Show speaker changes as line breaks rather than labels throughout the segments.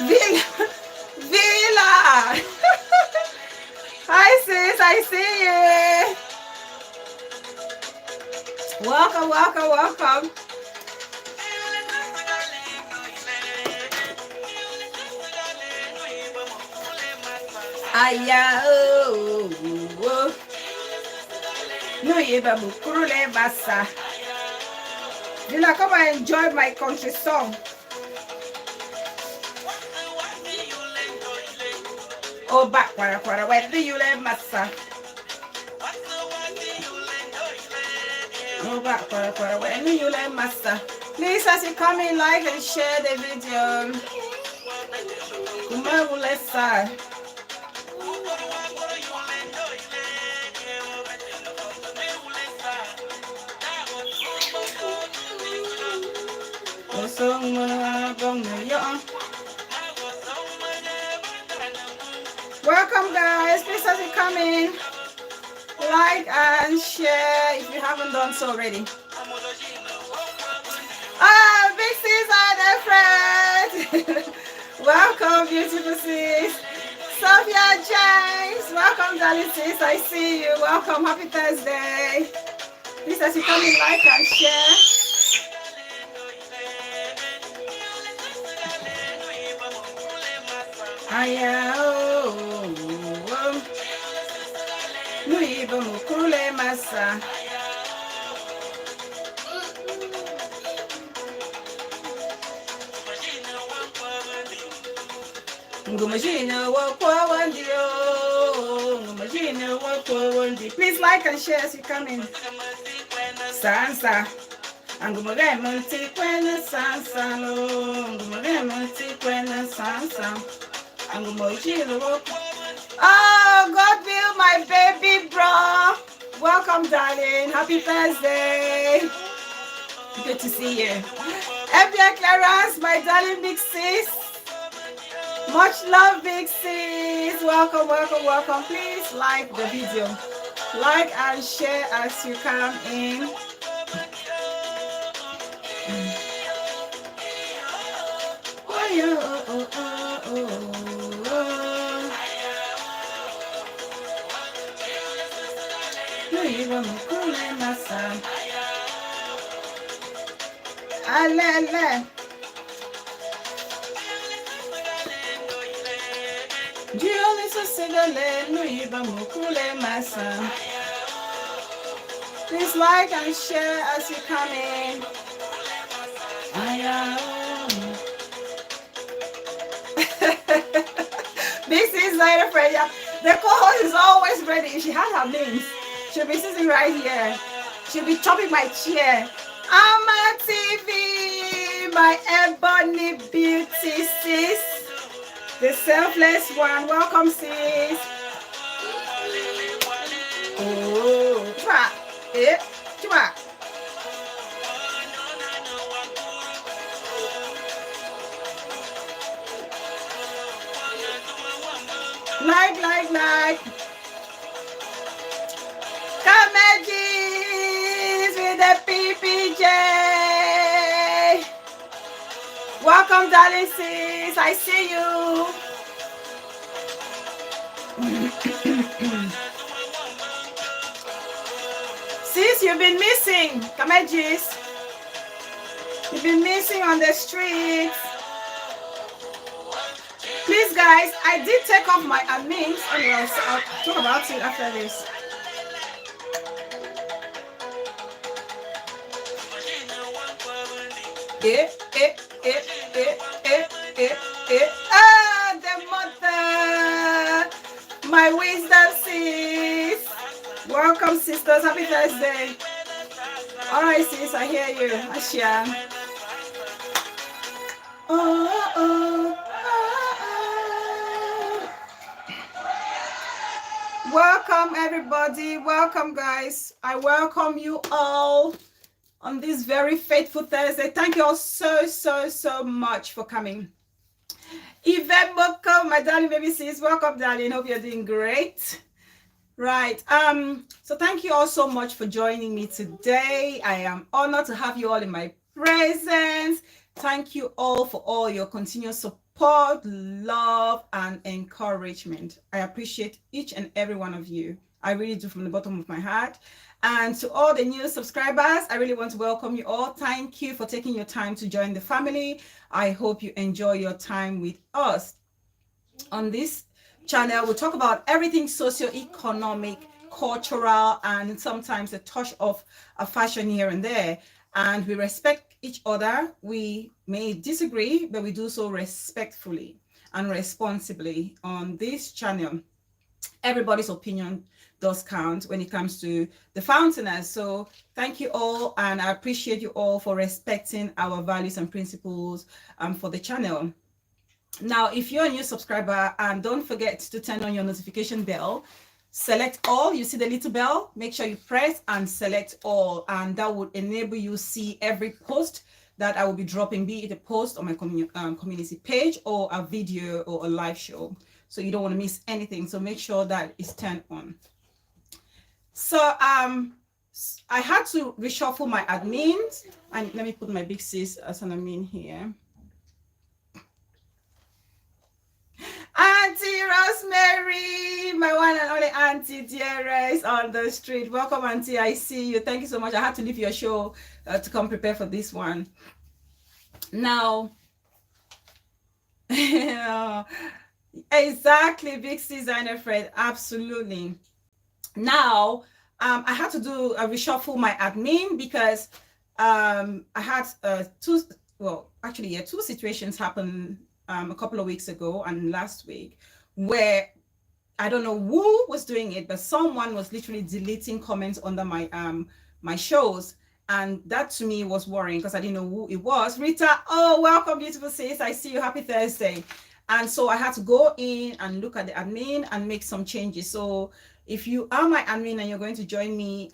Villa. Villa. Hi sis, I see you. Welcome, welcome, welcome. Aya oh, oh. No yeba bukurule basa. Villa, come and enjoy my country song. Oh, back, where do you let massa? Oh, back, where do you let massa? Please, as you come in, like and share the video. Umarulesa. Welcome guys, please as you come in, like and share if you haven't done so already. Ah, big sis and a friend. Welcome beautiful sis. Sophia James, welcome darling sis, I see you. Welcome, happy Thursday. Please as you come in, like and share. Aya oh, nuiba mukule masa. Please like and share as you come in. Sansa. Oh, God will my baby bro. Welcome, darling. Happy Thursday. Good to see you. FBI Clarence, my darling big sis. Much love, big sis. Welcome, welcome, welcome. Please like the video. Like and share as you come in. Alele. Please like and share as you come in. This is Later Freya. The co-host is always ready. She has her names. She'll be sitting right here. She'll be chopping my chair. Ama TV, my ebony beauty sis. The selfless one. Welcome, sis. Oh, like. Comedies with the PPJ. Welcome, darling sis. I see you. Sis, you've been missing. Comedies. You've been missing on the streets. Please, guys, I did take off my admins. Anyway, I'll talk about it after this. Ah, the mother, my wisdom sis. Welcome, sisters. Happy Thursday. All right, sis, I hear you. Ashia. Welcome, everybody. Welcome, guys. I welcome you all on this very faithful Thursday. Thank you all so much for coming. Yvette Boko, my darling baby sis, welcome, darling. Hope you're doing great. Right. So thank you all so much for joining me today. I am honored to have you all in my presence. Thank you all for all your continuous support, love, and encouragement. I appreciate each and every one of you. I really do, from the bottom of my heart. And to all the new subscribers, I really want to welcome you all. Thank you for taking your time to join the family. I hope you enjoy your time with us. On this channel, we'll talk about everything socio-economic, cultural, and sometimes a touch of a fashion here and there. And we respect each other. We may disagree, but we do so respectfully and responsibly on this channel. Everybody's opinion does count when it comes to the Fountainers. So thank you all, and I appreciate you all for respecting our values and principles for the channel. Now, if you're a new subscriber, and don't forget to turn on your notification bell, select all. You see the little bell, make sure you press and select all, and that would enable you see every post that I will be dropping, be it a post on my community page or a video or a live show. So you don't want to miss anything, so make sure that it's turned on. So I had to reshuffle my admins, and let me put my big sis as an admin here. Auntie Rosemary, my one and only Auntie dearest on the street. Welcome, Auntie. I see you. Thank you so much. I had to leave your show to come prepare for this one. Now, exactly, big designer Fred. Absolutely. Now, I had to do a reshuffle my admin because I had two situations happen a couple of weeks ago and last week, where I don't know who was doing it, but someone was literally deleting comments under my my shows, and that to me was worrying because I didn't know who it was. Rita, oh, welcome, beautiful sis. I see you. Happy Thursday. And so I had to go in and look at the admin and make some changes. So if you are my admin and you're going to join me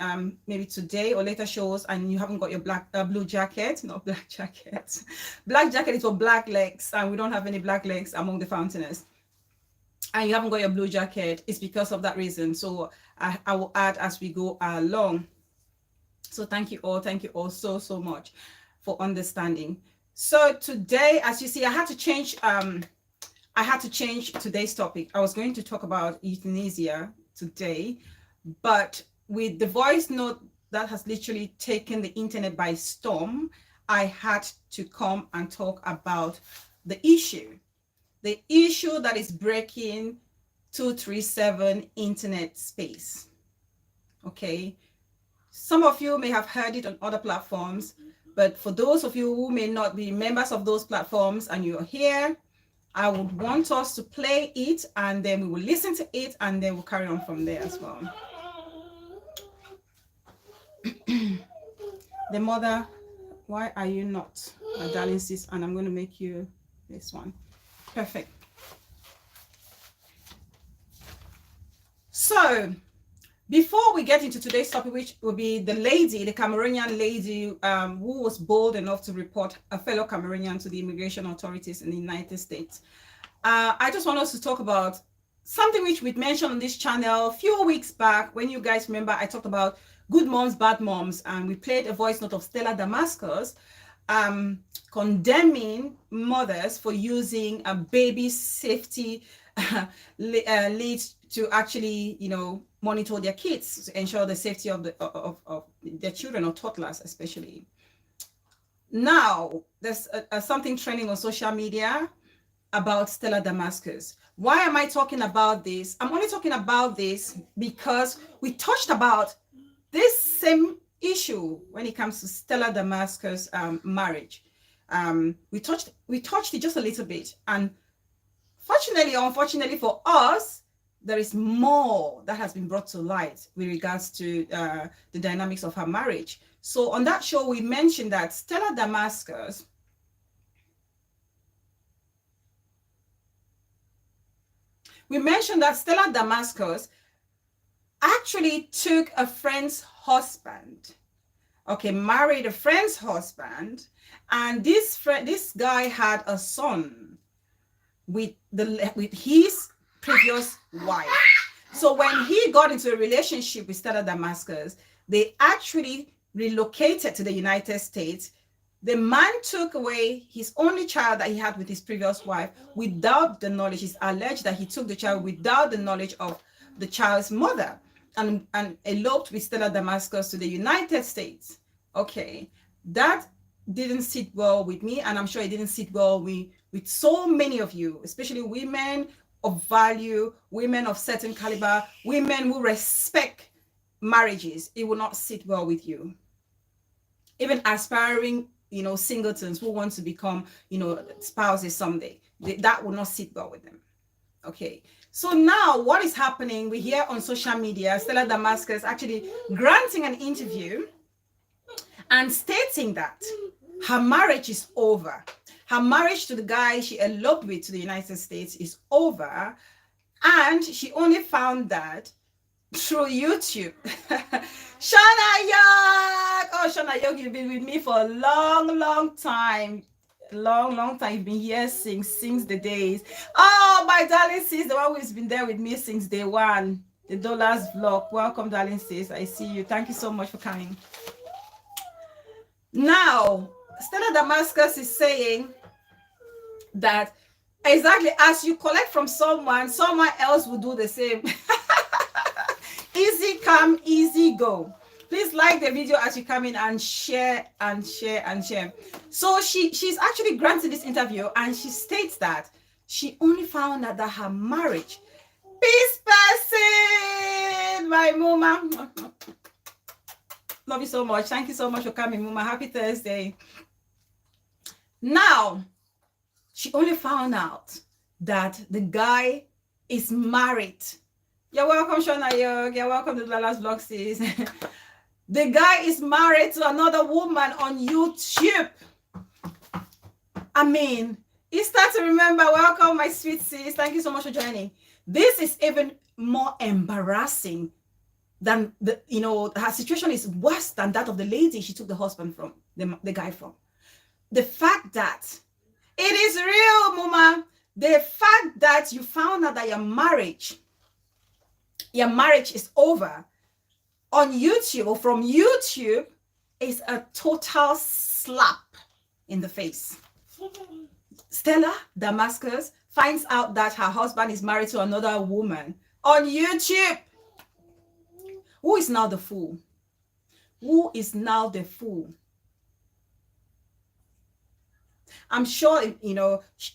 maybe today or later shows, and you haven't got your blue jacket, not black jacket. Black jacket is for black legs, and we don't have any black legs among the Fountainers. And you haven't got your blue jacket, it's because of that reason. So I will add as we go along. So thank you all so much for understanding. So today, as you see, I had to change today's topic. I was going to talk about euthanasia today, but with the voice note that has literally taken the internet by storm, I had to come and talk about the issue that is breaking 237 internet space. Okay, some of you may have heard it on other platforms, but for those of you who may not be members of those platforms and you're here, I would want us to play it, and then we will listen to it, and then we'll carry on from there as well. The mother, why are you not my darling sis? And I'm going to make you this one. Perfect. So before we get into today's topic, which will be the Cameroonian lady who was bold enough to report a fellow Cameroonian to the immigration authorities in the United States, I just want us to talk about something which we mentioned on this channel a few weeks back. When you guys remember, I talked about good moms, bad moms, and we played a voice note of Stella Damascus condemning mothers for using a baby safety lead to actually, monitor their kids to ensure the safety of their children or toddlers, especially. Now, there's something trending on social media about Stella Damascus. Why am I talking about this? I'm only talking about this because we touched about this same issue when it comes to Stella Damascus marriage. We touched it just a little bit, and fortunately or unfortunately for us, there is more that has been brought to light with regards to the dynamics of her marriage. So on that show, we mentioned that Stella Damascus actually took a friend's husband, married a friend's husband, and this guy had a son with his previous wife. So when he got into a relationship with Stella Damascus, they actually relocated to the United States. The man took away his only child that he had with his previous wife without the knowledge. It's alleged that he took the child without the knowledge of the child's mother and eloped with Stella Damascus to the United States. Okay, that didn't sit well with me, and I'm sure it didn't sit well with so many of you, especially women of value, women of certain caliber, women who respect marriages. It will not sit well with you. Even aspiring, singletons who want to become, spouses someday, that will not sit well with them. Okay, so now what is happening? We hear on social media Stella Damascus actually granting an interview and stating that her marriage is over. Her marriage to the guy she eloped with to the United States is over, and she only found that through YouTube. Shana York! Oh, Shana York, you've been with me for a long time. Long time. You've been here since the days. Oh, my darling sis, the one who's been there with me since day one. The Dollars Vlog. Welcome, darling sis. I see you. Thank you so much for coming. Now, Stella Damascus is saying that exactly as you collect from someone else will do the same. Easy come, easy go. Please like the video as you come in and share and share and share. So she's actually granted this interview, and she states that she only found out that her marriage, peace person, my mama. Love you so much. Thank you so much for coming, mama. Happy Thursday. Now, she only found out that the guy is married. You're welcome, Shona York. You're welcome to the last vlog, sis. The guy is married to another woman on YouTube. I mean, you start to remember. Welcome, my sweet sis. Thank you so much for joining. This is even more embarrassing than her situation is worse than that of the lady she took the husband from, the guy from. The fact that it is real, mama. The fact that you found out that your marriage is over on YouTube or from YouTube is a total slap in the face. Stella Damascus finds out that her husband is married to another woman on YouTube. Who is now the fool? Who is now the fool? I'm sure,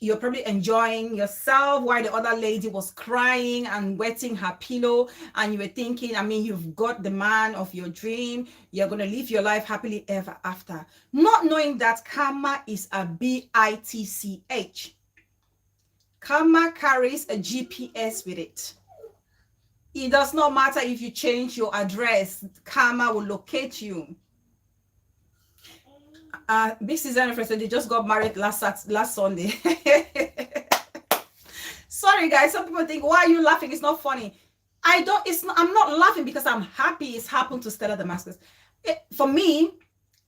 you're probably enjoying yourself while the other lady was crying and wetting her pillow, and you were thinking, you've got the man of your dream. You're going to live your life happily ever after. Not knowing that karma is a bitch. Karma carries a GPS with it. It does not matter if you change your address. Karma will locate you. Big season friends, they just got married last Sunday. Sorry guys, some people think, why are you laughing? It's not funny. I'm not laughing because I'm happy it's happened to Stella Damascus. For me,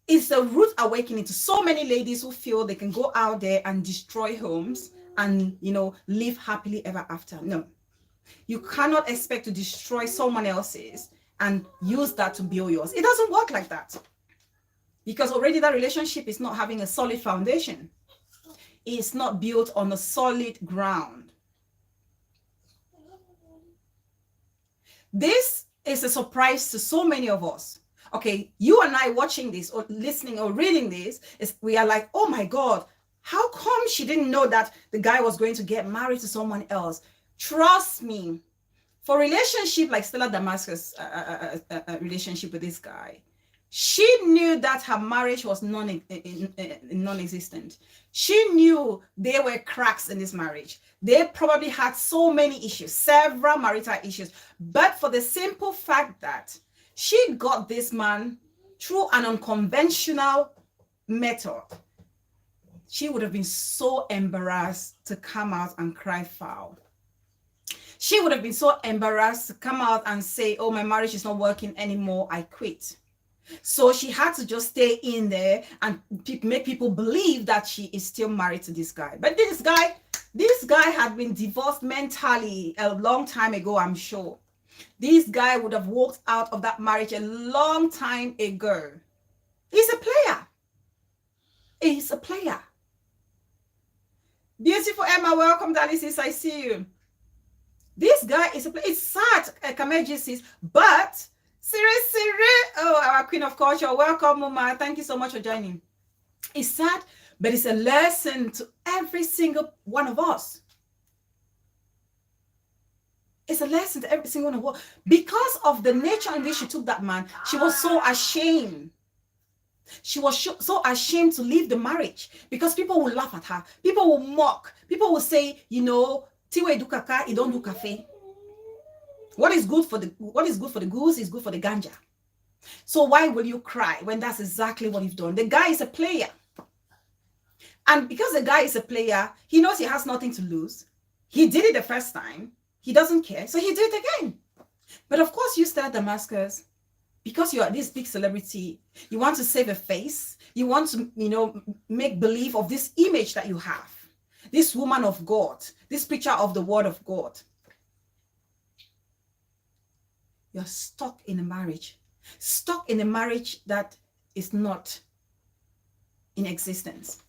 it's a rude awakening to so many ladies who feel they can go out there and destroy homes and live happily ever after. No, you cannot expect to destroy someone else's and use that to build yours. It doesn't work like that. Because already that relationship is not having a solid foundation. It's not built on a solid ground. This is a surprise to so many of us. Okay, you and I watching this or listening or reading this, we are like, oh my God, how come she didn't know that the guy was going to get married to someone else? Trust me, for a relationship like Stella Damascus, a relationship with this guy, she knew that her marriage was non-existent. She knew there were cracks in this marriage. They probably had so many issues, several marital issues. But for the simple fact that she got this man through an unconventional method, she would have been so embarrassed to come out and cry foul. She would have been so embarrassed to come out and say, oh, my marriage is not working anymore, I quit. So she had to just stay in there and make people believe that she is still married to this guy. But this guy had been divorced mentally a long time ago, I'm sure. This guy would have walked out of that marriage a long time ago. He's a player. is a player. Beautiful Emma, welcome, darling sis. I see you. This guy is a player. It's sad, Kameji sis, but Siri, oh, our queen of culture, welcome, Mama. Thank you so much for joining. It's sad, but it's a lesson to every single one of us. It's a lesson to every single one of us. Because of the nature in which she took that man, she was so ashamed. She was so ashamed to leave the marriage because people will laugh at her. People will mock. People will say, you know, Tiwe do kaka, you don't do cafe. What is good for the goose is good for the ganja. So why will you cry when that's exactly what you've done? The guy is a player. And because the guy is a player, he knows he has nothing to lose. He did it the first time. He doesn't care. So he did it again. But of course, you, Stella Damascus, because you are this big celebrity, you want to save a face. You want to, you know, make believe of this image that you have. This woman of God, this preacher of the word of God. You're stuck in a marriage. Stuck in a marriage that is not in existence.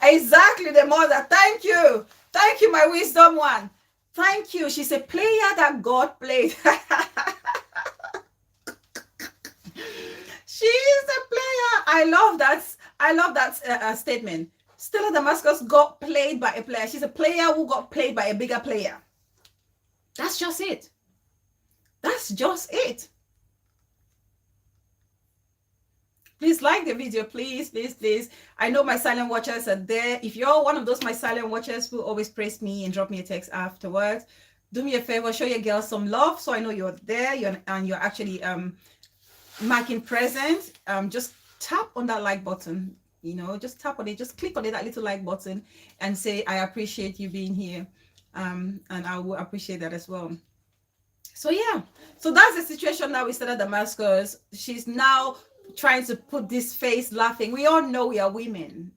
Exactly, the mother. Thank you. Thank you, my wisdom one. Thank you. She's a player that God played. She is a player. I love that. I love that statement. Stella Damascus got played by a player. She's a player who got played by a bigger player. That's just it. That's just it. Please like the video, please, please, please. I know my silent watchers are there. If you're one of those my silent watchers who always praise me and drop me a text afterwards, do me a favor, show your girls some love so I know you're there. You're actually marking present. Just tap on that like button. You know, just tap on it. Just click on it, that little like button, and say I appreciate you being here. And I will appreciate that as well. So yeah, so that's the situation now with Stella Damascus. She's now trying to put this face laughing. We all know we are women.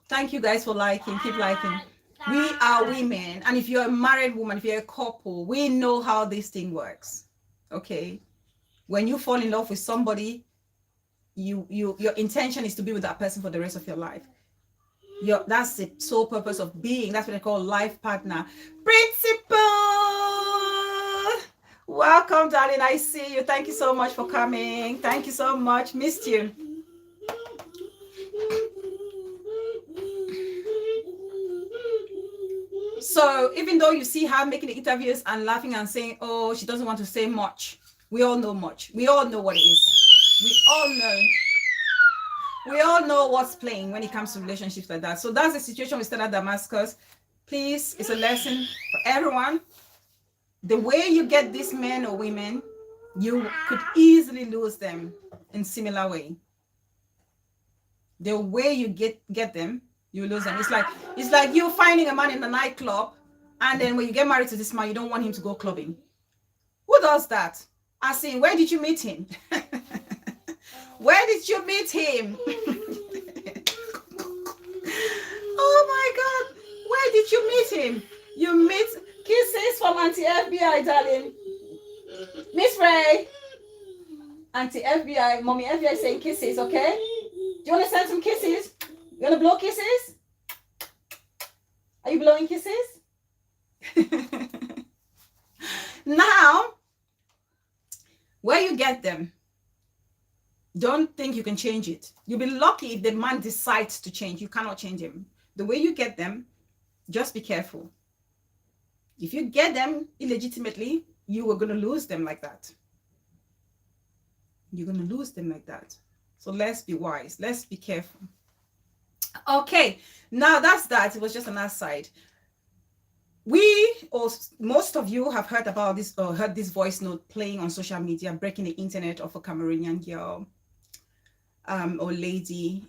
Thank you guys for liking. Keep liking. We are women, and if you're a married woman, if you're a couple, we know how this thing works. Okay, when you fall in love with somebody, your intention is to be with that person for the rest of your life. That's the sole purpose of being. That's what they call life partner. Principal, welcome, darling. I see you. Thank you so much for coming. Thank you so much. Missed you. So even though you see her making the interviews and laughing and saying, oh, she doesn't want to say much, we all know much. We all know what it is. We all know. We all know what's playing when it comes to relationships like that. So that's the situation with Stella Damascus. Please, it's a lesson for everyone. The way you get these men or women, you could easily lose them in similar way. The way you get them, you lose them. It's like you finding a man in a nightclub, and then when you get married to this man, you don't want him to go clubbing. Who does that? I say, where did you meet him? Where did you meet him? Oh my God. Where did you meet him? You meet kisses from Auntie FBI, darling. Miss Ray. Auntie FBI, Mommy FBI saying kisses, okay? Do you want to send some kisses? You want to blow kisses? Are you blowing kisses? Now, where you get them, don't think you can change it. You'll be lucky if the man decides to change. You cannot change him. The way you get them, just be careful. If you get them illegitimately, you are going to lose them like that. You're going to lose them like that. So let's be wise. Let's be careful. Okay, now that's that. It was just an aside. We, or most of you, have heard about this or heard this voice note playing on social media, breaking the internet of a Cameroonian girl or lady.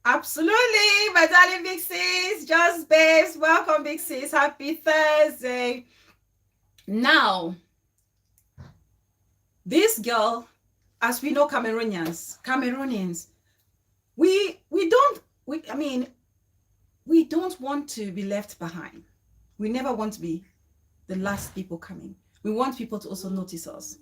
Absolutely, my darling big sis, just babes, welcome big sis, happy Thursday. Now, this girl, as we know, Cameroonians, we don't want to be left behind. We never want to be the last people coming. We want people to also notice us.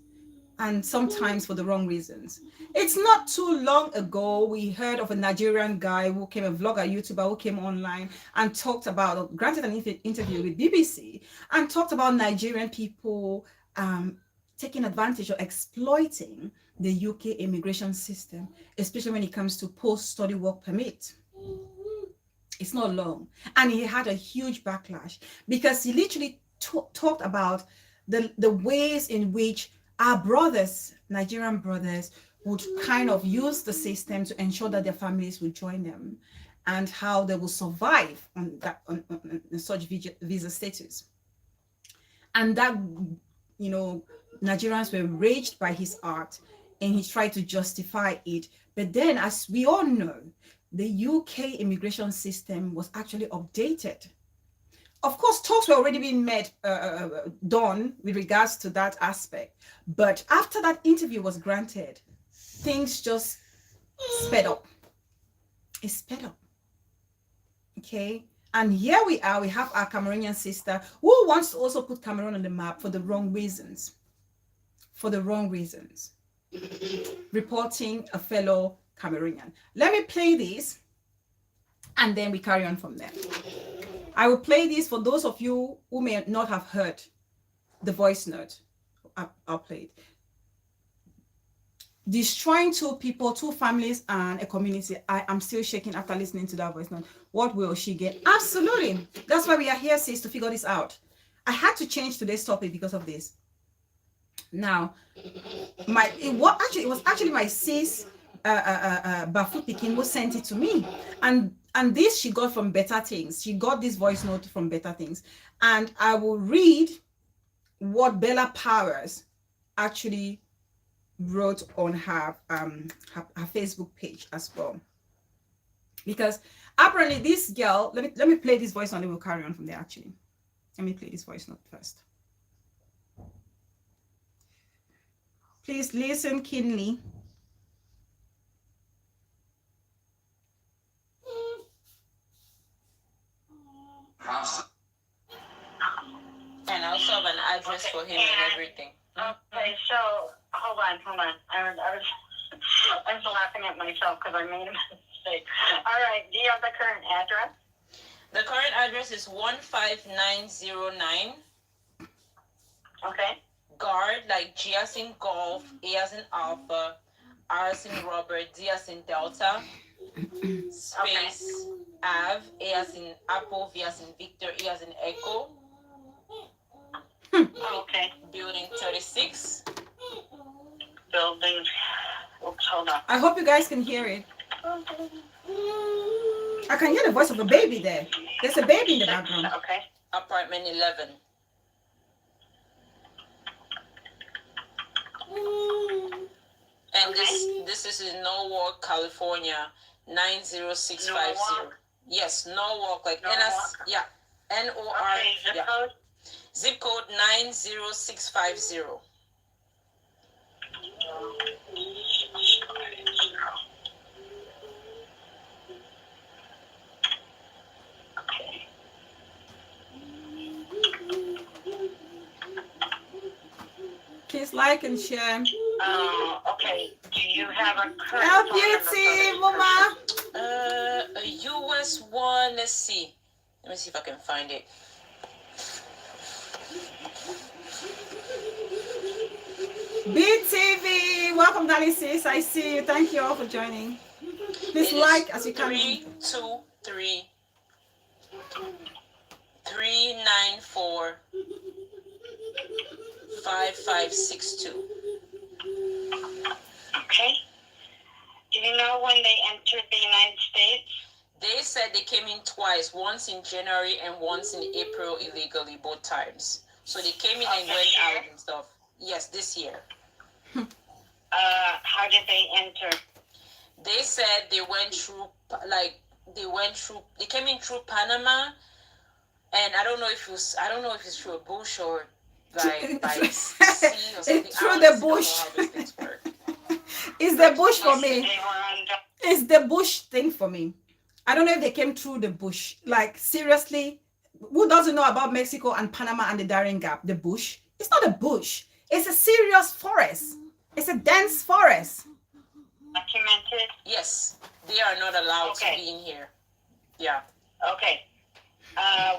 and sometimes for the wrong reasons. It's not too long ago we heard of a Nigerian guy who came, a vlogger, YouTuber who came online and talked about, granted an interview with BBC, and talked about Nigerian people taking advantage or exploiting the UK immigration system, especially when it comes to post-study work permit. It's not long. And he had a huge backlash because he literally talked about the ways in which our brothers, Nigerian brothers, would kind of use the system to ensure that their families would join them, and how they will survive on that on such visa status. And that, you know, Nigerians were raged by his art, and he tried to justify it. But then, as we all know, the UK immigration system was actually updated. Of course, talks were already being done with regards to that aspect. But after that interview was granted, things just sped up. It sped up. Okay. And here we are. We have our Cameroonian sister who wants to also put Cameroon on the map for the wrong reasons. For the wrong reasons. Reporting a fellow Cameroonian. Let me play this and then we carry on from there. I will play this for those of you who may not have heard the voice note. I'll play it. Destroying two people, two families, and a community. I am still shaking after listening to that voice note. What will she get? Absolutely. That's why we are here, sis, to figure this out. I had to change today's topic because of this. Now, it was actually my sis, Bafu Pikin, who sent it to me, and this she got from Better Things. She got this voice note from Better Things, and I will read what Bella Powers actually wrote on her Facebook page as well, because apparently this girl. Let me play this voice note, and we'll carry on from there. Actually, let me play this voice note first. Please listen keenly.
And I also have an address for him and everything.
Okay, so hold on. I was laughing at myself because I made a mistake. All right, do you have the current address?
The current address is 15909.
Okay.
Guard, like G as in golf, A as in alpha, R as in Robert, D as in Delta, space, Ave, A as in Apple, V as in Victor, E as in Echo.
Okay.
Building 36.
Building. Oops, hold on.
I hope you guys can hear it. I can hear the voice of a baby there. There's a baby in the background.
Okay.
Apartment 11. And this is in Norwalk, California, 90650.
Norwalk?
Yes, Norwalk, like
Norwalk?
N-O-R.
Okay, zip
Yeah.
code?
Zip code 90650.
Okay.
Please like and share.
Okay. Do you have a current
Help
phone number
beauty,
for
mama.
A US one, let's see. Let me see if I can find it.
BTV, welcome, darling sis. I see you. Thank you all for joining. Please like as you come in.
323 394 5562.
Okay. Do you know when they entered the United States?
They said they came in twice, once in January and once in April illegally, both times. So they came in and went out and stuff. Yes, this year.
How did they enter?
They said they went through, they came in through Panama, and I don't know if it's through a bush or by sea or something.
Through the bush. It's the bush for me. It's the bush thing for me. I don't know if they came through the bush. Like, seriously, who doesn't know about Mexico and Panama and the Darien Gap? The bush? It's not a bush. It's a serious forest. It's a dense forest.
Documented?
Yes, they are not allowed
Okay.
to be in here. Yeah.
Okay.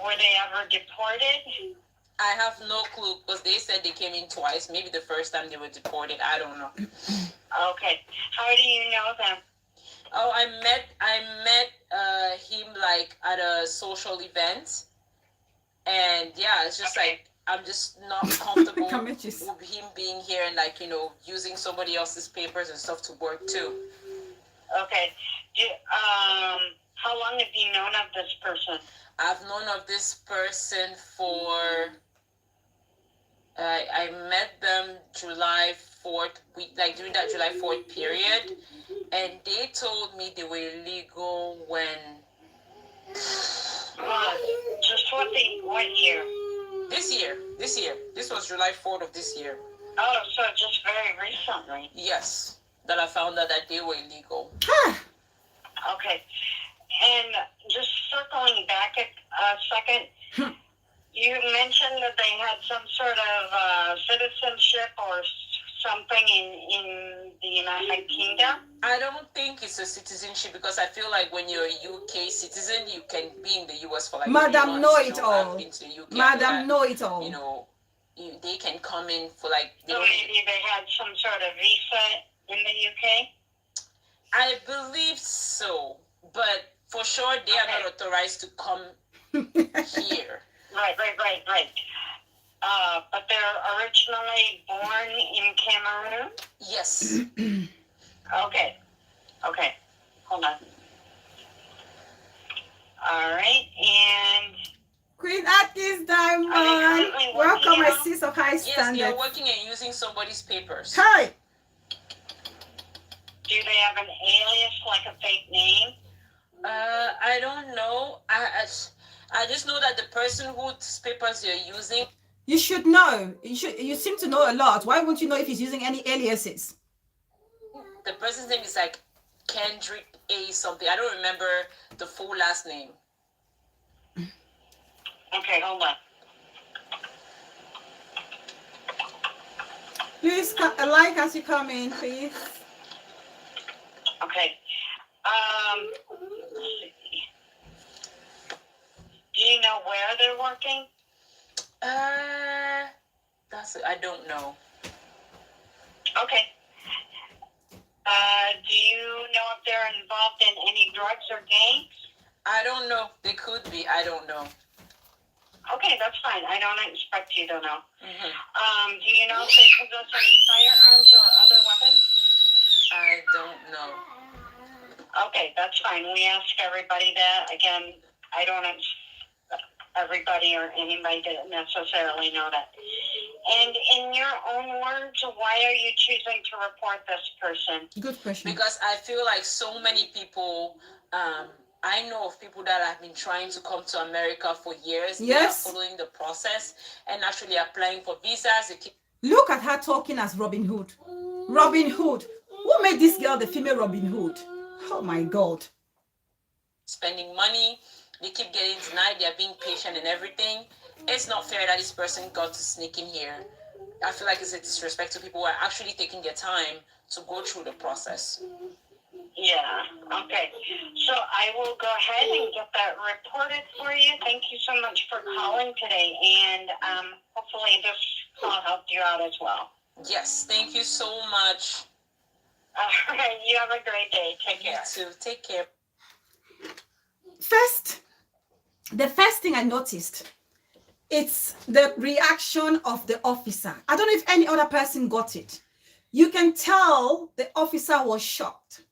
Were they ever deported?
I have no clue because they said they came in twice. Maybe the first time they were deported. I don't know.
Okay. How do you know them?
Oh, I met him like at a social event, and yeah, it's just
Okay.
like I'm just not comfortable
Kameches.
with him being here and like using somebody else's papers and stuff to work too.
Okay. How long have you known of this person?
I've known of this person for I met them July 4th week, like during that July 4th period, and they told me they were illegal when
Just what year?
this year. This was July 4th of this year.
Oh, so just very recently.
Yes, that I found out that they were illegal.
Okay. And just circling back a second, you mentioned that they had some sort of citizenship or something in the United Kingdom.
I don't think it's a citizenship because I feel like when you're a UK citizen, you can be in the US for like 3
Madam
months.
know it all.
I've been to the UK.
Madam know it all.
They can come in for like.
So maybe they had some sort of visa in the UK?
I believe so, but for sure they are not authorized to come here.
Right. But they're originally born in Cameroon?
Yes.
Okay. Hold on. All right, and
Queen Atkins Diamond,
currently
welcome
working
my
out?
sis of high
Yes, they
standards.
are working and using somebody's papers.
Hi.
do they have an alias, like a fake name?
I don't know. I just know that the person whose papers they're using.
You should know. You seem to know a lot. Why won't you know if he's using any aliases?
The person's name is like Kendrick A something. I don't remember the full last name.
Okay, hold on.
Please like as you come in, please.
Okay. Let's see. Do you know where they're working?
I don't know.
Okay. Do you know if they're involved in any drugs or gangs?
I don't know. They could be. I don't know.
Okay, that's fine. I don't expect you to know.
Mm-hmm.
Do you know if they possess any firearms or other weapons?
I don't know.
Okay, that's fine. We ask everybody that. Again, I don't expect everybody or anybody to necessarily know that. And in your own words, why are you choosing to report this person?
Good question.
Because I feel like so many people, I know of people that have been trying to come to America for years.
Yes.
They are following the process and actually applying for visas.
Look at her talking as Robin Hood. Robin Hood. Who made this girl the female Robin Hood? Oh my God.
Spending money. They keep getting denied. They're being patient and everything. It's not fair that this person got to sneak in here. I feel like it's a disrespect to people who are actually taking their time to go through the process.
Yeah, okay. So I will go ahead and get that reported for you. Thank you so much for calling today, and hopefully this call helped you out as well.
Yes, thank you so much.
All right, you have a great day. Take care.
You too. Take care.
The first thing I noticed, it's the reaction of the officer. I don't know if any other person got it. You can tell the officer was shocked.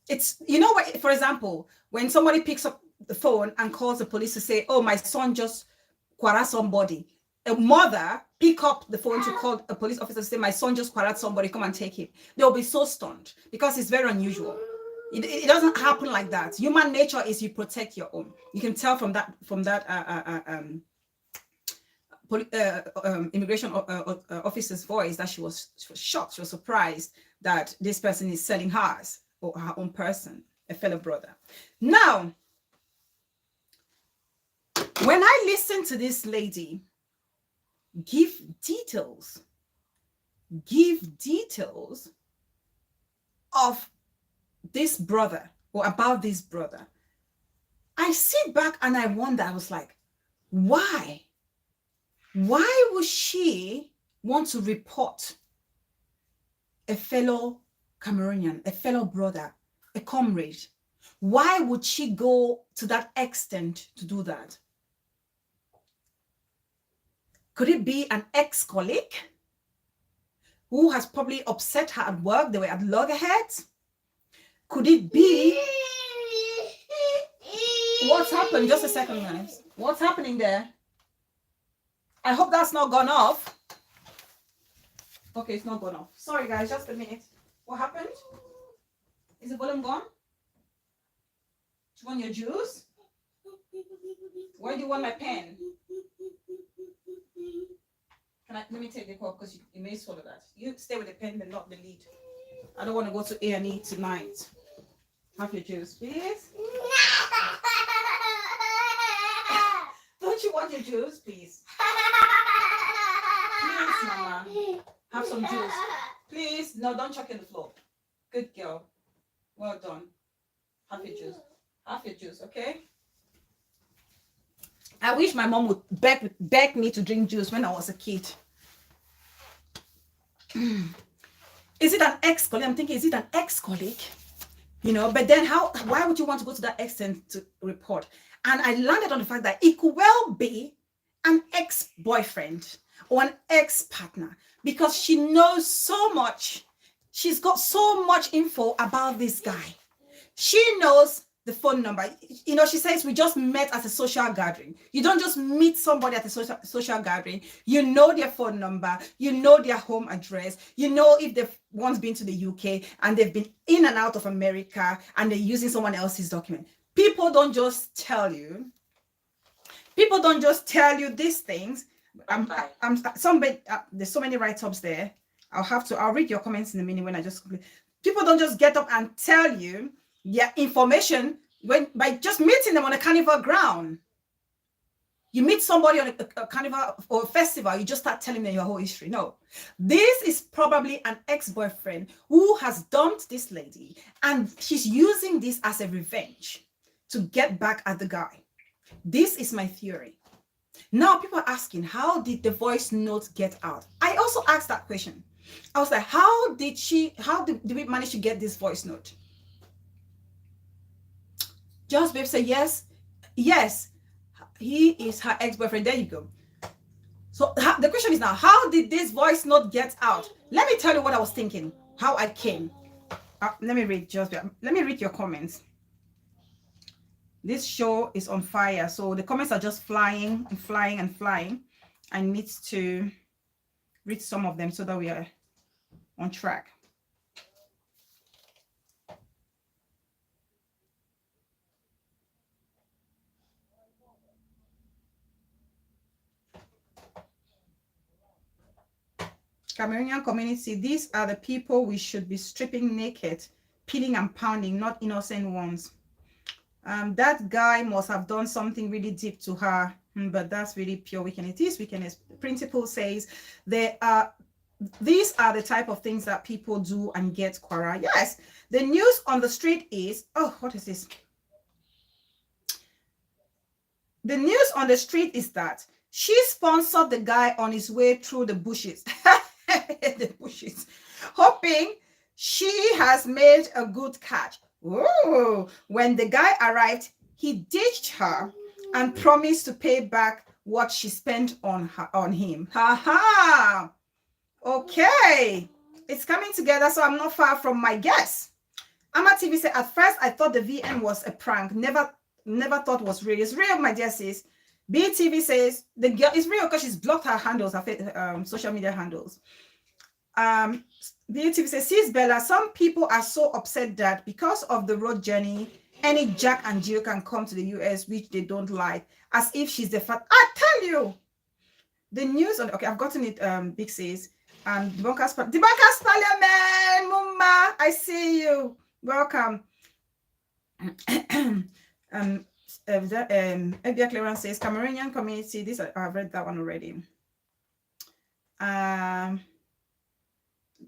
It's, what, for example, when somebody picks up the phone and calls the police to say, oh, my son just quarreled somebody. A mother pick up the phone to call a police officer to say, my son just quarreled somebody, come and take him. They'll be so stunned because it's very unusual. It doesn't happen like that. Human nature is you protect your own. You can tell from that immigration officer's voice that she was shocked. She was surprised that this person is selling hers or her own person, a fellow brother. Now, when I listen to this lady give details give details of this brother or about this brother, I sit back and I wonder, I was like, why? Why would she want to report a fellow Cameroonian, a fellow brother, a comrade? Why would she go to that extent to do that? Could it be an ex-colleague who has probably upset her at work? They were at loggerheads. Could it be? What's happened? Just a second, guys. What's happening there? I hope that's not gone off. Okay, it's not gone off. Sorry, guys, just a minute. What happened? Is the volume gone? Do you want your juice? Why do you want my pen? Let me take the cup because you may swallow that. You stay with the pen, but not the lid. I don't want to go to A&E tonight. Have your juice, please. Don't you want your juice, please? Please, Mama. Have some juice. Please. No, don't chuck in the floor. Good girl. Well done. Have your juice. Have your juice, okay? I wish my mom would beg me to drink juice when I was a kid. Is it an ex-colleague? I'm thinking, is it an ex-colleague? You know, but then why would you want to go to that extent to report? And I landed on the fact that it could well be an ex-boyfriend or an ex-partner, because she knows so much. She's got so much info about this guy. She knows the phone number. You know, she says we just met at a social gathering. You don't just meet somebody at a social gathering. You know their phone number. You know their home address. You know if they've once been to the UK and they've been in and out of America and they're using someone else's document. People don't just tell you. People don't just tell you these things. There's so many write-ups there. I'll read your comments in a minute when I just complete. People don't just get up and tell you their information by just meeting them on a carnival ground. You meet somebody on a carnival or a festival, you just start telling them your whole history. No, this is probably an ex-boyfriend who has dumped this lady and she's using this as a revenge to get back at the guy. This is my theory. Now people are asking, how did the voice note get out? I also asked that question. I was like, how did we manage to get this voice note? Just babe said yes, he is her ex-boyfriend. There you go. So the question is now, how did this voice note get out? Let me tell you what I was thinking, how I came. Let me read your comments. This show is on fire, so the comments are just flying and flying and flying. I need to read some of them so that we are on track. Cameroonian community, these are the people we should be stripping naked, peeling and pounding, not innocent ones. That guy must have done something really deep to her, but that's really pure wickedness. This wickedness principle says these are the type of things that people do and get quarrel. Yes, the news on the street is, oh, what is this? The news on the street is that she sponsored the guy on his way through the bushes. The bushes, hoping she has made a good catch. Ooh. When the guy arrived, he ditched her and promised to pay back what she spent on him. Ha. Okay, it's coming together, so I'm not far from my guess. Ama TV said, at first I thought the VM was a prank. Never thought it was real. It's real, my dear sis. BTV says the girl is real because she's blocked her handles, her social media handles. BTV says, sis Bella, some people are so upset that because of the road journey, any Jack and Jill can come to the US, which they don't like, as if she's the fat. I tell you, the news on, okay, I've gotten it. Big says, Debunkers Parliament, Mumma, I see you. Welcome. Ebia Clearance says, Cameroonian community. This I've read that one already.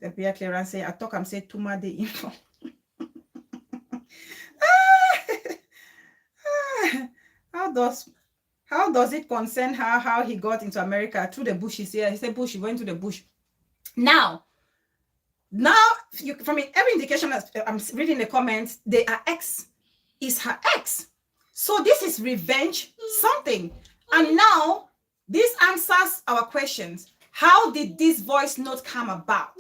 The Pierre Clearance say, I talk, I'm say, Tuma de info. How does it concern her how he got into America through the bush? He said bush, he went to the bush. Now, from every indication that I'm reading the comments, they are ex. Is her ex. So this is revenge something. And now this answers our questions. How did this voice note come about?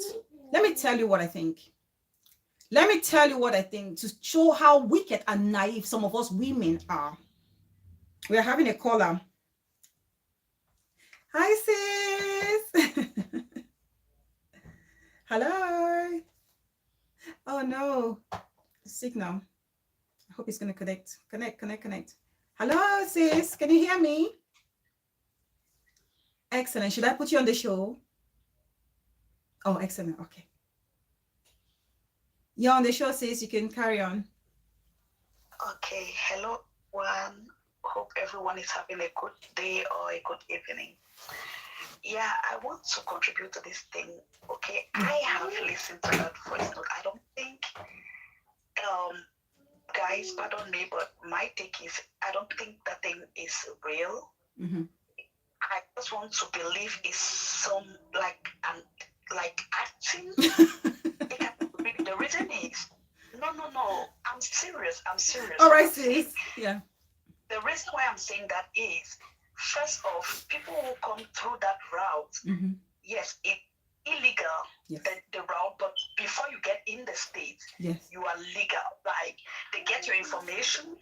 Let me tell you what I think. Let me tell you what I think to show how wicked and naive some of us women are. We are having a caller. Hi, sis. Hello. Oh no. Signal. I hope it's going to connect. Connect. Hello, sis. Can you hear me? Excellent. Should I put you on the show? Oh, excellent. Okay. You're on the show, sis. You can carry on.
Okay. Hello, everyone. Hope everyone is having a good day or a good evening. Yeah, I want to contribute to this thing. Okay, I have listened to that voice note. I don't think, guys, pardon me, but my take is I don't think that thing is real.
Mm-hmm.
I just want to believe it's some like acting. The reason is no. I'm serious.
All right, sis. Yeah.
The reason why I'm saying that is, first off, people who come through that route,
Mm-hmm.
yes, it's illegal,
Yes.
the route, but before you get in the States,
Yes.
you are legal. Like, they get your information,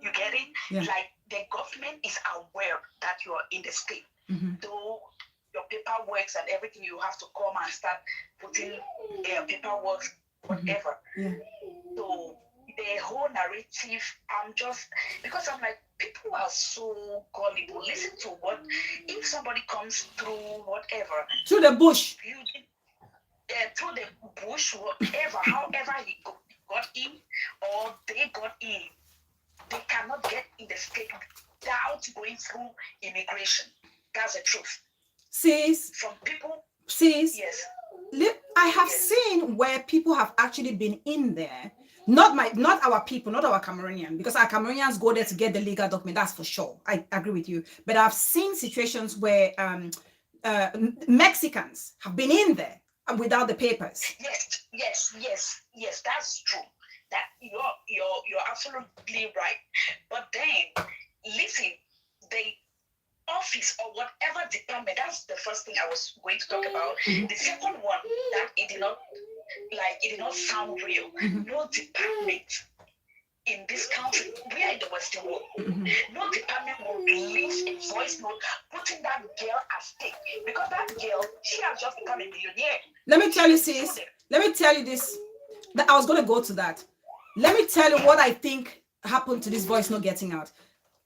you get it?
Yeah.
Like, the government is aware that you are in the state.
Mm-hmm.
Though your paperwork and everything, you have to come and start putting paperwork, whatever.
Yeah.
So the whole narrative, because I'm like, people are so gullible. Listen to what, if somebody comes through whatever.
Through the bush.
Through the bush, whatever, however he got in or they got in, they cannot get in the state without going through immigration. That's the truth.
Sis.
From people.
Sis.
Yes.
I have seen where people have actually been in there. Not our people, not our Cameroonian, because our Cameroonians go there to get the legal document. That's for sure. I agree with you. But I've seen situations where Mexicans have been in there without the papers.
Yes. That's true. That you're absolutely right. But then, listen, the office or whatever department, that's the first thing I was going to talk about.
Mm-hmm.
The second one, that it did not sound real.
Mm-hmm.
No department in this country, we are in the Western world.
Mm-hmm.
No department will release a voice note putting that girl at stake, because that girl, she has just become a millionaire.
Let me tell you, sis. Let me tell you this. That I was going to go to that. Let me tell you what I think happened to this voice not getting out.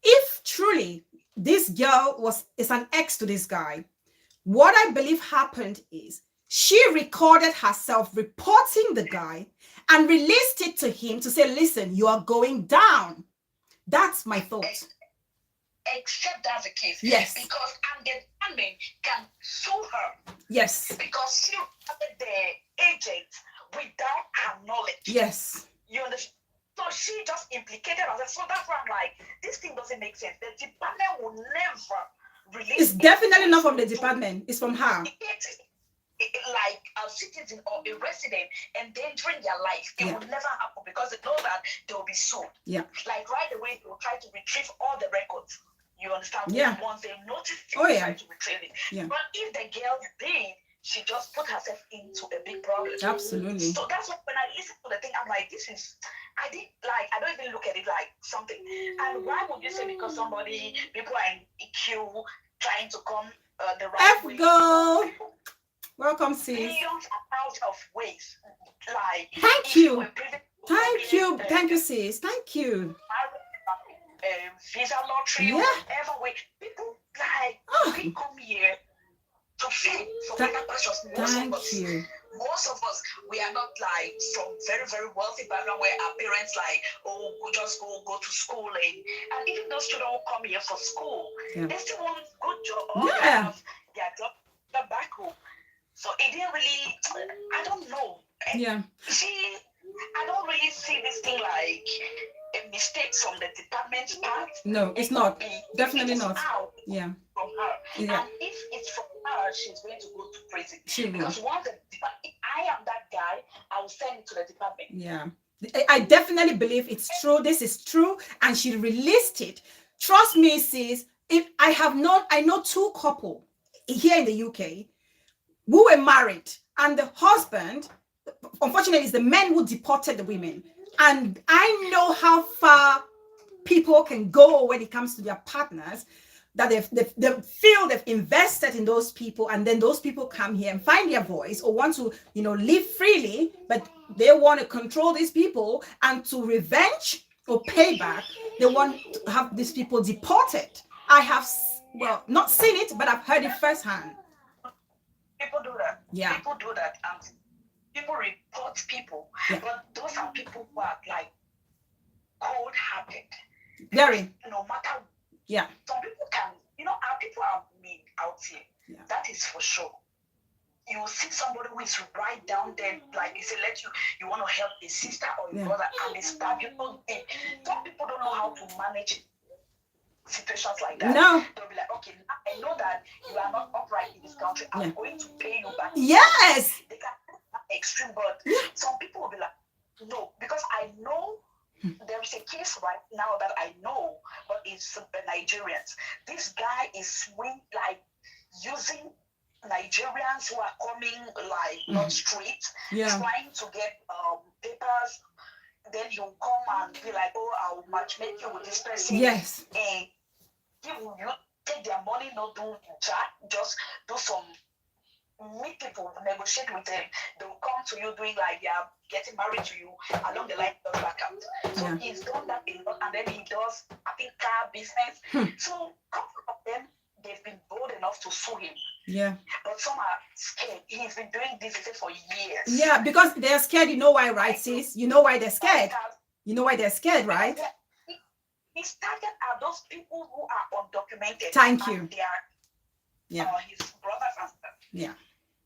If truly this girl is an ex to this guy, what I believe happened is she recorded herself reporting the guy and released it to him to say, listen, you are going down. That's my thought.
Except that's the case.
Yes.
Because the government can sue her.
Yes.
Because she reported the agent without her knowledge.
Yes.
You understand? So she just implicated herself. So that's why I'm like, this thing doesn't make sense. The department will never release.
It's definitely not from the department. It's from her.
Like a citizen or a resident endangering their life. It will never happen because they know that they will be sued.
Yeah.
Like right away, they will try to retrieve all the records. You understand?
Yeah.
Once they notice it,
Oh,
they
yeah.
try to retrieve it.
Yeah.
But if the girl did, she just put herself into a big problem.
Absolutely.
So that's what, when I listen to the thing, I'm like, I don't even look at it like something. And why would you say because people are in EQ trying to come the right way?
Go. Welcome, sis.
Millions and thousands of ways. Like,
thank you. Thank you, sis. Thank you.
Visa lottery, whatever way. People we come here to feed for better questions. Most of us, we are not like from very, very wealthy background where our parents we just go to school and even those children who come here for school, they still want good job or they have their job back home. So it didn't really, I don't know.
Yeah.
I don't really see this thing like a mistake from the department's part.
No, it's not. Definitely not. Yeah.
From her.
Yeah.
And if it's from her, she's going to go to prison.
She will.
Because once if I am that guy, I will send it to the department.
Yeah. I definitely believe it's true. This is true. And she released it. Trust me, sis. I know two couple here in the UK who were married, and the husband, unfortunately, is the men who deported the women. And I know how far people can go when it comes to their partners, that they feel they've invested in those people, and then those people come here and find their voice or want to, live freely, but they want to control these people, and to revenge or pay back, they want to have these people deported. I have, not seen it, but I've heard it firsthand.
People do that.
Yeah.
People do that. People report people.
Yeah.
But those are people who are like cold-hearted.
Very.
No matter.
Yeah.
Some people can, our people are mean out here.
Yeah.
That is for sure. You see somebody who is right down there, like you say, you want to help a sister or your brother, and they stab you. Some people don't know how to manage situations like that.
No.
They'll be like, okay, I know that you are not upright in this country. I'm going to pay you back.
Yes.
They can do that extreme, but some people will be like, no, because I know there is a case right now that I know, but it's the Nigerians. This guy is using Nigerians who are coming not straight, trying to get papers. Then he'll come and be like, oh, I'll matchmake you with this person.
Yes.
And you take their money, not do chat, just do some, meet people, negotiate with them. They'll come to you doing like they are getting married to you along the line of account. So he's done that a lot, and then he does, I think, car business. So a couple of them, they've been bold enough to sue him.
Yeah.
But some are scared. He's been doing this for years.
Yeah, because they're scared. You know why, right, sis? You know why they're scared. You know why they're scared, right?
His target are those people who are undocumented.
Thank you.
They are his brothers and stuff.
Yeah.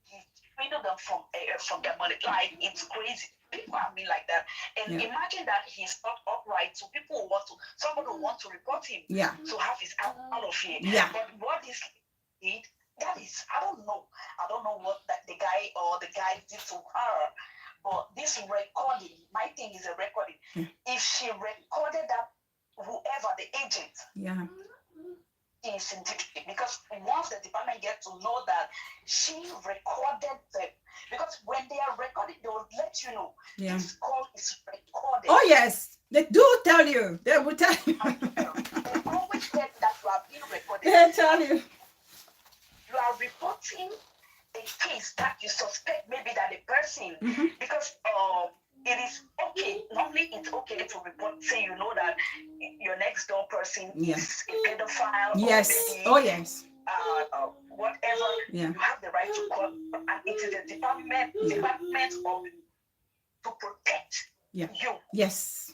He freed them from their money. Like, it's crazy. People are mean like that. And imagine that he's not upright. So people somebody will want to report him.
Yeah.
To have his out of here.
Yeah.
But what this did, that is, I don't know. I don't know what the guy did to her. But this recording, my thing is a recording. If she recorded that, whoever the agent, is in deep, because once the department gets to know that she recorded them, because when they are recording, they will let you know this call is recorded.
Oh yes, they do tell you. They will tell you.
They always tell you that you are being recorded.
They tell you.
You are reporting a case that you suspect maybe that the person, because it is okay. Normally, it's okay to report. Say you know that your next door person is a pedophile.
Yes.
Or maybe,
yes.
Whatever.
Yeah.
You have the right to call, and it is the department of to protect you.
Yes.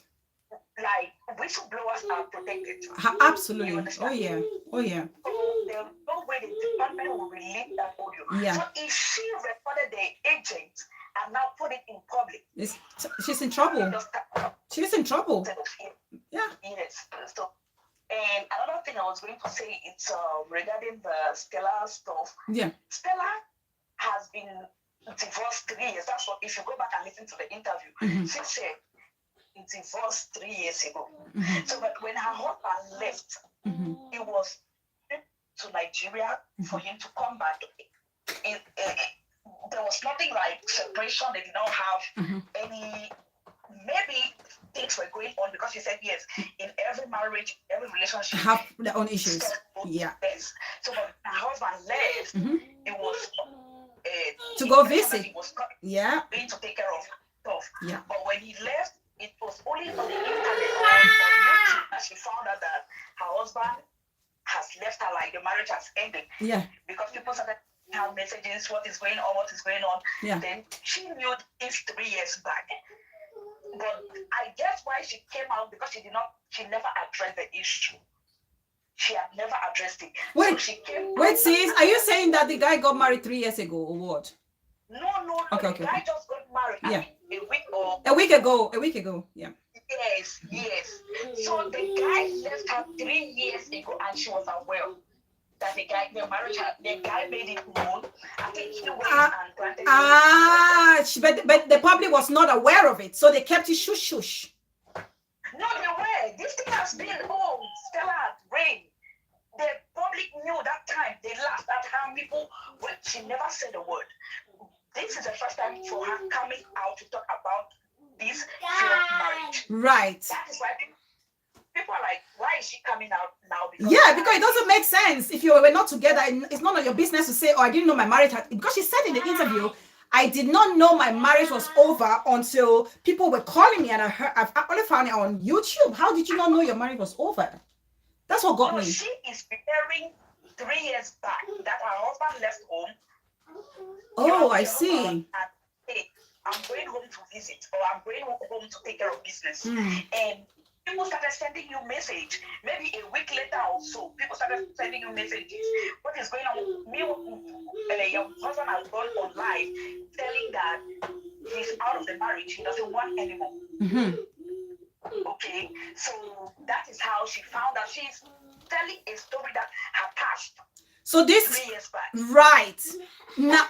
Like whistleblowers are protected.
Absolutely. Oh yeah. Oh yeah.
So there's no way the department will release that audio.
Yeah.
So if she recorded the agent and now put it in public,
she's in trouble. She's in trouble. Yeah.
Yes. So, and another thing I was going to say, it's regarding the Stella stuff.
Yeah.
Stella has been divorced 3 years. That's what, if you go back and listen to the interview, she said divorced 3 years ago. So, but when her husband left, he was to Nigeria for him to come back. There was nothing like separation. They did not have any. Maybe things were going on, because she said yes. In every marriage, every relationship,
have their own issues. Yeah.
Yes. So when her husband left, it was
to go visit.
He was
going
to take care of stuff.
Yeah.
But when he left, it was only on the internet on YouTube that she found out that her husband has left her, like the marriage has ended.
Yeah.
Because people started have messages, what is going on.
Yeah.
Then she knew this 3 years back. But I guess why she came out, because she never addressed the issue. She had never addressed it.
Wait,
so she came
sis, are you saying that the guy got married 3 years ago or what?
No.
Okay,
The guy just got married. I
Yeah.
think a week or
A week ago. Yeah.
yes. So the guy left her 3 years ago, and she was aware that the marriage, the guy made it known. I think he went and granted.
But the public was not aware of it, so they kept it shush.
No, they were. This thing has been, Stella had reigned. The public knew that time. They laughed at her. People, well, she never said a word. This is the first time for her coming out to talk about this failed marriage.
Right.
That is why people are like, why is she coming out now?
Because it doesn't make sense. If you were not together, it's none of your business to say, oh, I didn't know my marriage had, because she said in the interview, I did not know my marriage was over until people were calling me, and I've only found it on YouTube. How did you not know your marriage was over? That's what got me.
She is preparing 3 years back that her husband left home.
Oh, I see.
And, hey, I'm going home to visit, or I'm going home to take care of business. And people started sending you message. Maybe a week later or so, people started sending you messages. What is going on? Your husband has gone online telling that he's out of the marriage. He doesn't want anymore. Okay, so that is how she found out. She's telling a story that her past.
So this
3 years back.
Right now,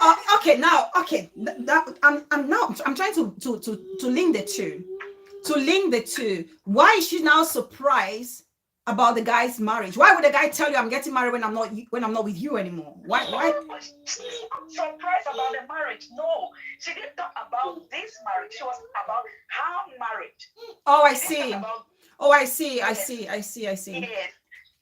I'm trying to link the two. To link the two, why is she now surprised about the guy's marriage? Why would the guy tell you I'm getting married when I'm not with you anymore? Why?
She's not surprised about the marriage. No, she didn't talk about this marriage. She was about her marriage.
Oh, I see. I see.
Yes.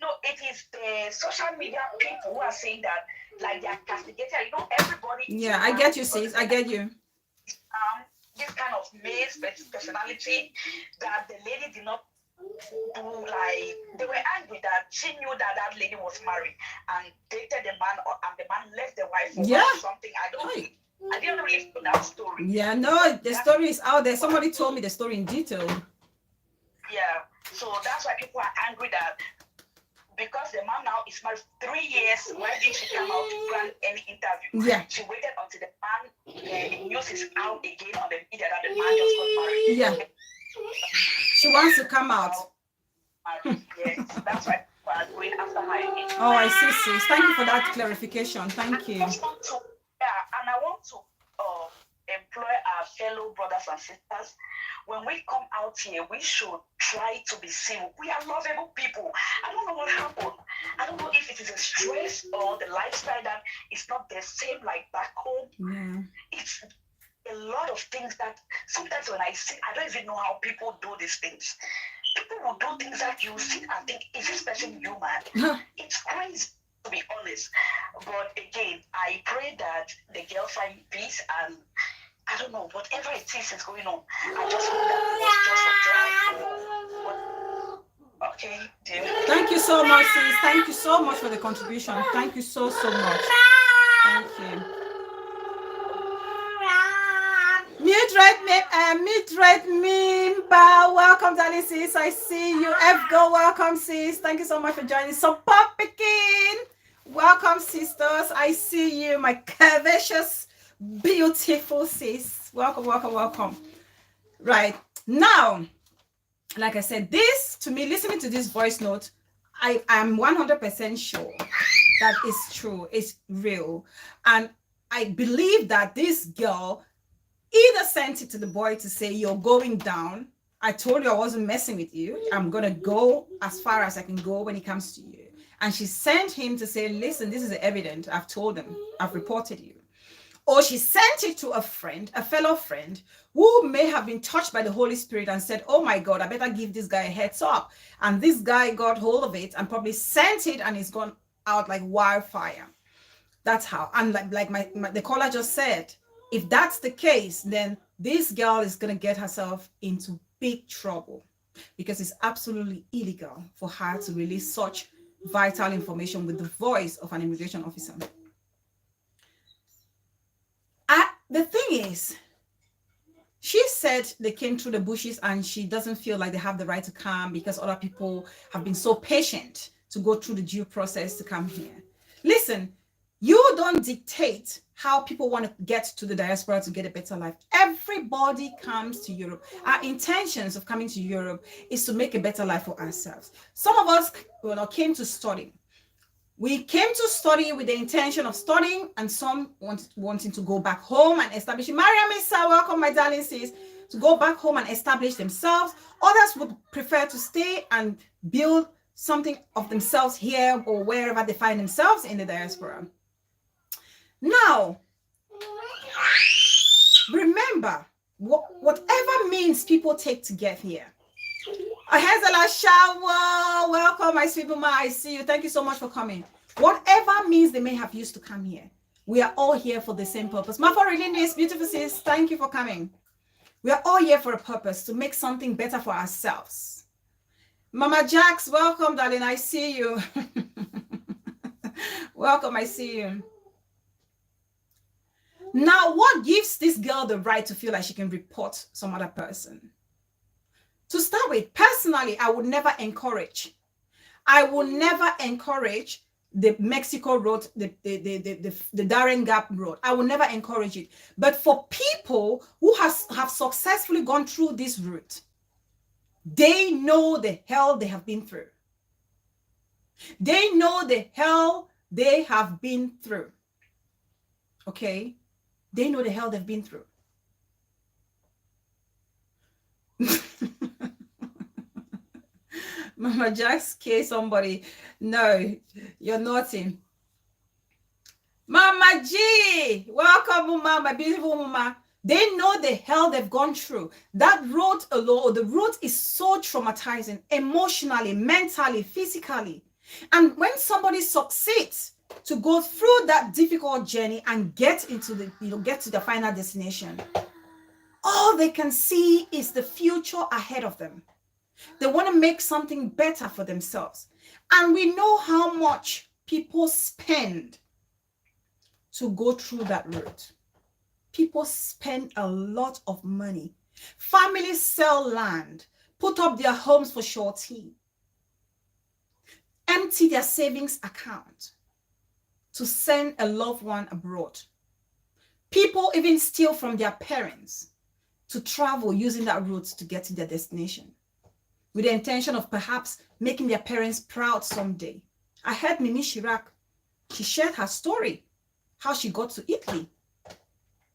No, it is the social media people who are saying that, like, they are castigated. You know, everybody.
Yeah, I get you, sis. I get you.
This kind of male personality that the lady did not do, like, they were angry that she knew that lady was married and dated the man, and the man left the wife for something. I didn't really know that story.
Yeah, no, the story is out there. Somebody told me the story in detail.
Yeah, so that's why people are angry that because the man now is married 3 years, why didn't she come out to grant any interview?
Yeah.
She waited until the man news is out again on the media that the man just got married.
Yeah. She wants to come out.
Yes, that's why people are going after her again.
Oh, I see, sis. Thank you for that clarification. Thank you.
And I want to employ our fellow brothers and sisters. When we come out here, we should try to be civil. We are lovable people. I don't know what happened. I don't know if it is a stress or the lifestyle that is not the same like back home.
Yeah.
It's a lot of things that sometimes when I see, I don't even know how people do these things. People will do things that you sit and think, is this person human? It's crazy, to be honest. But again, I pray that the girl find peace, and I don't know, whatever it is going on. I just hope that it was just a drag. Okay, dear.
Thank you so much, sis. Thank you so much for the contribution. Thank you so much. Thank you. Mildred Mimba, welcome, darling sis. I see you. Go, welcome, sis. Thank you so much for joining. So Pekin, welcome, sisters. I see you, my curvaceous, beautiful sis. Welcome. Right now, like I said, this to me, listening to this voice note, I am 100% sure that it's true, it's real, and I believe that this girl either sent it to the boy to say, you're going down. I told you I wasn't messing with you. I'm going to go as far as I can go when it comes to you. And she sent him to say, listen, this is evident. I've told them. I've reported you. Or she sent it to a friend, a fellow friend, who may have been touched by the Holy Spirit and said, oh my God, I better give this guy a heads up. And this guy got hold of it and probably sent it, and it's gone out like wildfire. That's how. And like the caller just said, if that's the case, then this girl is going to get herself into big trouble, because it's absolutely illegal for her to release such vital information with the voice of an immigration officer. The thing is, she said they came through the bushes and she doesn't feel like they have the right to come because other people have been so patient to go through the due process to come here. Listen, You don't dictate how people want to get to the diaspora to get a better life. Everybody comes to Europe. Our intentions of coming to Europe is to make a better life for ourselves. Some of us came to study. We came to study with the intention of studying, and some wanting to go back home and establish. Mariam Issa, welcome, my darling sis, to go back home and establish themselves. Others would prefer to stay and build something of themselves here or wherever they find themselves in the diaspora. Now, remember, whatever means people take to get here. Ahezala Shawa, welcome, my sweet mama. I see you. Thank you so much for coming. Whatever means they may have used to come here, we are all here for the same purpose. Mafa Relinis, beautiful sis, thank you for coming. We are all here for a purpose, to make something better for ourselves. Mama Jax, welcome, darling. I see you. Welcome, I see you. Now, what gives this girl the right to feel like she can report some other person? To start with, personally, I would never encourage the Mexico road, the Darien Gap road. I will never encourage it. But for people who have successfully gone through this route, they know the hell they have been through. They know the hell they have been through. Okay? They know the hell they've been through. Mama Jack's case, somebody. No, you're naughty. Mama G, welcome, Mama, my beautiful Mama. They know the hell they've gone through. That road alone, the road is so traumatizing, emotionally, mentally, physically. And when somebody succeeds to go through that difficult journey and get into the, get to the final destination, all they can see is the future ahead of them. They want to make something better for themselves. And we know how much people spend to go through that route. People spend a lot of money. Families sell land, put up their homes for shorty, empty their savings account to send a loved one abroad. People even steal from their parents to travel using that route to get to their destination, with the intention of perhaps making their parents proud someday. I heard Mimi Chirac, she shared her story, how she got to Italy,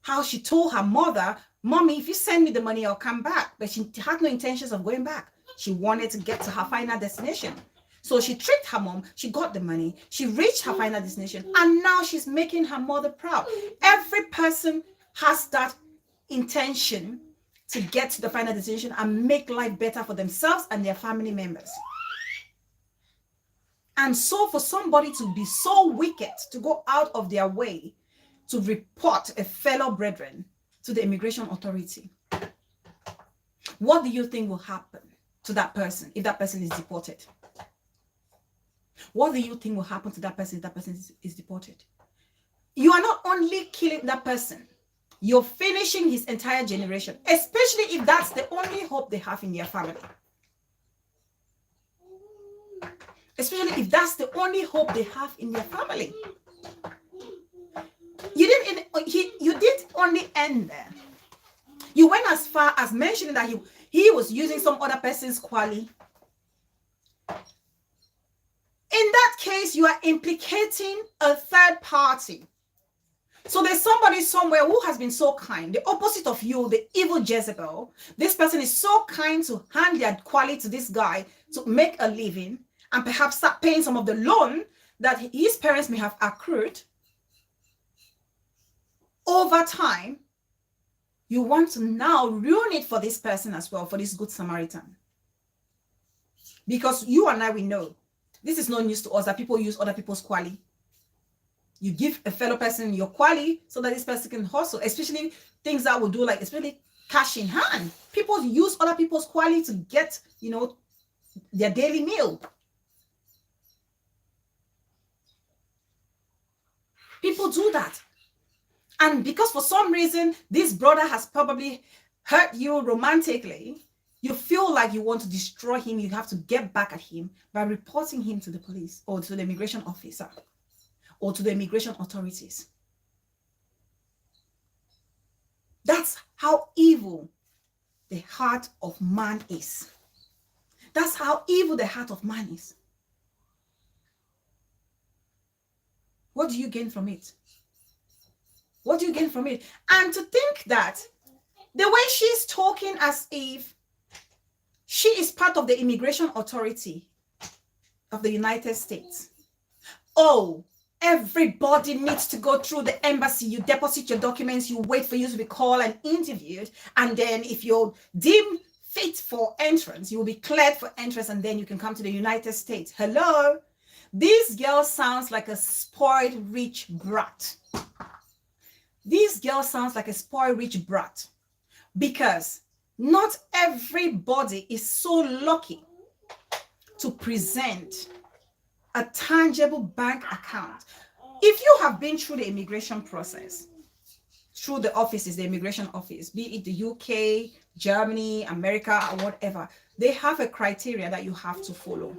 how she told her mother, Mommy, if you send me the money, I'll come back. But she had no intentions of going back. She wanted to get to her final destination. So she tricked her mom, she got the money, she reached her final destination, and now she's making her mother proud. Every person has that intention to get to the final destination and make life better for themselves and their family members. And so for somebody to be so wicked to go out of their way to report a fellow brethren to the immigration authority, what do you think will happen to that person if that person is deported? What do you think will happen to that person if that person is deported? You are not only killing that person, you're finishing his entire generation, especially if that's the only hope they have in their family. Especially if that's the only hope they have in their family. You didn't only end there. You went as far as mentioning that he was using some other person's quality. In that case, you are implicating a third party. So there's somebody somewhere who has been so kind, the opposite of you, the evil Jezebel. This person is so kind to hand their quality to this guy to make a living and perhaps start paying some of the loan that his parents may have accrued. Over time, you want to now ruin it for this person as well, for this good Samaritan. Because you and I, we know, this is no news to us that people use other people's quality. You give a fellow person your quality so that this person can hustle, especially things that will do, like especially cash in hand. People use other people's quality to get, their daily meal. People do that. And because for some reason, this brother has probably hurt you romantically, you feel like you want to destroy him, you have to get back at him by reporting him to the police or to the immigration officer. or to the immigration authorities. That's how evil the heart of man is. That's how evil the heart of man is. What do you gain from it? What do you gain from it? And to think that the way she's talking as if she is part of the immigration authority of the United States. Oh, everybody needs to go through the embassy. You deposit your documents, you wait for you to be called and interviewed. And then if you're deemed fit for entrance, you will be cleared for entrance, and then you can come to the United States. Hello? This girl sounds like a spoiled rich brat. This girl sounds like a spoiled rich brat, because not everybody is so lucky to present a tangible bank account. If you have been through the immigration process, through the offices, the immigration office, be it the UK, Germany, America, or whatever, they have a criteria that you have to follow.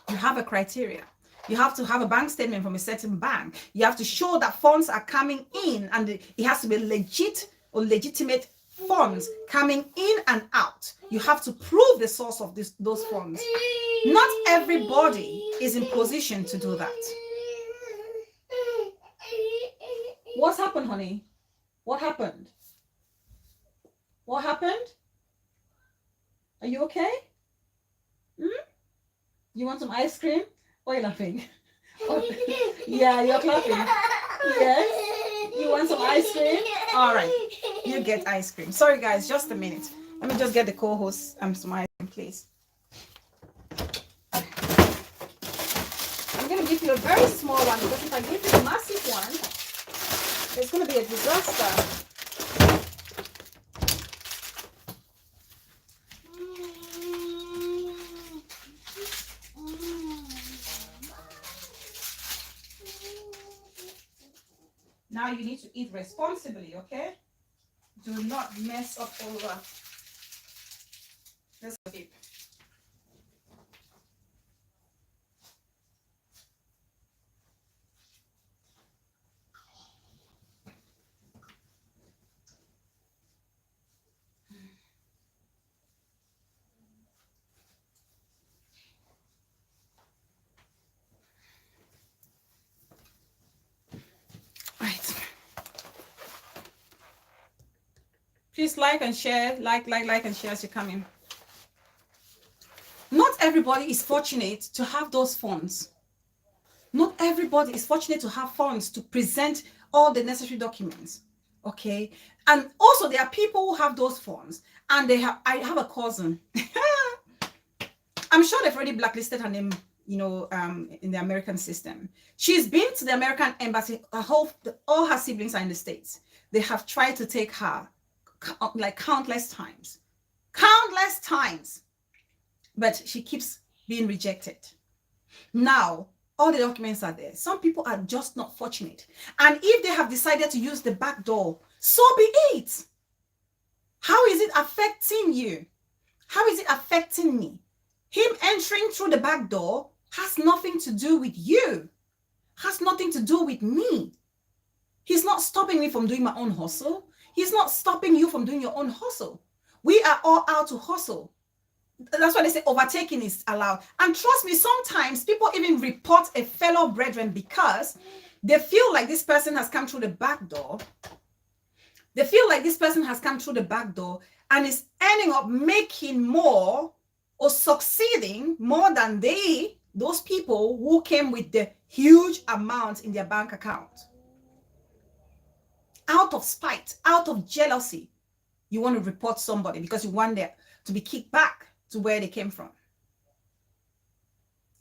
You have a criteria. You have to have a bank statement from a certain bank. You have to show that funds are coming in, and it has to be legit or legitimate funds coming in and out. You have to prove the source of those funds. Not everybody is in position to do that. What's happened, honey? What happened? What happened? Are you okay? You want some ice cream? Why are you laughing? Oh, yeah, you're clapping. Yes? You want some ice cream? All right. You get ice cream. Sorry, guys. Just a minute. Let me just get the co-host some ice cream, please. I'm going to give you a very small one, because if I give you a massive one, it's going to be a disaster. Now you need to eat responsibly, okay? Do not mess up over. Let's keep. Please like and share, like and share as you come in. Not everybody is fortunate to have those funds. Not everybody is fortunate to have funds to present all the necessary documents. Okay. And also there are people who have those funds, and I have a cousin. I'm sure they've already blacklisted her name, in the American system. She's been to the American embassy. All her siblings are in the States. They have tried to take her like countless times, but she keeps being rejected. Now, all the documents are there. Some people are just not fortunate. And if they have decided to use the back door, so be it. How is it affecting you? How is it affecting me? Him entering through the back door has nothing to do with you, has nothing to do with me. He's not stopping me from doing my own hustle. He's not stopping you from doing your own hustle. We are all out to hustle. That's why they say overtaking is allowed. And trust me, sometimes people even report a fellow brethren because they feel like this person has come through the back door. They feel like this person has come through the back door and is ending up making more or succeeding more than those people who came with the huge amount in their bank account. Out of spite, out of jealousy, you want to report somebody because you want them to be kicked back to where they came from.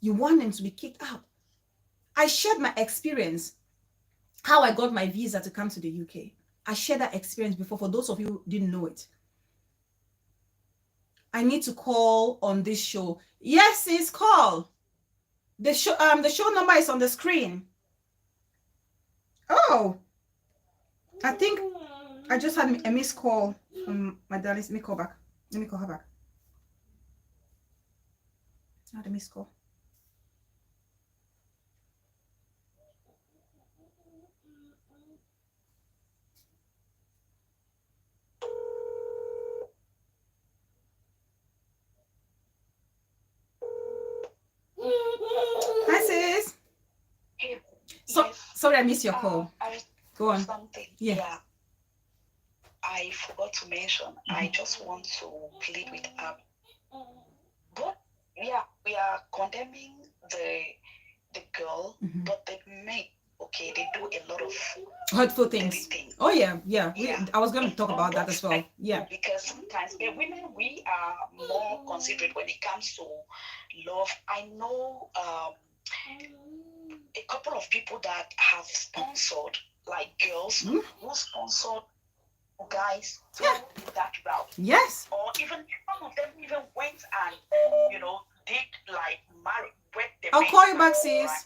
You want them to be kicked out. I shared my experience, how I got my visa to come to the UK. I shared that experience before, for those of you who didn't know it. I need to call on this show. Yes, it's call. The show number is on the screen. Oh, I think I just had a missed call from my darling. Let me call back. Let me call her back. I had a missed call. Sorry, I missed your call. Go on.
Something.
Yeah.
I forgot to mention. I just want to plead with but yeah, we are condemning the girl, but the men, okay, they do a lot of
hurtful things. Oh yeah. I was going to talk about that as well. Yeah.
Because sometimes women, we are more considerate when it comes to love. I know a couple of people that have sponsored, like girls who sponsored guys to that route.
Yes.
Or even some of them even went and did like marry, wed them.
I'll call you back, sis.
Right?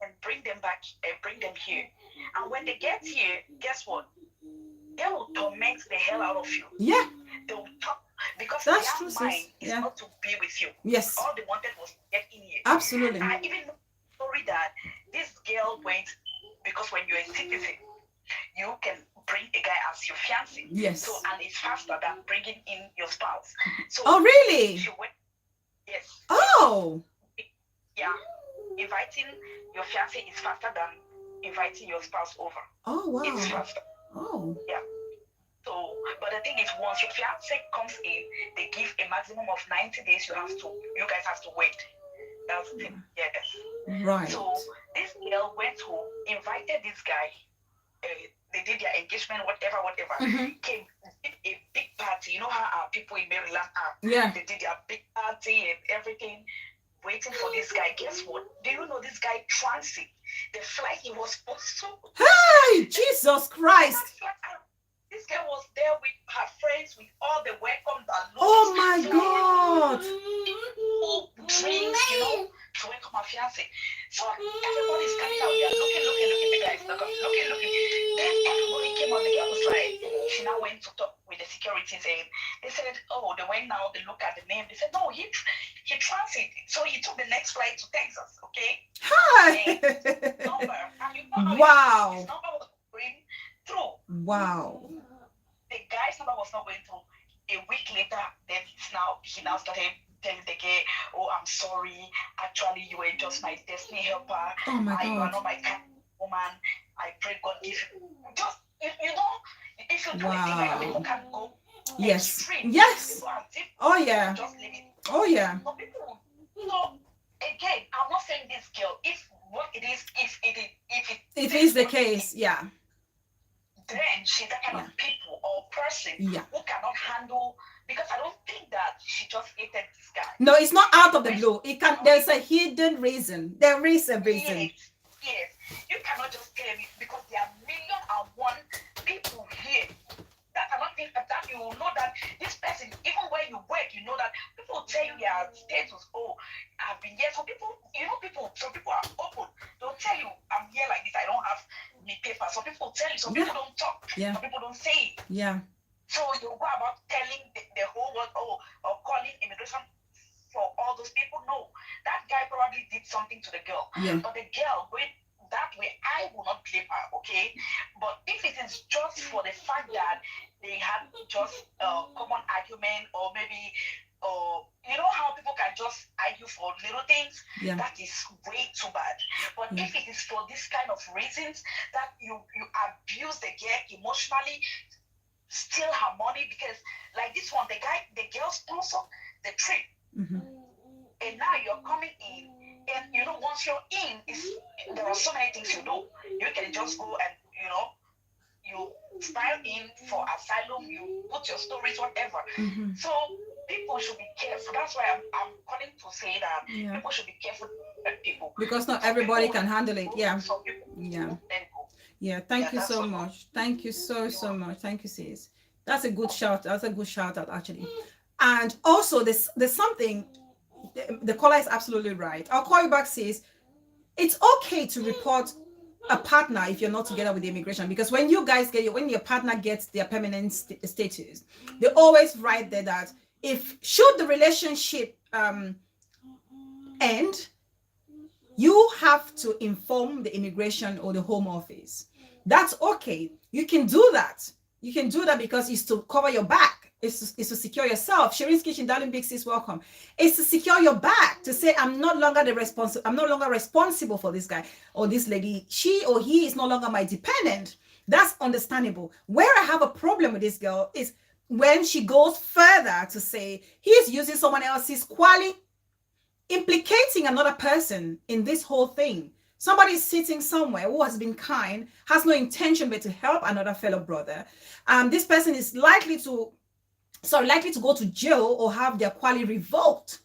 And bring them back and bring them here. And when they get here, guess what? They will torment the hell out of you.
Yeah.
They will talk because
that's
their
true,
mind is not to be with you.
Yes.
All they wanted was to get in here.
Absolutely.
I even know a story that this girl went because when you're a citizen, you can bring a guy as your fiancé.
Yes.
So and it's faster than bringing in your spouse. So
oh really?
She went, yes.
Oh.
Yeah. Inviting your fiancé is faster than inviting your spouse over.
Oh wow.
It's faster.
Oh.
Yeah. So, but the thing is, once your fiancé comes in, they give a maximum of 90 days. You guys have to wait. That's the thing. Yes.
Right.
So this girl went home, invited this guy. They did their engagement, whatever. Came, did a big party. You know how our people in Maryland are.
Yeah.
They did their big party and everything, waiting for this guy. Guess what? Do you know this guy transit? The flight he was supposed to.
Hey, Jesus Christ!
This guy was there with her friends, with all the welcome balloons.
Oh my God!
Drinks, to welcome her fiancé. So everybody's coming out. They're looking. The guy is not coming. Looking. Then everybody came out. The girl was like, she now went to talk with the security saying, they said, oh, they went now. They look at the name. They said, no, he transited. So he took the next flight to Texas. Okay.
Hi. Wow.
His number was going through.
Wow.
The guy's number was not going through. A week later, then he now started telling the guy, oh, I'm sorry. Actually, you were just my destiny helper.
Oh my God.
You are not my kind of woman. I pray God give you. Just, if you do a thing like that, people can go.
Yes.
Extreme.
Yes. Oh yeah.
Just leave it.
Oh yeah.
So people, again, I'm not saying this girl, if what it is, if it
is the case, yeah.
Then she's that kind of people or person who cannot handle, because I don't think that she just hated this guy.
No, it's not out of the blue. There's a hidden reason. There is a reason.
Yes. You cannot just tell me, because there are 1,000,001 people here that cannot think that you will know that this person, even where you work, you know that people tell you their status. Oh, I've been here. So people, some people are open. They'll tell you, I'm here like this. I don't have the paper. Some people tell you. Some people don't talk.
Yeah.
Some people don't say it.
Yeah.
So you go about telling the whole world, or calling immigration for all those people. No, that guy probably did something to the girl.
Yeah.
But the girl went that way. I will not blame her, okay? But if it is just for the fact that they had just common argument, or maybe, you know how people can just argue for little things, that is way too bad. But if it is for this kind of reasons that you abuse the girl emotionally, steal her money, because like this one, the girl sponsored the trip, and now you're coming in, and once you're in, there are so many things you do. You can just go and you file in for asylum, you put your stories, whatever. So people should be careful. That's why I'm calling to say that people should be careful with people,
because not everybody can handle it. Yeah. Thank you so much. Thank you so much. Thank you, sis. That's a good shout. That's a good shout out, actually. And also, there's something. The caller is absolutely right. I'll call you back, sis. It's okay to report a partner if you're not together with the immigration, because when you guys when your partner gets their permanent status, they always write there that should the relationship end, you have to inform the immigration or the home office. That's okay. You can do that. You can do that because it's to cover your back. is to secure yourself. Shireen's Kitchen, darling, big sis, welcome. It's to secure your back, to say I'm no longer responsible for this guy or this lady. She or he is no longer my dependent. That's understandable. Where I have a problem with this girl is when she goes further to say he's using someone else's quality, implicating another person in this whole thing. Somebody is sitting somewhere who has been kind, has no intention but to help another fellow brother. This person is likely to go to jail or have their quality revoked.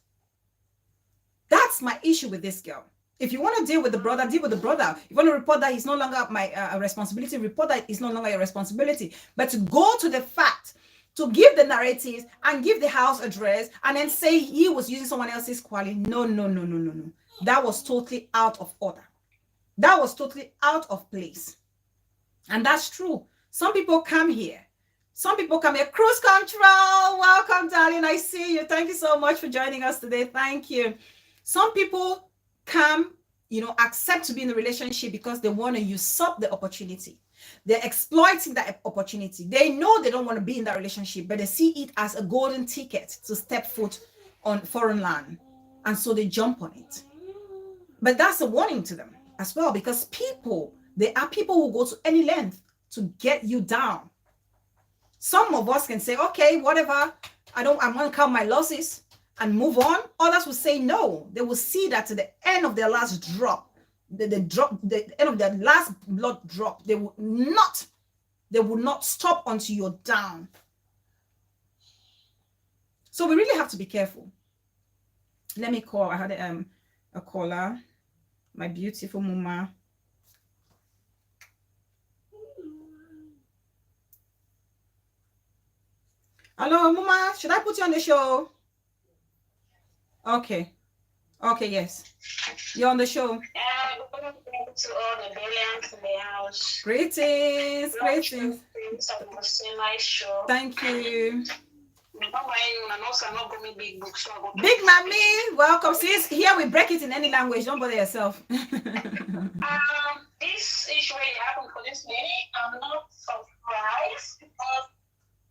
That's my issue with this girl. If you want to deal with the brother, deal with the brother. If you want to report that he's no longer my responsibility, report that it's no longer your responsibility. But to go to the fact, to give the narratives and give the house address and then say he was using someone else's quality, no. That was totally out of order. That was totally out of place. And that's true. Some people come here. Cruise control. Welcome, darling. I see you. Thank you so much for joining us today. Thank you. Some people come, accept to be in a relationship because they want to usurp the opportunity. They're exploiting that opportunity. They know they don't want to be in that relationship, but they see it as a golden ticket to step foot on foreign land. And so they jump on it. But that's a warning to them as well, because there are people who go to any length to get you down. Some of us can say, okay, whatever, I'm going to count my losses and move on. Others will say no. They will see that to the end of their last drop, the end of their last blood drop, they will not stop until you're down. So we really have to be careful. Let me call. I had a caller, my beautiful mama. Hello, mama. Should I put you on the show? Okay, yes. You're on the show.
To all the billions in the house.
Greetings.
My show.
Thank you. Big Mommy, welcome. Sis, here we break it in any language. Don't bother yourself.
This issue really happened for this lady. I'm not surprised because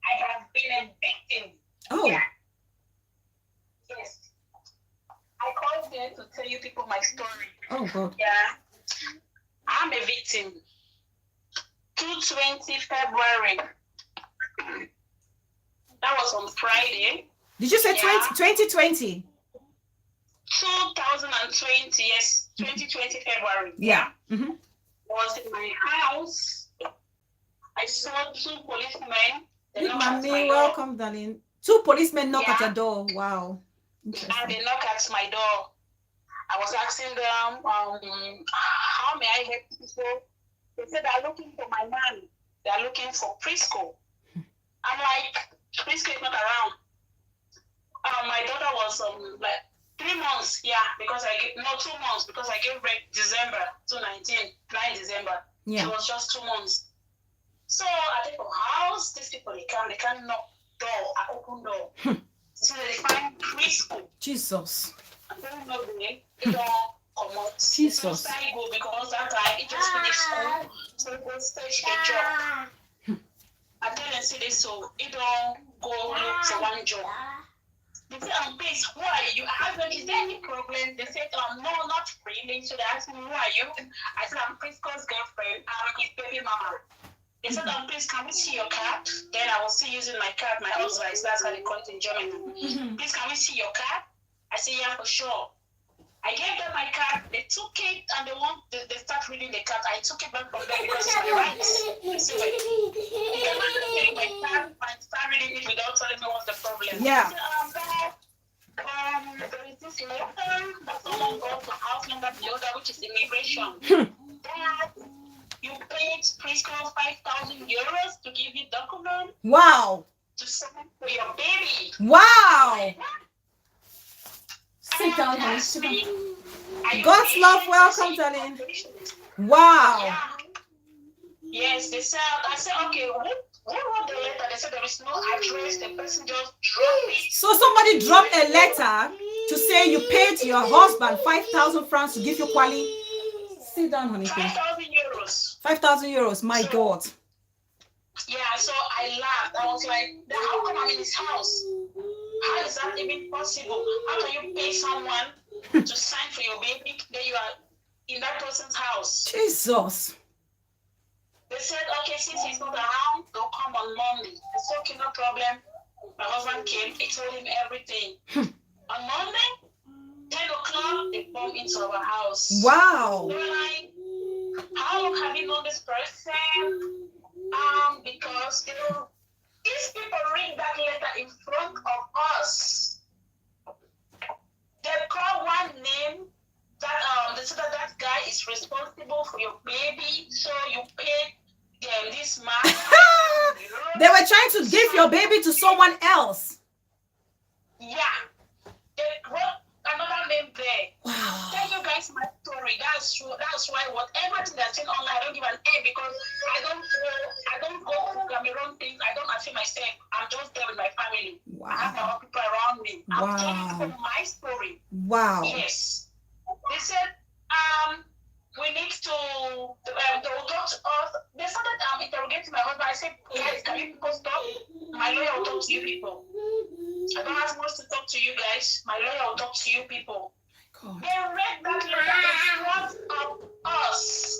I have been a victim.
Oh.
Yeah. Yes. I called here to tell you people my story.
Oh, God.
Yeah. I'm a victim. 220 February. That was on Friday.
Did you say 2020?
2020, yes. 2020 February.
Yeah. Mm-hmm.
Was in my house. I saw 2 policemen.
Big Mommy, welcome, darling. 2 policemen knock at your door. Wow.
And they knock at my door. I was asking them, how may I help people? They said they're looking for my man. They're looking for preschool. I'm like, preschool is not around. My daughter was like 3 months, because 2 months, because I gave birth December 2019, 9 December.
Yeah.
It was just 2 months. So I think, house, these people, they can't knock door, I open door. So they find preschool.
Jesus.
I don't know the name. It don't come out.
Jesus.
I go because that time it just finished school. So it goes stage a job. I tell them, say this, so it don't go look for one job. They say, please, who are you? I asked them, is there any problem? They said, no, not really. So they asked me, who are you? I said, I'm Prisco's girlfriend. I'm his baby mama. They said, please, can we see your card? Then I was still using my card, my husband. That's how they call it in Germany.
Mm-hmm.
Please, can we see your card? I said, yeah, for sure. I gave them my card. They took it and they start reading the card. I took it back from them because it's my rights. I said, wait. They cannot take my card and start reading it without telling me what's the problem.
Yeah.
There is this letter that someone got to house number below that, which is immigration. That you paid preschool 5,000 euros to give you document.
Wow.
To send for your baby.
Wow. Sit down, honey. Sit down. God's love, welcome, darling. Wow.
Yeah. Yes, they said, I said, okay, what was the letter? They said there is no address, the person just dropped it.
So somebody dropped a letter to say you paid your husband 5,000 francs to give you quality. Sit down, honey.
5,000 euros.
5,000 euros, my God.
Yeah, so I laughed. I was like, how come I'm in his house? How is that even possible? How can you pay someone to sign for your baby? Then you are in that person's house.
Jesus.
They said, okay, since he's not around, they'll come on Monday. I said, okay, no problem. My husband came, I told him everything. On Monday, 10 o'clock, they come into our house.
Wow.
They were like, how long have you known this person? Because these people read that letter in front of us. They call one name that they said that guy is responsible for your baby, so you paid this man.
They were trying to give your baby to someone else.
Yeah, they wrote another name there.
Wow.
I'll tell you guys my story. That's true. That's why whatever thing that's in online, I don't give an A because I don't go to Cameroon things. I don't assume myself. I'm just there with my family.
Wow.
I have my own people around me. I'm telling you my story.
Wow.
Yes. They said, we need to, they will talk to us. They started interrogating my husband. I said, guys, can you people stop? My lawyer will talk to you people. I don't have much to talk to you guys. My lawyer will talk to you people.
God.
They read that letter in front of us.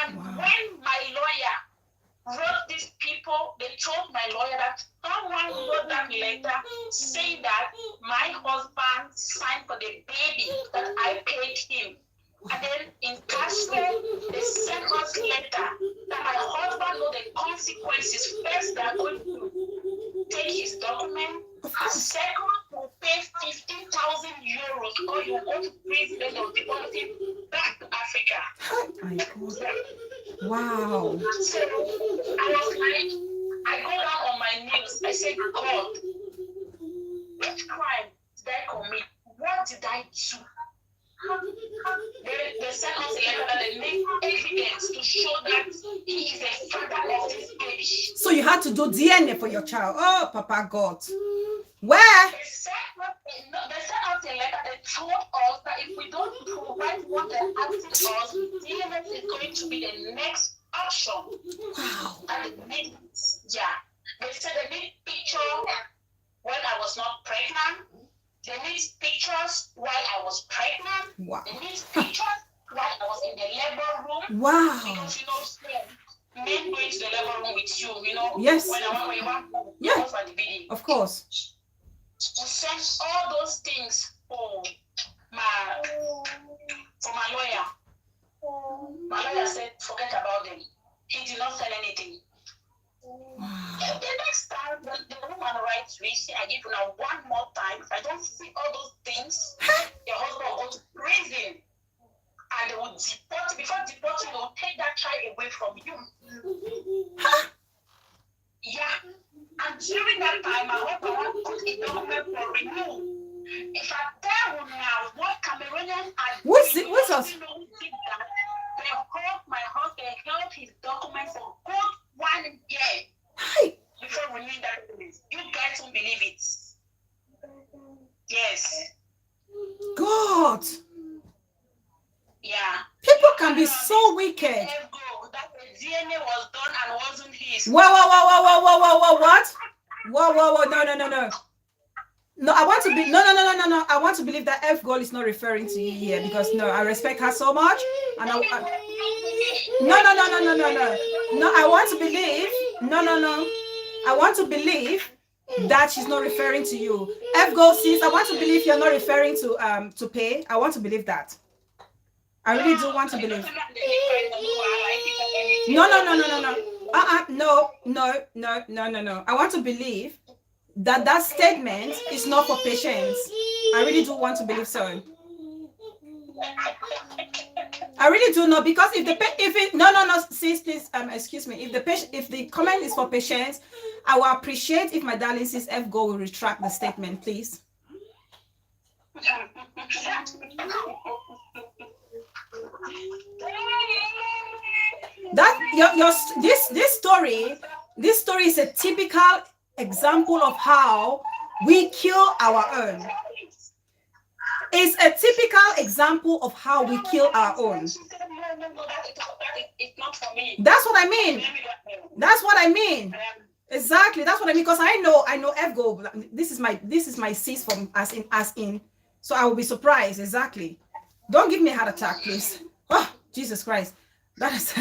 And when my lawyer wrote these people, they told my lawyer that someone wrote that letter saying that my husband signed for the baby that I paid him. And then in Castle, they sent us letter that my husband know the consequences. First, they are going to take his document. Second, to pay 15,000 euros or you go to prison or deport him back to Africa.
Oh my God. Wow.
So I was like, I go down on my knees. I said, God, which crime did I commit? What did I do? They sent us a letter that they make evidence to show that he is the father of this baby.
So you had to do DNA for your child. Oh, Papa God. Where?
They sent us a letter that told us that if we don't provide what they're asking us, DNA is going to be the next option.
Wow.
And they need, they said they need picture when I was not pregnant. They need pictures while I was pregnant.
Wow.
They need pictures while I was in the labor room.
Wow.
Because men go into the labor room with you,
Yes.
When you want
Yeah.
for the video.
Of course.
We sent all those things for my lawyer. My lawyer said, forget about them. He did not sell anything.
Wow.
The next time the woman writes me, I give you now one more time. If I don't see all those things, your husband will go to prison. And they will deport you. Before deporting, they will take that child away from you. Yeah. And during that time, my husband wants to put a document for renewal. If I tell you now what Cameroonian are doing,
What's us?
my husband held his document for good 1 year.
Hi.
Before renewing that document. You guys won't believe it. Yes.
God.
Yeah.
People can be so wicked.
That the DNA was done and wasn't his.
Whoa, what? Whoa, no. No, I want to be, no. I want to believe that F girl is not referring to you here because no, I respect her so much. And no, I want to believe, I want to believe that she's not referring to you. F girl sis, I want to believe you're not referring to pay. I want to believe that. I really do want to believe. No. No. I want to believe that statement is not for patients. I really do want to believe so. I really do know because sis, please, excuse me. If the comment is for patients, I will appreciate if my darling sis F Go will retract the statement, please. That this story is a typical example of how we kill our own. It's a typical example of how we kill our own.
it's not for me.
That's what I mean. That's what I mean. Exactly. That's what I mean. Because I know FGO. This is my sis from as in. So I will be surprised. Exactly. Don't give me a heart attack, please. Oh, Jesus Christ. That is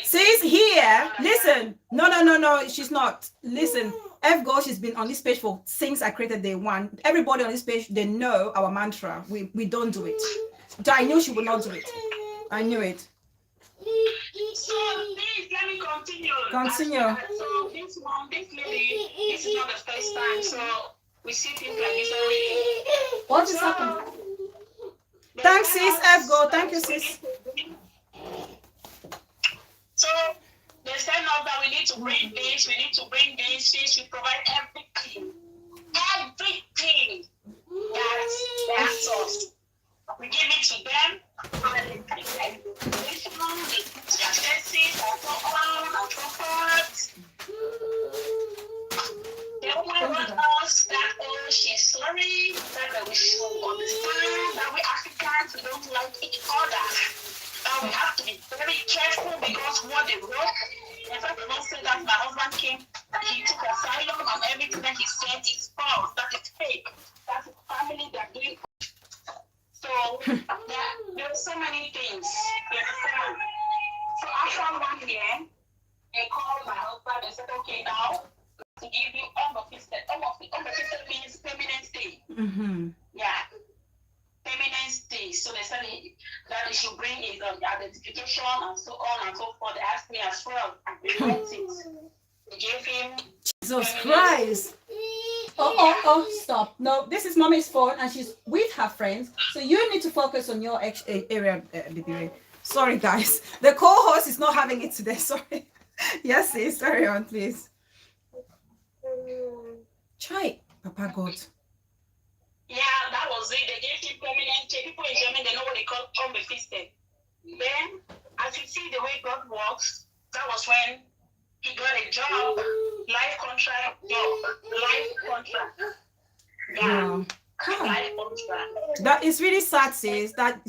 sis here. Listen. No. She's not. Listen. FGO, she's been on this page since I created day one. Everybody on this page, they know our mantra. We don't do it. I knew she would not do it. I knew it.
So please let me continue.
Continue.
So this lady, this is not the first time. So we see things like this already.
What is happening? Thanks, sis. FGO. Thank you, sis.
So they said now that we need to bring this, since we provide everything that they ask us. We give it to them, and they take this one, they put their expenses, and so on and so forth. They only want us that, oh, she's sorry, that we should understand that we Africans, we don't like each other. That we have to be very careful because what they wrote, in fact, they don't say that my husband came, he took asylum and everything that he said is false, that is fake. That's his family, they're doing. So there are so many things. So after 1 year, they called my husband and said, okay, now to give you unofficial means permanent stay.
Mm-hmm.
Yeah, permanent stay. So they said that they should bring his identification and so on and so forth. They asked me as well. They went it. They gave him.
Jesus Christ. Oh, stop. No, this is mommy's phone and she's with her friends. So you need to focus on your area, baby. Sorry, guys. The co-host is not having it today. Sorry. Yes, sis. Carry on, please. Try, Papa God.
Yeah, that was it. They gave him permanent stay. People in Germany, they know what they call unbefisted. Then, as you see the way God works, that was when he got a job, life contract, Yeah.
Wow.
Life contract.
That is really sad, sis, that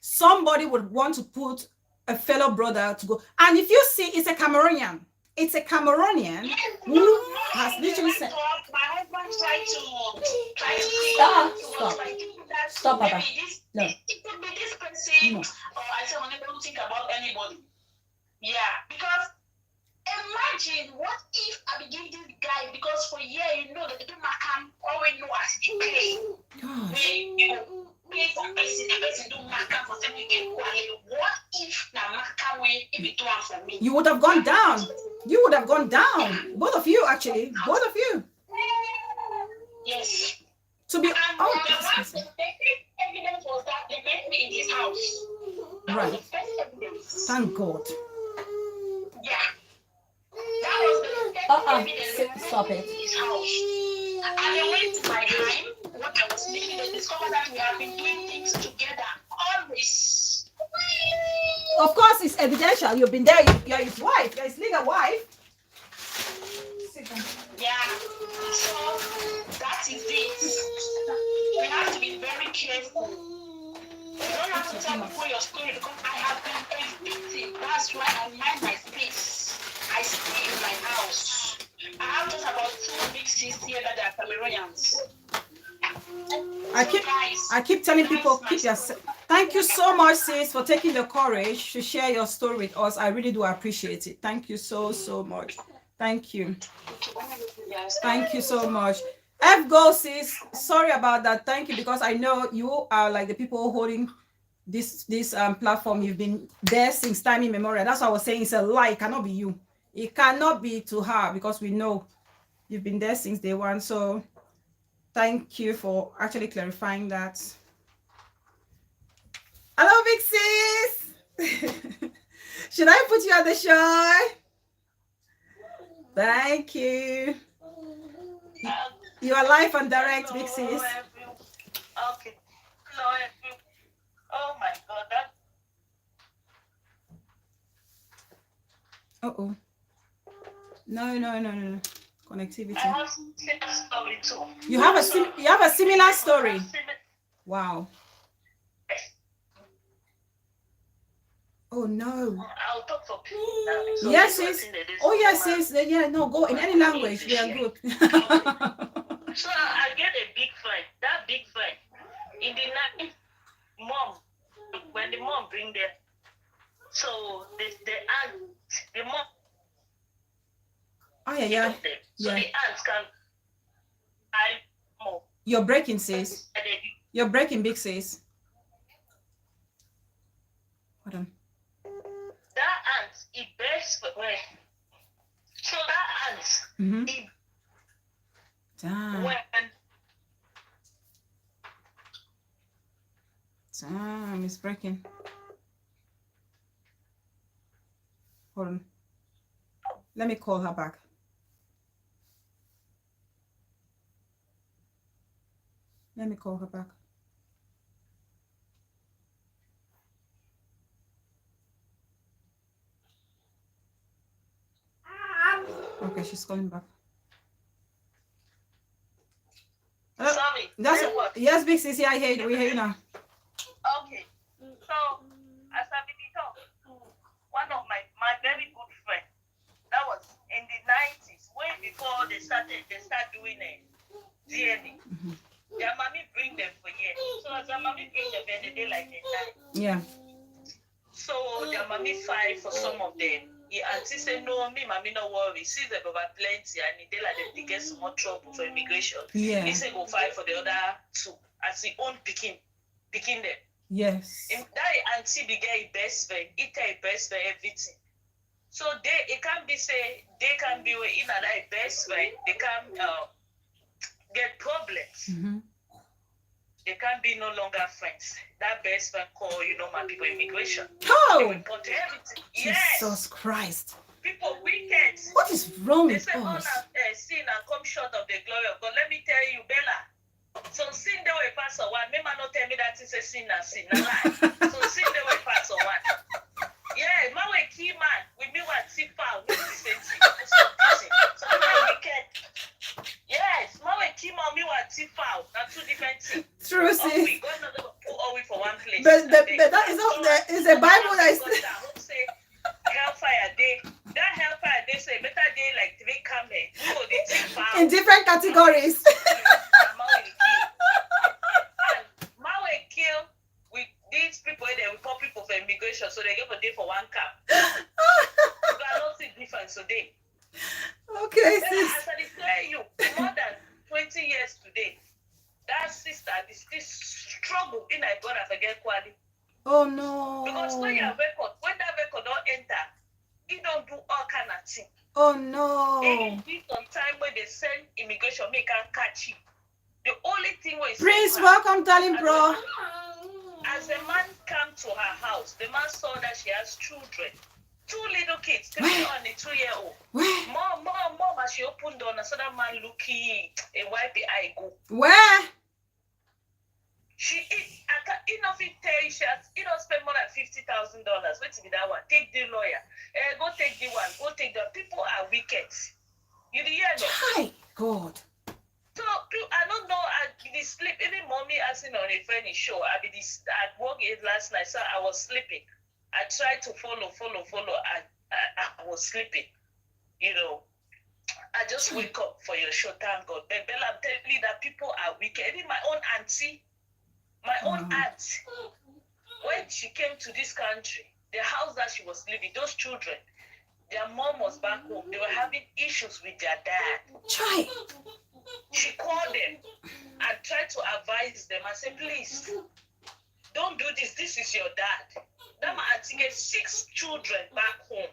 somebody would want to put a fellow brother to go. And if you see, it's a Cameroonian. It's a Cameroonian who has literally said,
my husband tried to
Stop, Papa. No.
It could be this person,
No.
or I say, honey, don't think about anybody. Yeah, because imagine what if I begin this guy, because for a year, you know that the people can always know as a play. When you pay for person, the person do mark for them to get quiet. What if na mark away if it was for me?
You would have gone down. You would have gone down. Both of you, actually. Both of you.
Yes.
To be
And the evidence was that they met me in his house. That
right.
was the first evidence.
Thank God.
Yeah. That was the first evidence.
Stop it.
In his house. And they went to my time, what I was making, they discovered that we have been doing things together always.
Of course, it's evidential. You've been there. You're his wife. You're his legal wife.
Yeah. So that is it. We have to be very careful. You don't have to tell people your story because I have been a victim. That's why I mind my space. I stay in my house. I have just about 2 big sisters here that are Cameroonians.
I keep telling people, keep your. Thank you so much, sis, for taking the courage to share your story with us. I really do appreciate it. Thank you so much. Thank you. Thank you so much. FGO, sis, sorry about that. Thank you, because I know you are like the people holding this platform. You've been there since time immemorial. That's why I was saying it's a lie. It cannot be you. It cannot be to her, because we know you've been there since day one. So thank you for actually clarifying that. Hello, big sis. Should I put you on the show? Thank you. You are live and direct, big sis.
Okay. Oh my God.
Uh-oh. No. Connectivity.
I have a story too.
You have a similar story. Wow. Oh no.
I'll talk for people now. So
Yes,
this
sis.
one thing they
Oh
say,
yes,
woman,
sis. Yeah, no, go in any language. We are good.
So I get a big friend. That big friend in the night, mom, when the mom bring them, so the aunt, the mom,
Oh yeah.
of them. So
Yeah.
the aunts can buy more.
You're breaking, sis.
And then
You're breaking, big sis. Hold on.
that aunt, it begs for well. So that aunt,
Mm-hmm.
it
Damn.
when
Damn, it's breaking. Hold on. Let me call her back. Let me call her back. Okay, she's calling back.
sorry,
That's
say what?
yes, big sis. Yeah, I hear you. We hear you now.
Okay. So as I be talk, one of my very good friend, that was in the 90s, way before they start doing a DNA.
Mm-hmm.
Their mommy bring them for years. So as their mommy bring them, they day like they die.
Yeah.
So their mommy fight for some of them. Yeah, auntie say no, me mommy no worry. See them over plenty and they like them to get some more trouble for immigration.
Yeah.
He say go fight for the other two as he own picking them.
Yes.
And that auntie be get a best friend, it tell best friend everything. So it can be say they can be in a like best friend, they can get problems.
Mm-hmm.
They can't be no longer friends. That best friend call, my people immigration.
Oh!
They report everything.
Jesus Christ.
People wicked.
What is wrong
They
with
say all
us?
have sin and come short of the glory of God. Let me tell you, Bella. So sin they way pass one. Remember not tell me that it's a sin and sin. No lie. So sin they way pass one. Yeah, my way key man. We me what see foul. We the same thing. So they wicked. Yes, my way key man me what see foul. That's two different things.
True, sis.
We God not gonna put all we for one place.
But that is not there. It's a Bible that is
say hellfire day. That hellfire day say better day like 3 camel. So they take foul.
in different categories.
Mawe kill with these people there, we call people for immigration, so they get a day for 1 cap. You cannot see difference today.
Okay,
Then
sis.
as I declare you, more than 20 years today, that sister is still struggle in a brother forget quality.
Oh no.
Because when that record don't enter, it don't do all kind of thing.
Oh no.
It be some time when they send immigration, make can catch you. The only thing was
Prince, welcome, darling bro.
As the man came to her house, the man saw that she has children. 2 little kids, 3 and a 2-year-old.
Where?
Mom, as she opened the door, I saw that man looking and wipe the eye go.
Where?
She enough it tell you she has spend more than $50,000. Wait till that one. Take the lawyer. Go take the one. Go take the people are wicked. You hear no?
Hi, God.
So I don't know. I be sleep. Even mommy asking on a friendly show. I work it last night, so I was sleeping. I tried to follow. I was sleeping. I just wake up for your show. Thank God. But Bella, I'm telling you that people are wicked. Even my own auntie, aunt, when she came to this country, the house that she was living, those children, their mom was back home. They were having issues with their dad.
Try.
She called them and tried to advise them and say, please, don't do this. This is your dad. That my auntie get 6 children back home.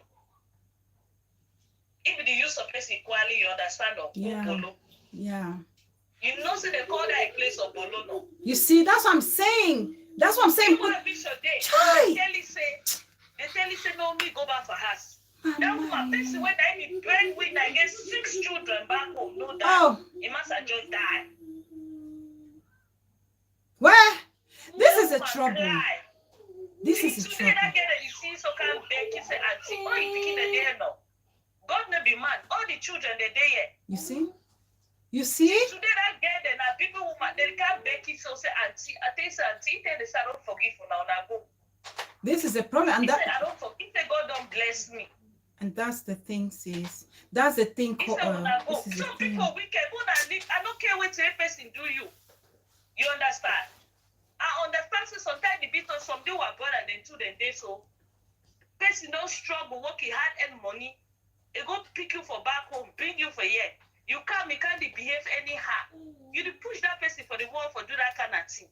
If the use of place equality, you understand?
Yeah.
Bolo.
Yeah.
You know, so they call that a place of Bolo, no?
You see, that's what I'm saying. That's what I'm saying.
You want to miss your day.
Try.
They tell you, say, no, me go back for house. That woman, person when I be breadwinner, I get 6 children back home, no doubt.
Oh.
He must have just died.
Where? This is a trouble.
Cry.
This is a
Today,
trouble.
that girl that you see, so can beg, you say, auntie, oh, you picking the day now. God may be man. All the children, they're there.
You see? You see?
Today, that girl, then a people woman, they can't beg you, so say, auntie, I tell you, auntie, tell the son, don't forgive for now, go.
This is a problem, and
He
that
said, I don't forget that God don't bless me.
and that's the thing, sis. That's the thing.
He said, when I go,
This is the
some
thing.
people wicked, when I don't care what a person do you. You understand? I understand so sometimes the business some do are better than two than they so person don't struggle, working hard and money. They go pick you for back home, bring you for here. You can't behave anyhow. You push that person for the world for do that kind of thing.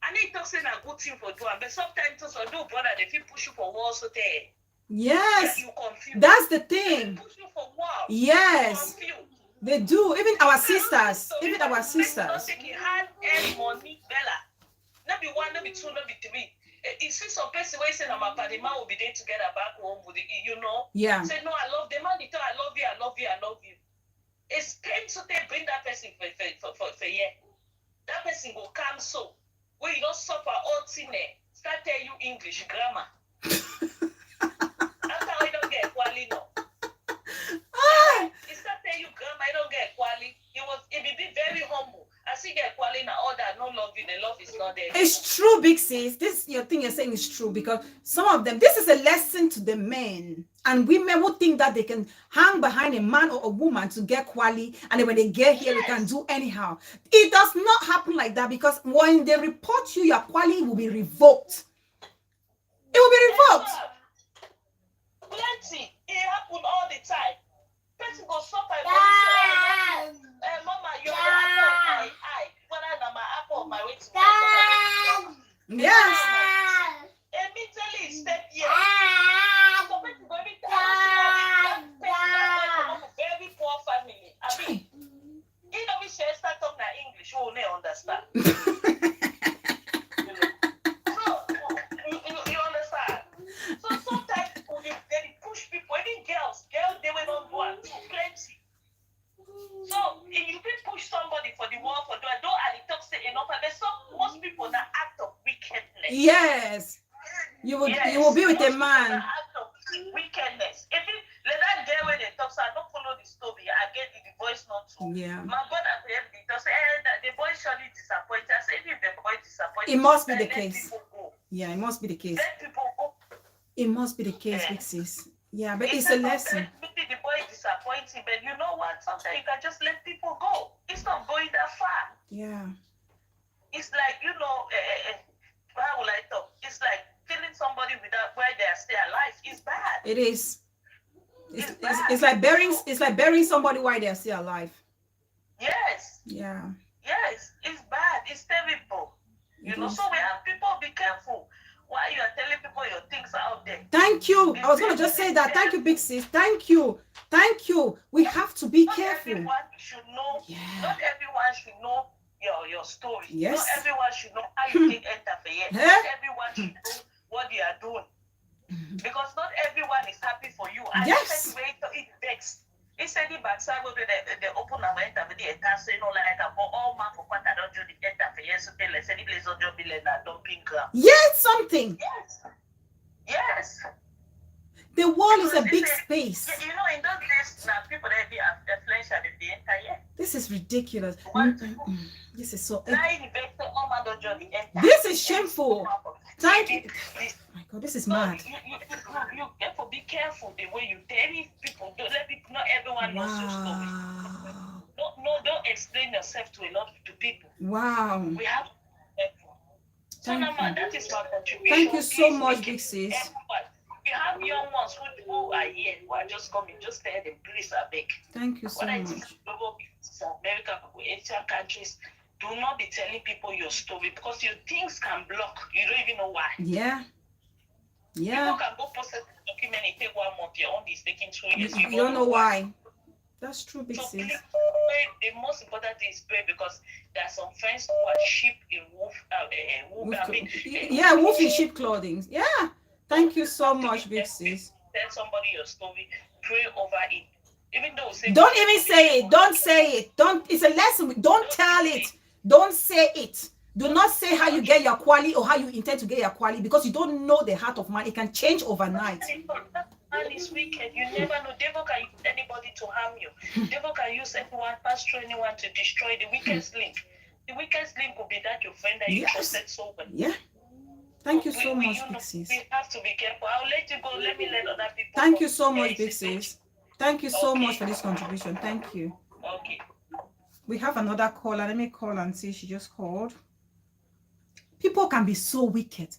And he talks in a good thing for doing, but sometimes also do brother if you push you for war so there.
Yes,
You confused.
that's the thing.
They push you for war.
Yes, they do. Even our sisters, even our
Not
sisters.
taking hard and money, Bella. Not be one, not be two, not be three. You see some person where say, "My party man will be there together back home with the, you know."
Yeah.
Say, "No, I love the man. They tell I love you, I love you, I love you." It's pain so they bring that person for yeah. That person will come so where you don't suffer all thing there. Start tell you English grammar. That's how you don't get quality no. He start tell you grammar, you don't get quality. It will be very humble. I see get quality now all that no love you, the love is not there.
It's true, big sis. This your thing you're saying is true because some of them, this is a lesson to the men and women who think that they can hang behind a man or a woman to get quality, and then when they get here, they can do anyhow. It does not happen like that because when they report you, your quality will be revoked. It will be revoked.
Plenty. It happen all the time. Person go suffer. Mama, you're the apple of my eye. When I'm my apple of my way to
Yes.
Immediately step here. So person go every very poor family. I mean, you know we share start talking English, who may understand. You understand? So sometimes they push people, even girls they will not go and do plenty. So if you can push somebody for the world for doing don't and it talks enough, and there's most people that act of wickedness.
Yes. You will be with a man.
Act of wickedness. If you let that girl when they talk, so I don't follow the story. I get the voice not to.
Yeah.
My brother does say that the boy surely disappointed. I say if the boy disappointed,
It must be the case.
Go.
Yeah, it must be the case.
Let people go.
It must be the case, big sis. Yeah, but it's a lesson.
Maybe the boy is disappointing, but you know what? Sometimes you can just let people go. It's not going that far.
Yeah.
It's like, you know, how will I talk? It's like killing somebody without where they are still alive. It's bad.
It is. It's like burying somebody while they're still alive.
Yes.
Yeah.
Yes. It's bad. It's terrible. You know, so we have people be careful. Why you are telling people your things out there?
Thank you. I was going to just say that. Thank you, big sis. Thank you. Thank you. We have to be careful.
Everyone should know.
Yeah.
Not everyone should know your story.
Yes.
Not everyone should know how you think enter for you. Not everyone should know what you are doing. Because not everyone is happy for you. And
yes.
It vex. He said the backside will be the open and enter with the enter saying no like for all man for what I don't do the enter for yes so tell us any place on your bill and dumping ground.
Yes, something.
Yes. Yes.
The world is a big space.
You know, in those days now people that be influential at the entire.
This is ridiculous. This is so. This is shameful. Thank you. Oh my God, this is mad.
You have to be careful the way you tell people. Don't let people. Not everyone knows your story. Don't explain yourself to a lot of people.
Wow.
We have to be careful. So now, that is my contribution.
Thank you so much, big sis.
We have young ones who are here, who are just coming, just tell them, please, I beg.
Thank you so much.
America, Asian countries, do not be telling people your story because your things can block. You don't even know why.
Yeah. Yeah.
People can go process the document and take 1 month. Your own is taking 2 years.
You don't know why. That's true, big sis.
The most important thing is pray because there are some friends who are sheep in wolf.
Wolf in sheep clothing. Yeah. Thank you so much, big sis.
Tell somebody your story. Pray over it. Even though
don't even say it. Don't say it. Don't. It's a lesson. Don't tell it. Don't say it. Do not say how you get your quality or how you intend to get your quality because you don't know the heart of man. It can change overnight.
Man is wicked. You never know. Devil can use anybody to harm you. Devil can use anyone, pass through anyone to destroy. The weakest link. The weakest link will be that your friend that you trusted so well.
Yeah. Thank you so
We,
much,
you know,
Big Sis.
we have to be careful. I'll let you go. Let me let other people.
Thank
go.
you so much,
Yes,
Big
it's
Sis. Thank you so
Okay.
much for this contribution. Thank you.
Okay.
We have another caller. Let me call and see. She just called. People can be so wicked.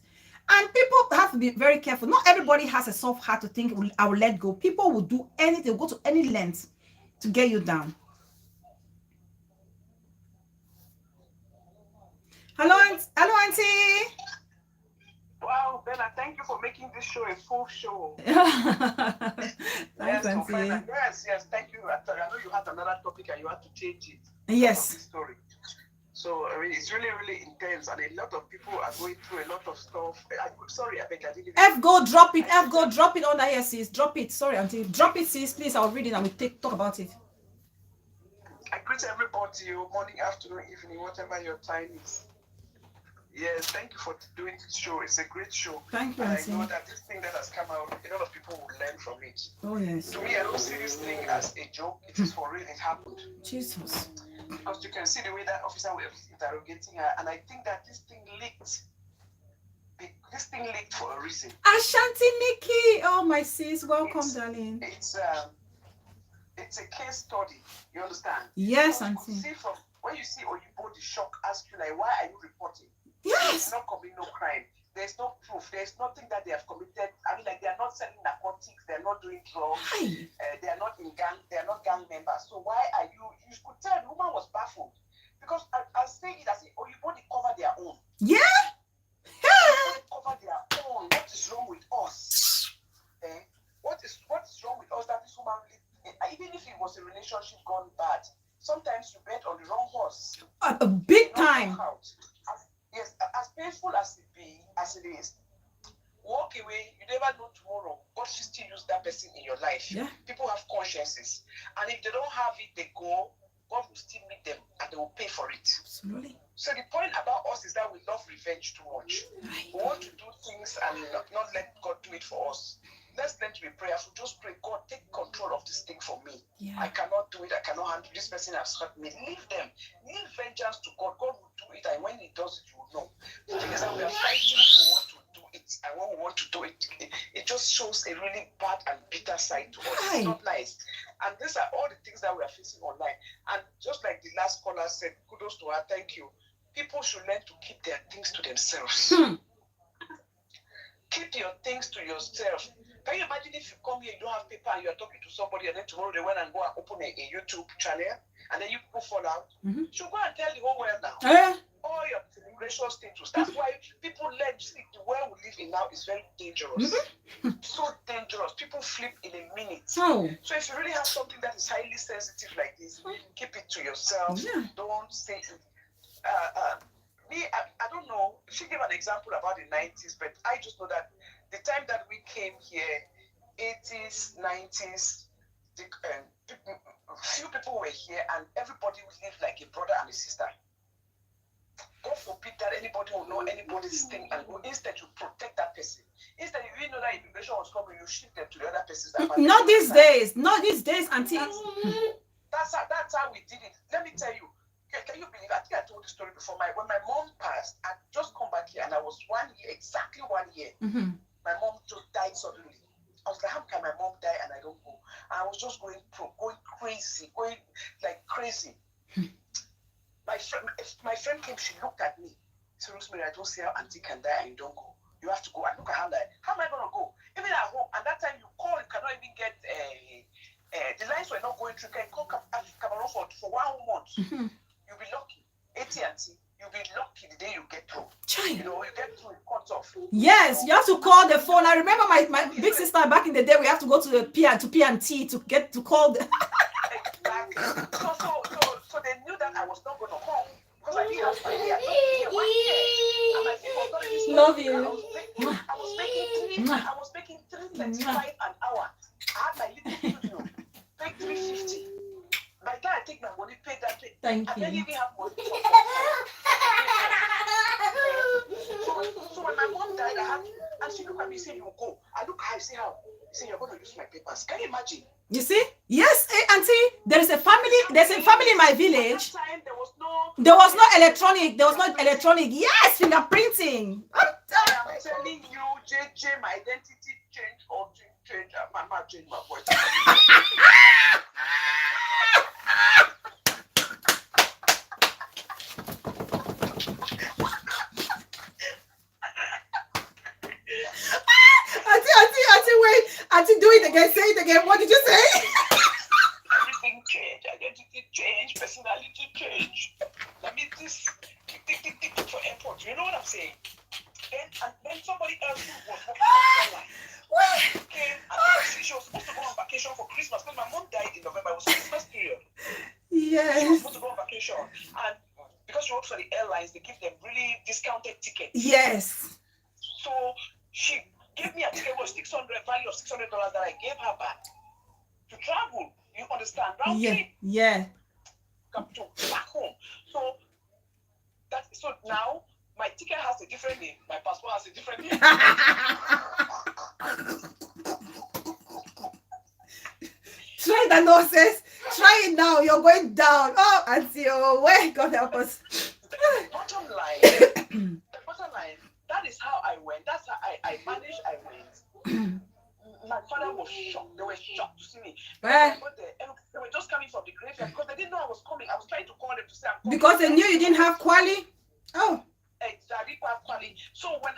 And people have to be very careful. Not everybody has a soft heart to think, I will let go. People will do anything, go to any length to get you down. Hello, hello, Auntie.
Wow, Bella, thank you for making this show a full show.
Thanks,
Yes,
Auntie.
yes, thank you. I know you had another topic and you had to change it.
Yes.
This story. So I mean, it's really, really intense, and a lot of people are going through a lot of stuff. Sorry, I beg, I didn't.
F go, drop it. F go, drop it under here, sis. Drop it. Sorry, Auntie. Drop it, sis. Please, I'll read it and we'll talk about it.
I greet everybody, morning, afternoon, evening, whatever your time is. Yes, thank you for doing this show. It's a great show.
Thank you,
and
Auntie.
I know that this thing that has come out, a lot of people will learn from it.
Oh, yes.
To me, I don't see this thing as a joke. It is for real. It happened.
Jesus.
Because you can see the way that officer was interrogating her, and I think that this thing leaked. This thing leaked for a reason.
Ashanti Nikki. Oh, my sis. Welcome, darling.
It's a case study. You understand?
Yes,
Auntie.
Auntie.
See from when you see Oyibo, the shock ask you like, why are you reporting?
Yes.
They're not committing no crime. There's no proof. There's nothing that they have committed. I mean, like, they're not selling narcotics. They're not doing drugs. They're not in gang. They're not gang members. So why are you? You could tell the woman was baffled because I say it as if Oyibo they cover their own.
Yeah.
They cover their own. What is wrong with us? What is wrong with us that this woman even if it was a relationship gone bad, sometimes you bet on the wrong horse.
A big time.
Yes, as painful as it is, walk away. You never know tomorrow. God should still use that person in your life.
Yeah.
People have consciences, and if they don't have it, they go. God will still meet them, and they will pay for it.
Absolutely.
So the point about us is that we love revenge too much. We want to do things and not let God do it for us. Let's learn to be prayerful. Just pray, God, take control of this thing for me.
Yeah.
I cannot do it. I cannot handle this person has hurt me. Leave them. Leave vengeance to God. God will do it, and when He does it, you will know. The thing is that we are fighting to want to do it, and when we want to do it, it just shows a really bad and bitter side to us. It's not nice. And these are all the things that we are facing online. And just like the last caller said, kudos to her, thank you. People should learn to keep their things to themselves. Keep your things to yourself. Can you imagine if you come here, you don't have paper, and you're talking to somebody, and then tomorrow they went and go and open a YouTube channel, and then you people fall out? You should go and tell the whole world now. All your immigration status. That's why people learn. See, the world we live in now is very dangerous. So dangerous. People flip in a minute. So if you really have something that is highly sensitive like this, keep it to yourself. Don't say it. I don't know. She gave an example about the 90s, but I just know that the time that we came here, 80s, 90s, few people were here and everybody lived like a brother and a sister. God forbid that anybody will know anybody's thing and go. Instead, you protect that person. Instead, if you know that immigration was coming, you shift them to the other person's.
Not these days. Not these days, Auntie.
That's how we did it. Let me tell you. Can you believe? I think I told the story before. When my mom passed, I just come back here and I was 1 year, exactly 1 year. My mom just died suddenly. I was like, how can my mom die and I don't go? And I was just going crazy, going like crazy. My friend came, she looked at me. She said, Rosemary, I don't see how auntie can die and you don't go. You have to go. And look at her like, how am I going to go? Even at home, and that time you call, you cannot even get, the lines were not going through. You can call Cameroon for 1 month. You'll be lucky. AT&T, you'll be lucky the day you get through. You know, you get through, it cuts off.
Yes, you have to call the phone. I remember my big sister back in the day, we have to go to the P&T to get to call the...
Exactly. So they knew that I was not going to come because I didn't have my hair. And my people thought it was
Love you.
I was making $3.25 an hour. I had my little studio, paid $3.50. By the time I take my money, pay that.
Thank
I
you.
don't even have money. So when my mom died, and she looked at me and said, you will go. I look at her, I say, how? She said, you're going to use my papers. Can you imagine?
You see? Yes, Auntie, there's a family in my village.
Time, there was no
electronic. Yes, fingerprinting.
I am telling you, JJ, my identity change or change. Mama change my voice.
Auntie, wait. Auntie, do it again. Say it again. What did you say?
Everything change. Identity change. Personality change. Let me just tick for airport. You know what I'm saying? And then somebody else who was working on the line came and she was supposed to go on vacation for Christmas because my mom died in November. It was Christmas period.
Yes.
She was supposed to go on vacation. And because she works for the airlines, they give them really discounted tickets.
Yes.
So she gave me a ticket was value of $600 that I gave her back to travel. You understand? Round trip.
Yeah.
Come to back home. So now my ticket has a different name. My passport has a different name.
Try the nonsense. Try it now. You're going down. Oh, Auntie, oh, wait. God help us.
The bottom line, that is how I went. That's how I managed. I went. My father was shocked. They were shocked to see me. They were just coming from the graveyard because they didn't know I was coming. I was trying to call them to say I'm coming.
Because they knew you didn't have quali? Oh.
Exactly, quali. So when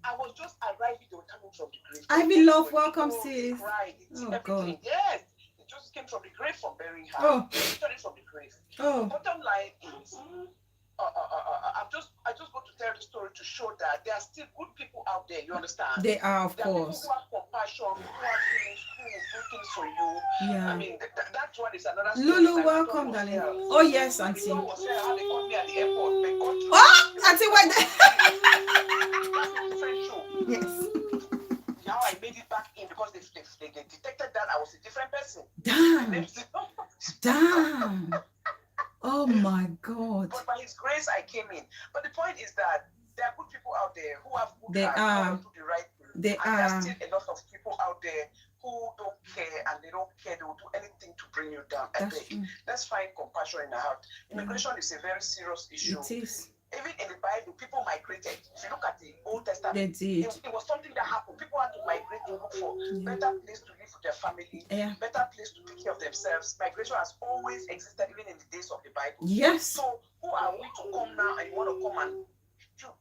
I was just arriving, they were coming from the grave.
Ivy Love, welcome, sis.
Oh,
God.
Yes. It just came from the grave from burying her.
Oh.
Literally from the grave.
Oh.
Bottom line is, I just go to tell the story to show that there are still good people out there. You understand?
They are, of
there
course.
There are people who have compassion, who have feelings, who will do things for you.
Yeah.
I mean, that one is another story.
Lulu, welcome, darling. Oh, yes, Auntie.
How they caught me at the airport. They got to
Auntie, wait.
That's a different show.
Yes.
Now I made it back in because they detected that I was a different person.
Damn. Oh my God.
But by His grace, I came in. But the point is that there are good people out there who have good hearts, who do the right thing. There are still a lot of people out there who don't care, and they don't care. They will do anything to bring you down. Let's find compassion in our heart. Immigration is a very serious issue.
It is.
Even in the Bible, people migrated. If you look at the Old Testament,
they did.
It was something that happened. People had to migrate and look for better place to live with their family, better place to take care of themselves. Migration has always existed, even in the days of the Bible.
Yes.
So who are we to come now and want to come and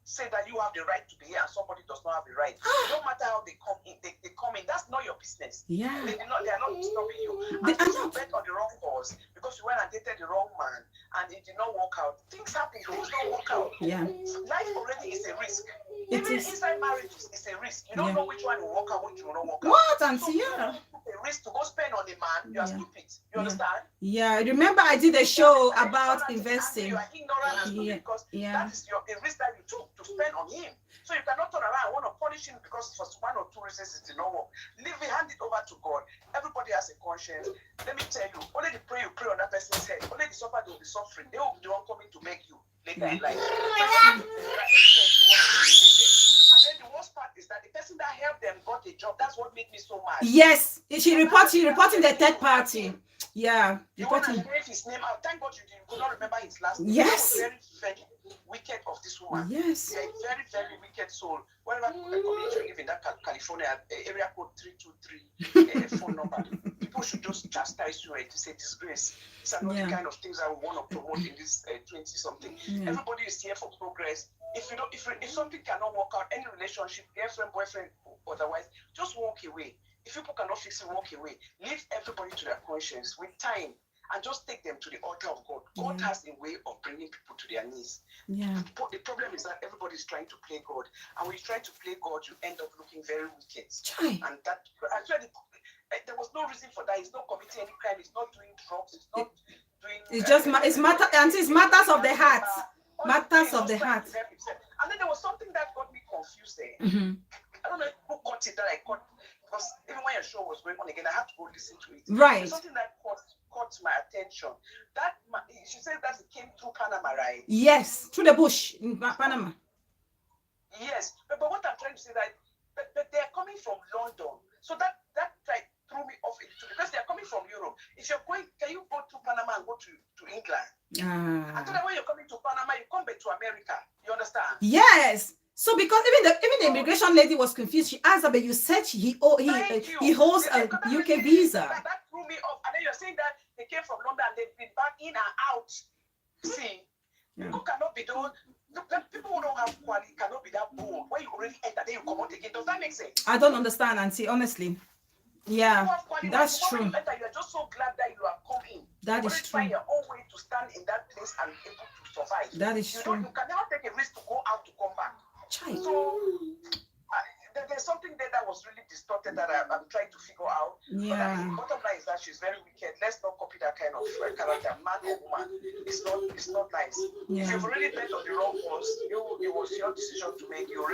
say that you have the right to be here and somebody does not have the right? No matter how they come in, they come in. That's not your business.
Yeah.
They are not disturbing you.
They
and
are
you
not.
bet on the wrong horse because you went and dated the wrong man and it did not work out. Things happen. Things don't work out.
Yeah.
Life already is a risk.
It
Even
is.
inside marriage is a risk. You don't know which one will work out, which will not work out.
What, Auntie?
So a risk to go spend on a man, you are stupid. You understand?
Yeah, remember I did a show about investing.
You are ignorant and stupid because that is a risk that you took to spend on him. So you cannot turn around and want to punish him because for one or two reasons it did not work. Hand it over to God. Everybody has a conscience. Let me tell you, only the prayer you pray on that person's head, only the suffer they will be suffering. They will be the one coming to make you later in life. And then the worst part is that the person that helped them got a job. That's what made me so mad. Yes,
she reporting the third party. Yeah,
reporting. His name out. Thank God you could not remember his last name.
Yes.
Very, very wicked of this woman.
Yes.
You're a very, very wicked soul. Wherever community you live in that California area code 323 phone number, people should just chastise you and say disgrace. These are not the kind of things I would want to promote in this 20-something. Everybody is here for progress. If something cannot work out, any relationship, girlfriend, boyfriend, otherwise, just walk away. If people cannot fix it, walk away. Leave everybody to their conscience with time and just take them to the altar of God. God has a way of bringing people to their knees.
Yeah.
But the problem is that everybody is trying to play God. And when you try to play God, you end up looking very wicked. And that actually, there was no reason for that. He's not committing any crime. He's not doing drugs. He's not doing...
It's matters of the heart. Matters of the heart.
And then there was something that got me confused there. I don't know who caught it that I caught. Because even when your show was going on again, I had to go listen to it.
Right.
There's something that caught my attention. She said that it came through Panama, right?
Yes, through the bush in Panama.
Yes, but what I'm trying to say that but they're coming from London, so that like threw me off into because they're coming from Europe. If you're going, can you go to Panama and go to England? After that, when you're coming to Panama, you come back to America. You understand?
Yes. So because even the immigration lady was confused, she asked her, but you said he holds a UK visa.
That threw me off. And then you're saying that they came from London, they've been back in and out. See, people cannot be those. People who don't have quality cannot be that bold. When you already enter, then you come out again. Does that make sense?
I don't understand, Auntie, honestly. Yeah, that's true.
You enter, you're just so glad that you have come in.
That is true.
Find your own way to stand in that place and be able to survive.
That is true.
You can never take a risk to go out to come back.
Child.
So there's something there that was really distorted that I'm trying to figure out.
Yeah.
But the bottom line is that she's very wicked. Let's not copy that kind of character, man or woman. It's not nice.
Yeah.
If you've already bet on the wrong ones, it was your decision to make. You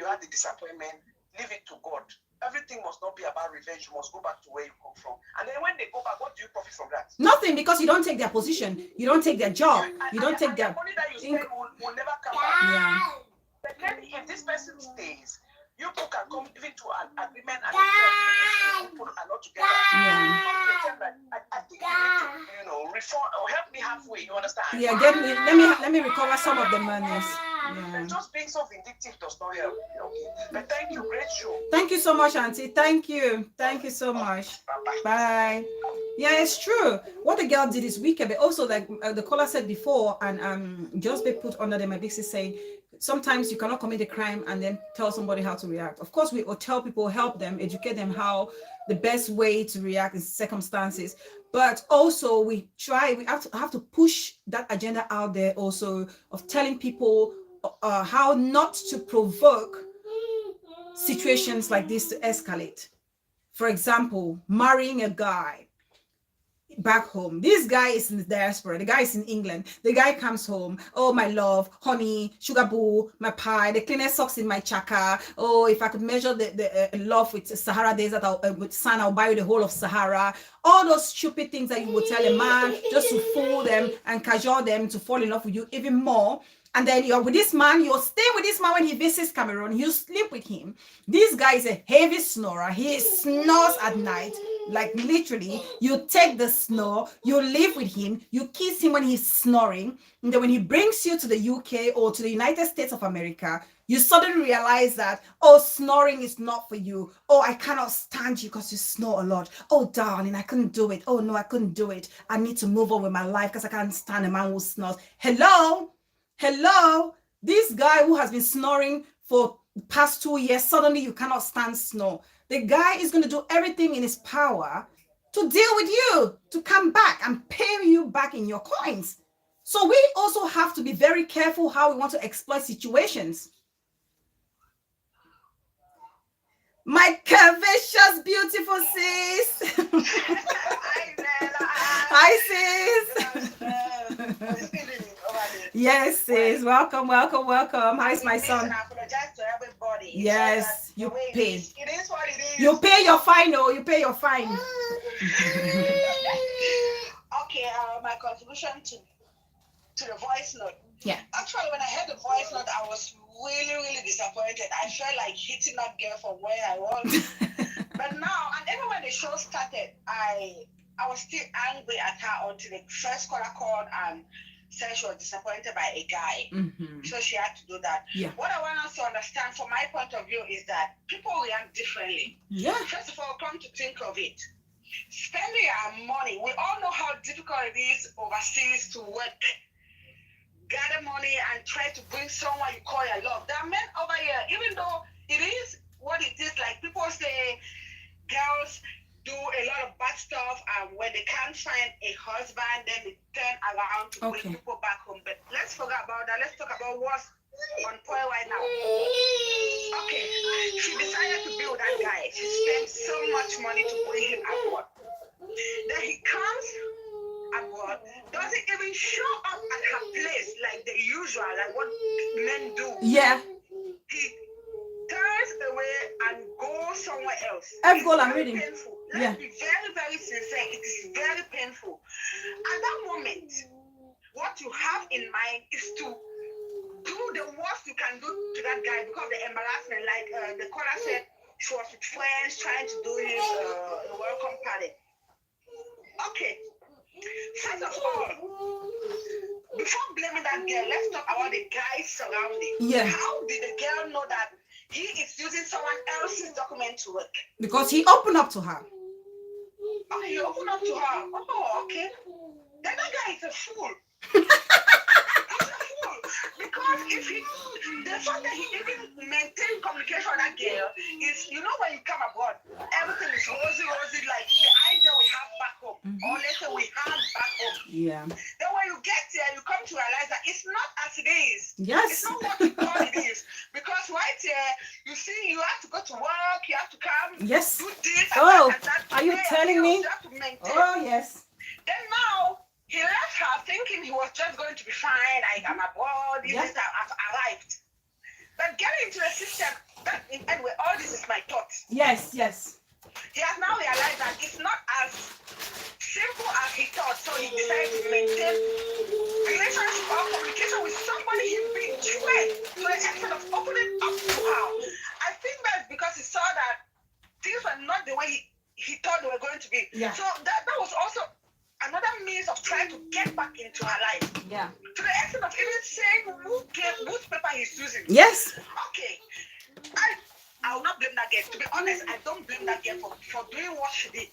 had the disappointment. Leave it to God. Everything must not be about revenge. You must go back to where you come from. And then when they go back, what do you profit from that?
Nothing, because you don't take their position. You don't take their job. You don't take their
money that you spend will never come back.
Yeah.
But then if this person stays, you people can come even to an agreement and people are not together.
Yeah.
I think you need to, reform or help me halfway. You understand?
Yeah, let me recover some of the monies. Yeah.
And just being so vindictive does not help. Okay. But thank you, great show.
Thank you so much, Auntie. Thank you so much.
Bye-bye.
Bye. Yeah, it's true. What the girl did is wicked, but also like the caller said before, and just be put under the my big sis saying, sometimes you cannot commit a crime and then tell somebody how to react. Of course, we will tell people, help them, educate them how the best way to react in circumstances. But also we have to push that agenda out there also of telling people how not to provoke situations like this to escalate. For example, marrying a guy back home. This guy is in the diaspora. The guy is in England. The guy comes home. Oh, my love, honey, sugar boo, my pie, the cleanest socks in my chaka. Oh, if I could measure the love with Sahara desert, with sand, I'll buy you the whole of Sahara. All those stupid things that you would tell a man just to fool them and cajole them to fall in love with you even more. And then you're with this man, you'll stay with this man when he visits Cameroon, you sleep with him. This guy is a heavy snorer. He snores at night. Like literally, you take the snore, you live with him, you kiss him when he's snoring. And then when he brings you to the UK or to the United States of America, you suddenly realize that, oh, snoring is not for you. Oh, I cannot stand you because you snore a lot. Oh, darling, I couldn't do it. Oh, no, I couldn't do it. I need to move on with my life because I can't stand a man who snores. Hello, this guy who has been snoring for the past 2 years, suddenly you cannot stand snore. The guy is going to do everything in his power to deal with you, to come back and pay you back in your coins. So we also have to be very careful how we want to exploit situations. My curvaceous, beautiful sis. Hi, sis. Yes, sis. Welcome. How's my son?
I apologize to everybody.
Yes, you pay.
It is what it is.
You pay your fine, oh, you pay your fine.
Okay, my contribution to the voice note.
Yeah.
Actually, when I heard the voice note, I was really disappointed. I felt like hitting that girl from where I was. But now, and even when the show started, I was still angry at her until the first caller called and said she was disappointed by a guy.
Mm-hmm.
So she had to do that.
Yeah.
What I want us to understand from my point of view is that people react differently.
Yeah.
First of all, come to think of it, spending our money, we all know how difficult it is overseas to work, gather money and try to bring someone you call your love. There are men over here, even though it is what it is, like people say girls do a lot of bad stuff, and when they can't find a husband, then they turn around to bring people back home. But let's forget about that. Let's talk about what's on point right now. Okay, she decided to be with that guy. She spent so much money to bring him aboard. Then he comes aboard, doesn't even show up at her place like the usual, like what men do.
Yeah.
He turns away and goes somewhere else.
I'm reading.
Painful. Let's be very sincere. It is very painful. At that moment, what you have in mind is to do the worst you can do to that guy because of the embarrassment. Like the caller said, she was with friends trying to do his welcome party. Okay. First of all, before blaming that girl, let's talk about the guy's surrounding.
Yeah.
How did the girl know that he is using someone else's document to work?
Because he opened up to her.
Oh, he opened up to her. Oh, okay. Then that guy is a fool. Because if he, the fact that he even maintained communication with that girl is, you know, when you come abroad, everything is rosy, like the idea we have back home, or let's say we have back home.
Yeah.
Then when you get there, you come to realize that it's not as it is.
Yes.
It's not what you thought it is. Because right here, you see, you have to go to work, you have to come,
yes.
do this,
Oh,
and that.
are you telling me?
You have to maintain.
Oh, yes.
Then now, he left her thinking he was just going to be fine. I'm abroad. This I've arrived. But getting into the system, that anyway, all this is my thoughts.
Yes, yes.
He has now realized that it's not as simple as he thought. So he decided to maintain relationship or communication with somebody he betrayed to the extent of opening up to her. I think that's because he saw that things were not the way he thought they were going to be.
Yeah.
So that was also another means of trying to get back into her life.
Yeah.
To the extent of even saying whose paper he's using.
Yes.
Okay. I will not blame that girl. To be honest, I don't blame that girl for doing what she did.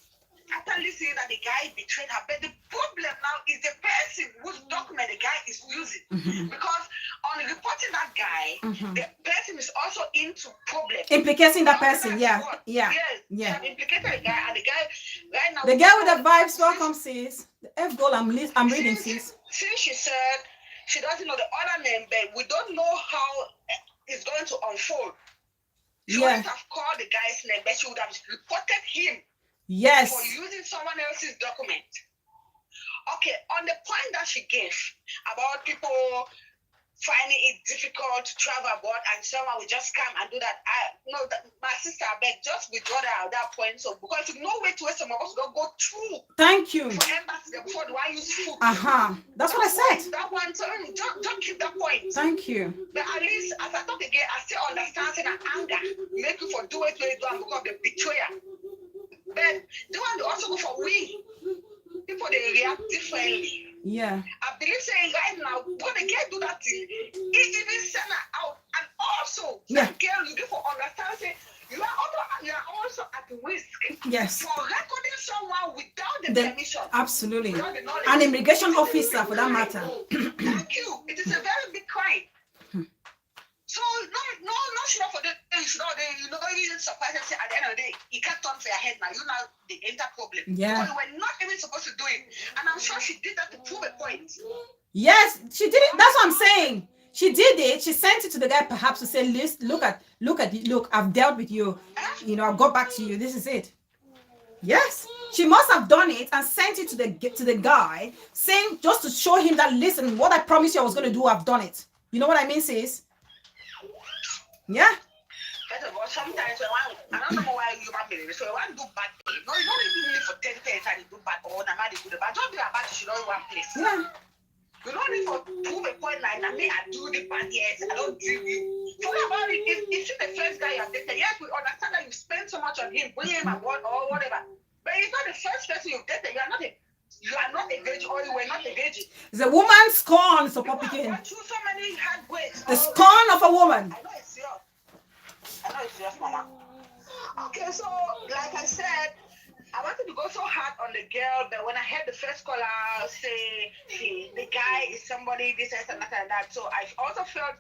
After listening that the guy betrayed her. But the problem now is the person whose document the guy is using. Because on reporting that guy, the person is also into problem.
Implicating that person, yeah.
Yes. Implicated the guy, and the guy right now.
The girl with the vibes, welcome, sis. The F goal I'm reading, sis.
Since she said she doesn't know the other name, but we don't know how it's going to unfold. She wouldn't have called the guy's name, but she would have reported him.
Yes.
For using someone else's document. Okay, on the point that she gave about people finding it difficult to travel abroad and someone will just come and do that. My sister, I beg, just withdraw that at that point. So because you know way to where some of us don't go through.
Thank you.
For embassy before the one use food.
That's what I said.
That one, so don't keep that point.
Thank you.
But at least as I talk again, I still understand that anger make you for do it when you do and because of the betrayer. But the one they also go for we. People they react differently.
Yeah.
I believe saying right now, when the girl do that thing, it even send her out. And also, that girl you give for understand say you are also at risk.
Yes.
For recording someone without the permission.
Absolutely. An immigration officer for that matter.
Thank you. It is a very big crime. So no, sure for the you know, you surprise and say at the end of the day, you can't turn for your head now. You know the enter problem.
Yeah.
Because we're not even supposed to do it. And I'm sure she did that to prove a point.
Yes, she did it. That's what I'm saying. She did it. She sent it to the guy perhaps to say, look, I've dealt with you. You know, I'll go back to you. This is it. Yes. She must have done it and sent it to the guy, saying just to show him that, listen, what I promised you I was going to do, I've done it. You know what I mean, sis? Yeah.
First of all, sometimes I don't know why you want me. So I want to do bad things. No, you don't even live for 10 days and you do bad or not do bad. Don't do a bad shit in one place.
Yeah.
You don't need to prove a point like that. Me, I do the bad, yes. I don't do you. Forget about it. If you're the first guy you have dated, yes, we understand that you spend so much on him, bring him abroad or whatever. But it's not the first person you've dated. You are not a virgin or you were not a virgin.
The woman scorn so publican.
Through so many hard ways.
The scorn of a woman.
I know it's yours. Mama. Okay, so like I said, I wanted to go so hard on the girl, but when I heard the first caller say the guy is somebody, this and that, so I also felt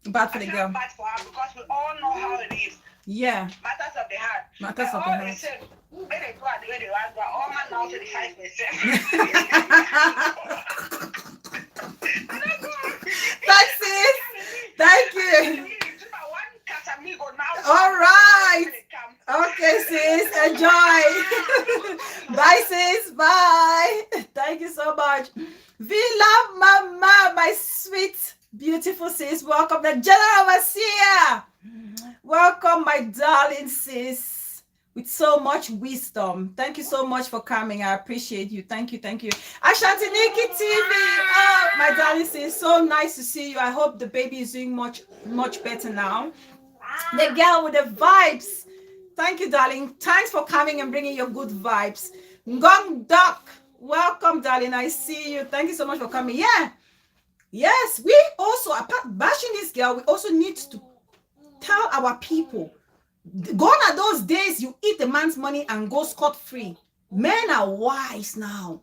bad for the girl.
Bad for her because we all know how it is.
Yeah.
Matters of the heart.
Matters of the heart.
They said, when they go out the way they want, but all man now to the 5%.
That's it. Thank you. All right. Okay, sis. Enjoy. Bye, sis. Bye. Thank you so much. We love Mama, my sweet, beautiful sis. Welcome, the General Overseer. Welcome, my darling sis, with so much wisdom. Thank you so much for coming. I appreciate you. Thank you. Ashanti Nikki TV. Oh, my darling sis, so nice to see you. I hope the baby is doing much better now. The girl with the vibes. Thank you, darling. Thanks for coming and bringing your good vibes. Ngong Duck. Welcome, darling. I see you. Thank you so much for coming. Yeah. Yes, we also, apart bashing this girl, we also need to tell our people, gone are those days you eat the man's money and go scot-free. Men are wise now.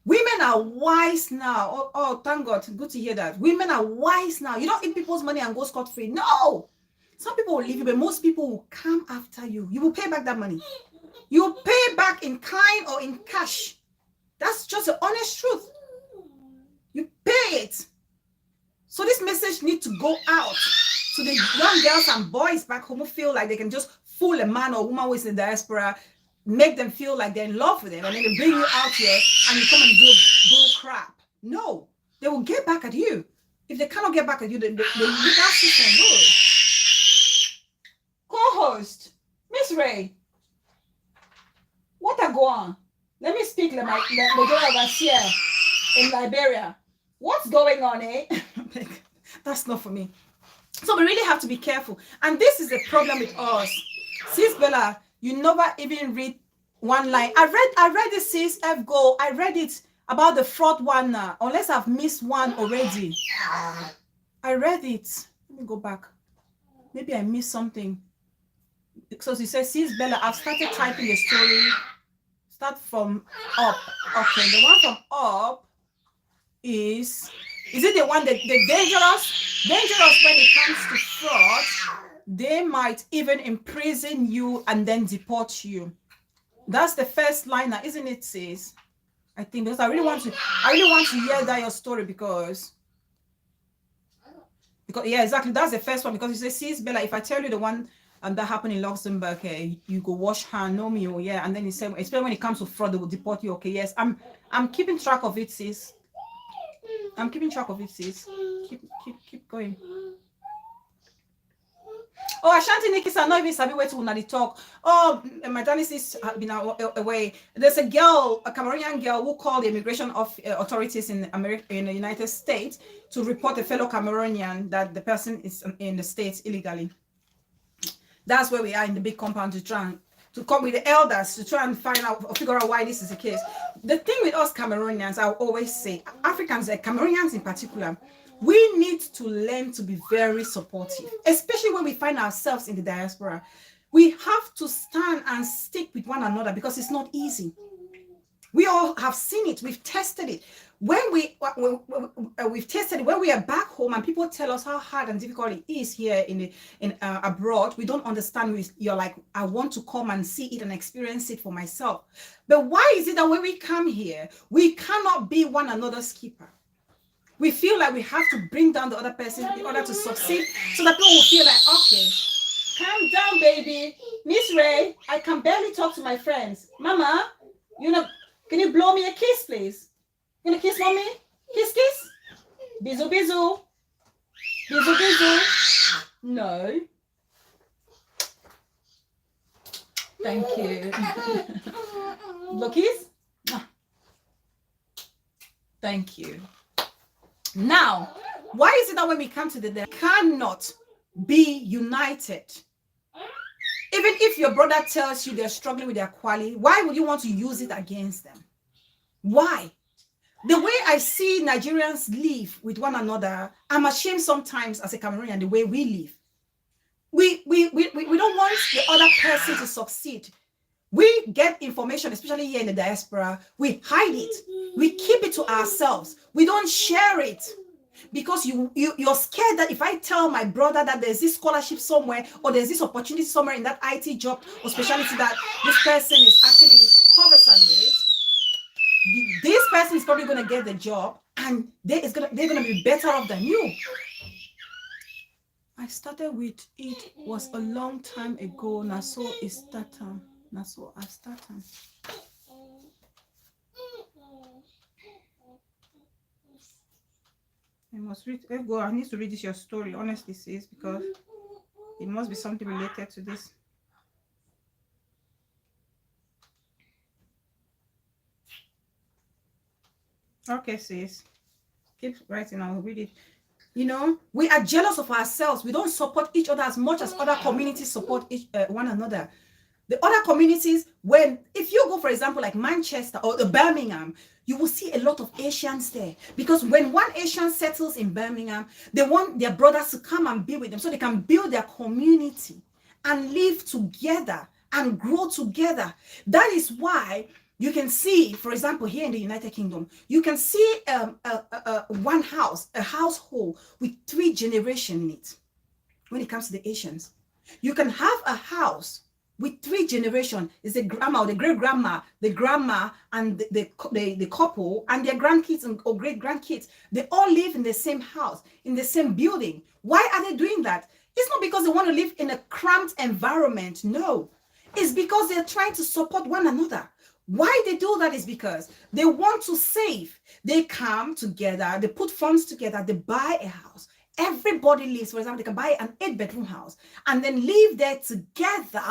Women are wise now. Oh, thank God. Good to hear that. Women are wise now. You don't eat people's money and go scot-free. No. Some people will leave you, but most people will come after you. You will pay back that money. You will pay back in kind or in cash. That's just the honest truth. You pay it. So this message needs to go out to the young girls and boys back home who feel like they can just fool a man or woman who is in the diaspora, make them feel like they're in love with them, and then they bring you out here and you come and do bull crap. No, they will get back at you. If they cannot get back at you, the legal system will. Co-host, Miss Ray, what are going on? Let me speak like my Garcia in Liberia. What's going on, eh? That's not for me. So we really have to be careful. And this is the problem with us. Sis Bella, you never even read one line. I read this, sis F Go. I read it about the fraud one now, unless I've missed one already. I read it. Let me go back. Maybe I missed something. So she says, sis Bella, I've started typing the story. Start from up. Okay, the one from up is it the one that the dangerous when it comes to fraud? They might even imprison you and then deport you. That's the first liner, isn't it, sis? I think, because I really want to hear that your story, because yeah, exactly, that's the first one. Because you say, sis Bella, if I tell you the one that happened in Luxembourg, you go wash hand, know me, oh yeah, and then he said, especially when it comes to fraud, they will deport you. Okay, yes, I'm keeping track of it, sis. I'm keeping track of it, sis. Keep going. Oh, Ashanti Nikki, I not even sabi where to unadi talk. Oh, my dialysis has been away. There's a girl, a Cameroonian girl, who called the immigration authorities in the United States to report a fellow Cameroonian that the person is in the States illegally. That's where we are in the big compound to come with the elders to try and find out or figure out why this is the case. The thing with us Cameroonians, I always say, Africans, Cameroonians in particular, we need to learn to be very supportive, especially when we find ourselves in the diaspora. We have to stand and stick with one another because it's not easy. We all have seen it. We've tested it. When we've tested it, when we are back home and people tell us how hard and difficult it is here in abroad, we don't understand. You're like, I want to come and see it and experience it for myself. But why is it that when we come here, we cannot be one another's keeper? We feel like we have to bring down the other person in order to succeed, so that people will feel like, okay, calm down, baby. Miss Ray, I can barely talk to my friends. Mama, can you blow me a kiss, please? You gonna kiss mommy? Kiss, kiss. Bisou, bisou. Bisou, bisou. No. Thank you. Blow kiss? Thank you. Now, why is it that when we come to the cannot be united? Even if your brother tells you they're struggling with their quality, why would you want to use it against them? Why? The way I see Nigerians live with one another, I'm ashamed sometimes as a Cameroonian the way we live. We don't want the other person to succeed. We get information, especially here in the diaspora, we hide it. We keep it to ourselves. We don't share it. Because you're scared that if I tell my brother that there's this scholarship somewhere or there's this opportunity somewhere in that IT job or specialty that this person is actually conversant with, this person is probably going to get the job and they're going to be better off than you. I started with it was a long time ago. Now so is that time. Now so I started. I must read. I need to read this your story. Honestly, sis, because it must be something related to this. Okay, sis. Keep writing. I'll read it. We are jealous of ourselves. We don't support each other as much as other communities support one another. The other communities, if you go, for example, like Manchester or the Birmingham, you will see a lot of Asians there. Because when one Asian settles in Birmingham, they want their brothers to come and be with them so they can build their community and live together and grow together. That is why you can see, for example, here in the United Kingdom, you can see one house, a household with 3 generations in it. When it comes to the Asians, you can have a house with 3 generations. It's the grandma, or the great grandma, the grandma, and the couple and their grandkids or great grandkids. They all live in the same house, in the same building. Why are they doing that? It's not because they want to live in a cramped environment. No, it's because they're trying to support one another. Why they do that is because they want to save. They come together, they put funds together, they buy a house. Everybody lives, for example, they can buy an 8-bedroom house and then live there together,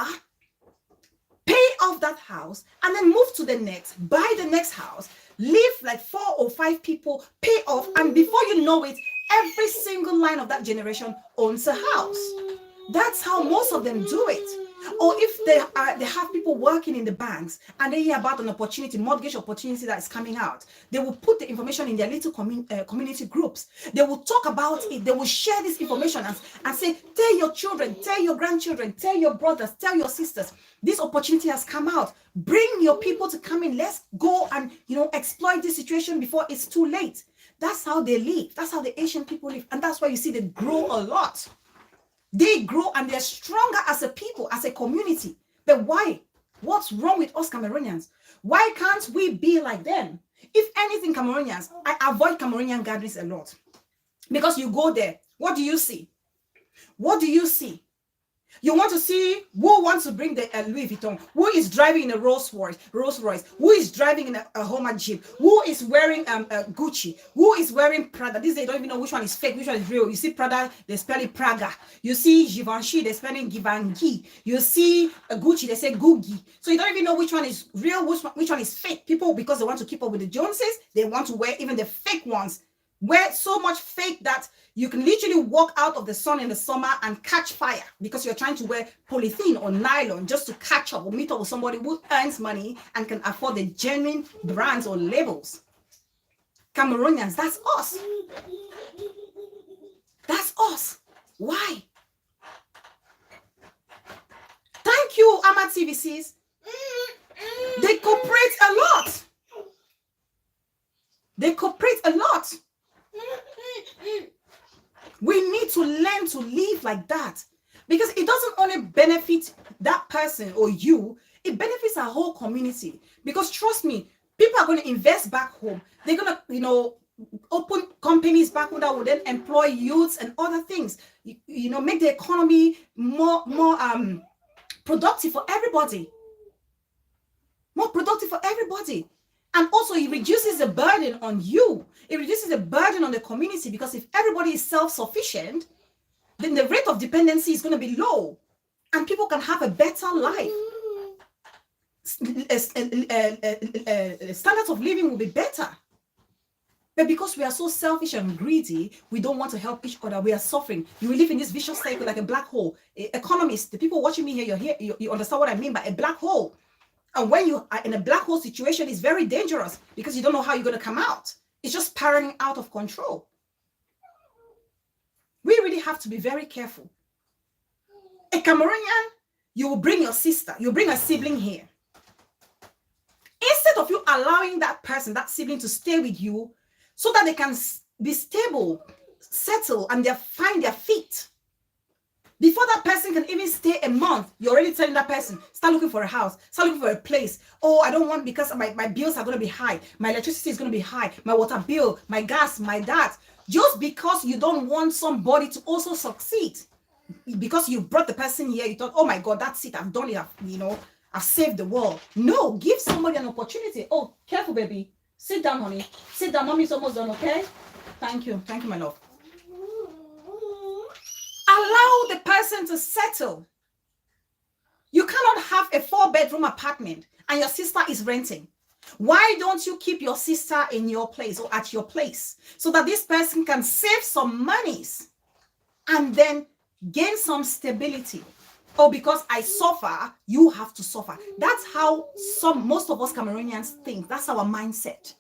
pay off that house, and then move to the next, buy the next house, live like 4 or 5 people, pay off, and before you know it, every single line of that generation owns a house. That's how most of them do it. Or if they have people working in the banks and they hear about an opportunity, mortgage opportunity that is coming out, they will put the information in their little community groups. They will talk about it. They will share this information and say, tell your children, tell your grandchildren, tell your brothers, tell your sisters, this opportunity has come out. Bring your people to come in. Let's go and, exploit this situation before it's too late. That's how they live. That's how the Asian people live. And that's why you see they grow a lot. They grow and they're stronger as a people, as a community. But why? What's wrong with us Cameroonians? Why can't we be like them? If anything, Cameroonians, I avoid Cameroonian gatherings a lot. Because you go there, what do you see? What do you see? You want to see who wants to bring the Louis Vuitton, who is driving in a Rolls Royce, who is driving in a Hummer Jeep, who is wearing Gucci, who is wearing Prada. These days, they don't even know which one is fake, which one is real. You see Prada, they spell it Praga. You see Givenchy, they spell it Givenchy. You see Gucci, they say Gucci. So you don't even know which one is real, which one is fake. People, because they want to keep up with the Joneses, they want to wear even the fake ones. Wear so much fake that you can literally walk out of the sun in the summer and catch fire because you're trying to wear polythene or nylon just to catch up or meet up with somebody who earns money and can afford the genuine brands or labels. Cameroonians, that's us. That's us. Why? Thank you, Ama TVCs. They cooperate a lot. They cooperate a lot. We need to learn to live like that because it doesn't only benefit that person or you, it benefits our whole community. Because trust me, people are going to invest back home. They're going to, open companies back home that will then employ youths and other things, make the economy more productive for everybody. More productive for everybody. And also it reduces the burden on you. It reduces the burden on the community because if everybody is self-sufficient, then the rate of dependency is going to be low and people can have a better life. Standards of living will be better. But because we are so selfish and greedy, we don't want to help each other. We are suffering. You will live in this vicious cycle like a black hole. Economists, the people watching me here, you understand what I mean by a black hole. And when you are in a black hole situation, it's very dangerous because you don't know how you're going to come out. It's just spiraling out of control. We really have to be very careful. A Cameroonian, you will bring your sister, you bring a sibling here. Instead of you allowing that person, that sibling to stay with you so that they can be stable, settle, and they find their feet. Before that person can even stay a month, you're already telling that person, start looking for a house, start looking for a place. Oh, I don't want because my bills are going to be high. My electricity is going to be high. My water bill, my gas, my that. Just because you don't want somebody to also succeed. Because you brought the person here, you thought, oh my God, that's it. I've done it. I've saved the world. No, give somebody an opportunity. Oh, careful, baby. Sit down, honey. Sit down. Mommy's almost done, okay? Thank you. Thank you, my love. Allow the person to settle. You cannot have a 4-bedroom apartment and your sister is renting. Why don't you keep your sister in your place or at your place so that this person can save some monies and then gain some stability? or because I suffer, you have to suffer. That's how most of us Cameroonians think. That's our mindset.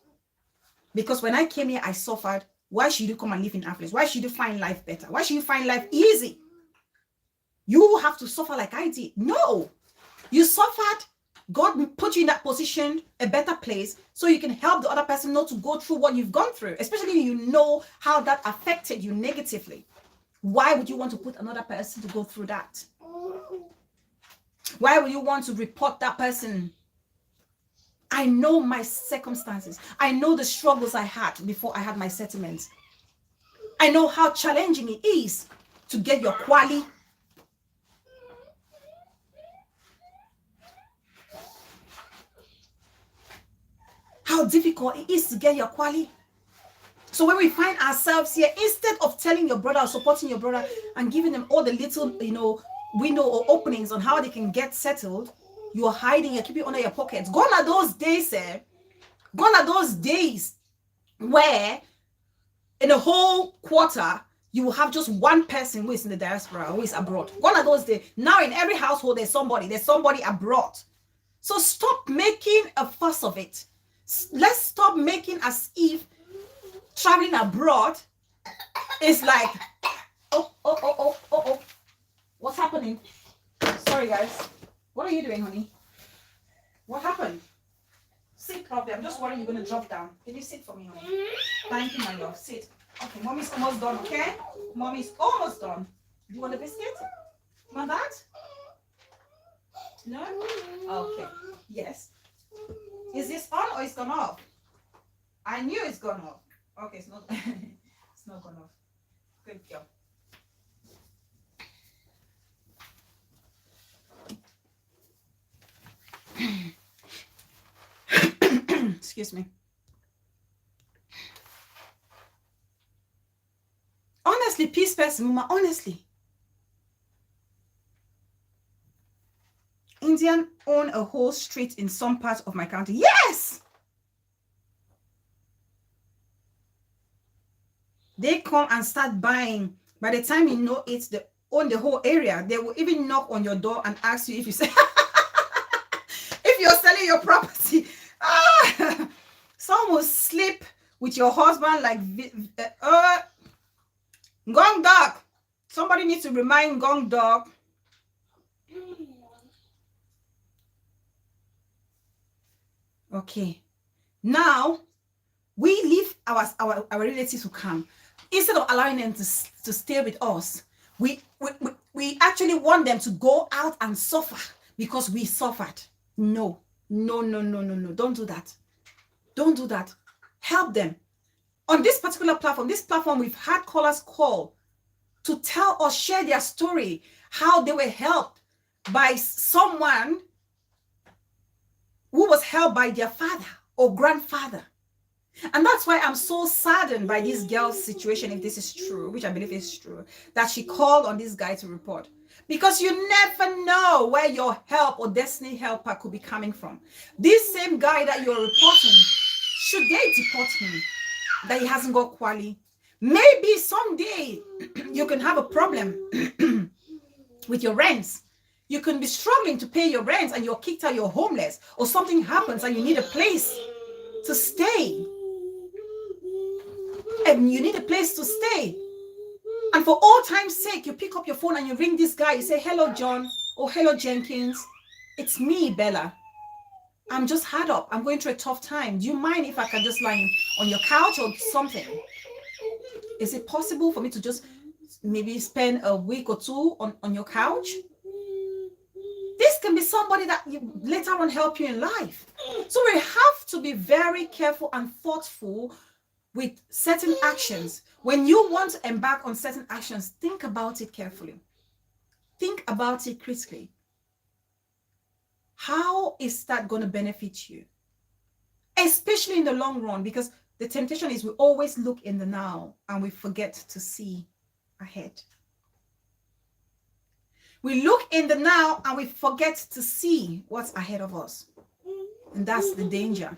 Because when I came here, I suffered. Why should you come and live in affluence? Why should you find life better? Why should you find life easy? You have to suffer like I did. No, you suffered. God put you in that position, a better place, so you can help the other person not to go through what you've gone through, especially when you know how that affected you negatively. Why would you want to put another person to go through that? Why would you want to report that person? I know my circumstances. I know the struggles I had before I had my settlements. I know how challenging it is to get your quali. How difficult it is to get your quali. So when we find ourselves here, instead of telling your brother or supporting your brother and giving them all the little, window or openings on how they can get settled, you're hiding, you're keeping it under your pockets. Gone are those days, Gone are those days where in a whole quarter, you will have just one person who is in the diaspora, who is abroad. Gone are those days. Now in every household, there's somebody abroad. So stop making a fuss of it. Let's stop making as if traveling abroad is like, oh. What's happening? Sorry, guys. What are you doing, honey? What happened? Sit properly. I'm just worried you're going to drop down. Can you sit for me, honey? Thank you, my love. Sit. Okay, mommy's almost done, okay? Mommy's almost done. Do you want a biscuit? You want that? No? Okay. Yes. Is this on or it's gone off? I knew it's gone off. Okay, it's not it's not gone off. Good girl. Excuse me. Honestly, peace person, Mama, honestly. Indian own a whole street in some parts of my county. Yes! They come and start buying. By the time you know it's they own the whole area, they will even knock on your door and ask you if you say if you're selling your property. Some will sleep with your husband like Gong Dog. Somebody needs to remind Gong Dog. Okay. Now we leave our relatives who come. Instead of allowing them to stay with us, we actually want them to go out and suffer because we suffered. No. Don't do that. Don't do that. Help them. On this particular platform, we've had callers call to tell us, share their story, how they were helped by someone who was helped by their father or grandfather. And that's why I'm so saddened by this girl's situation, if this is true, which I believe is true, that she called on this guy to report. Because you never know where your help or destiny helper could be coming from. This same guy that you're reporting, should they deport him, that he hasn't got quali? Maybe someday you can have a problem with your rents. You can be struggling to pay your rent and you're kicked out, you're homeless, or something happens and you need a place to stay. And you need a place to stay. And for all time's sake, you pick up your phone and you ring this guy. You say, hello, John, or hello, Jenkins. It's me, Bella. I'm just hard up. I'm going through a tough time. Do you mind if I can just lie on your couch or something? Is it possible for me to just maybe spend a week or two on your couch? This can be somebody that later on help you in life. So we have to be very careful and thoughtful with certain actions. When you want to embark on certain actions, think about it carefully. Think about it critically. How is that going to benefit you? Especially in the long run, because the temptation is we always look in the now and we forget to see ahead. We look in the now and we forget to see what's ahead of us. And that's the danger.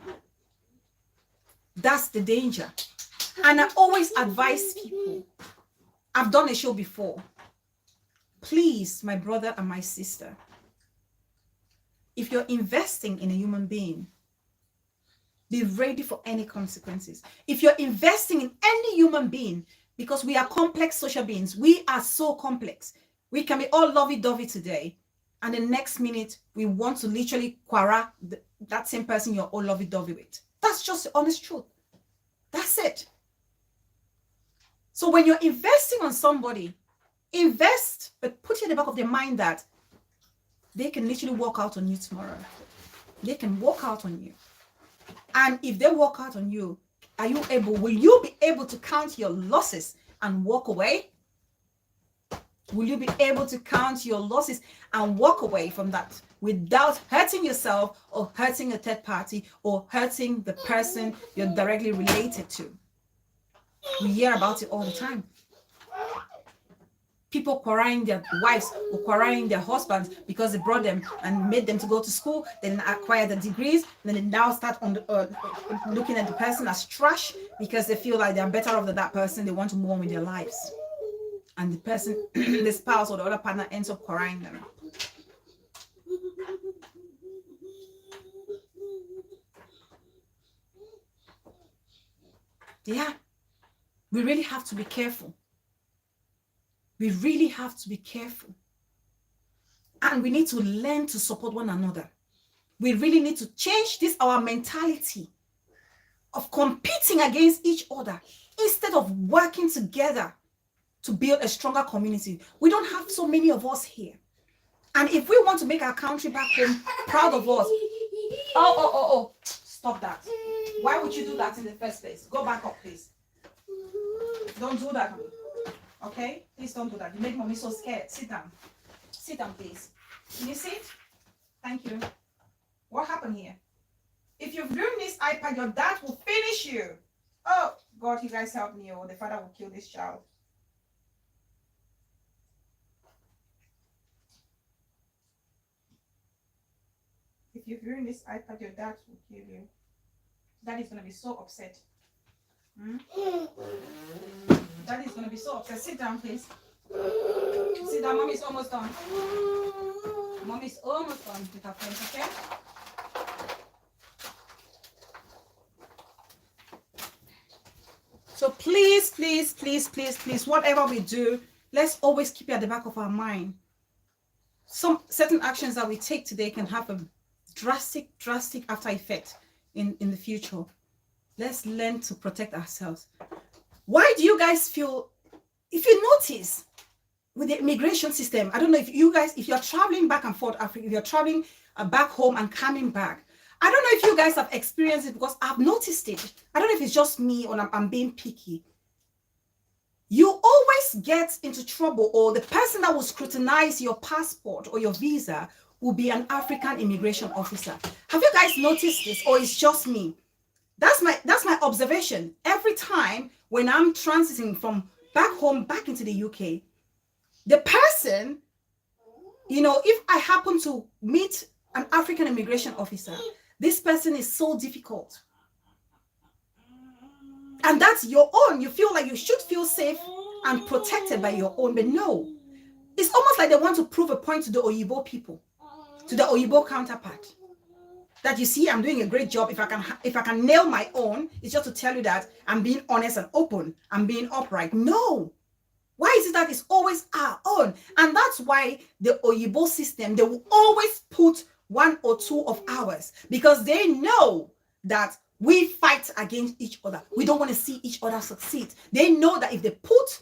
That's the danger. And I always advise people, I've done a show before. please, my brother and my sister, if you're investing in a human being, be ready for any consequences. If you're investing in any human being, because we are complex social beings, we are so complex. We can be all lovey-dovey today, and the next minute we want to literally quarrel that same person you're all lovey-dovey with. That's just the honest truth. That's it. So when you're investing on somebody, invest, but put in the back of their mind that they can literally walk out on you tomorrow. They can walk out on you. And if they walk out on you, will you be able to count your losses and walk away? Will you be able to count your losses and walk away from that without hurting yourself or hurting a third party or hurting the person you're directly related to? We hear about it all the time. People quarreling their wives or quarreling their husbands because they brought them and made them to go to school, then acquire the degrees, then they now start on looking at the person as trash because they feel like they're better off than that person. They want to move on with their lives. And the person, the spouse or the other partner ends up quarreling them. Yeah, we really have to be careful. We really have to be careful. And we need to learn to support one another. We really need to change our mentality of competing against each other instead of working together to build a stronger community. We don't have so many of us here. And if we want to make our country back home proud of us, stop that. Why would you do that in the first place? Go back up, please. Don't do that. Okay? Please don't do that. You make mommy so scared. Sit down. Sit down, please. Can you sit? Thank you. What happened here? If you've ruined this iPad, your dad will finish you. Oh, God, you guys help me, or the father will kill this child. If you've ruined this iPad, your dad will kill you. Daddy's going to be so upset. Daddy's going to be so upset. Sit down, please. Sit down. Mommy's almost done. Mommy's almost done with her friends, okay? So please, please, please, please, please, whatever we do, let's always keep it at the back of our mind. Some certain actions that we take today can have a drastic after effect in the future. Let's learn to protect ourselves. Why do you guys feel, if you notice with the immigration system, I don't know if you guys, if you're traveling back and forth Africa, if you're traveling back home and coming back, I don't know if you guys have experienced it, because I've noticed it. I don't know if it's just me or I'm being picky. You always get into trouble, or the person that will scrutinize your passport or your visa will be an African immigration officer. Have you guys noticed this, or it's just me? That's my observation. Every time when I'm transiting from back home back into the UK, the person, you know, if I happen to meet an African immigration officer, this person is so difficult. And that's your own. You feel like you should feel safe and protected by your own, but no. It's almost like they want to prove a point to the Oyibo people, to the Oyibo counterpart, that you see, I'm doing a great job. If I can nail my own, it's just to tell you that I'm being honest and open. I'm being upright. No. Why is it that it's always our own? And that's why the Oyibo system, they will always put one or two of ours, because they know that we fight against each other. We don't want to see each other succeed. They know that if they put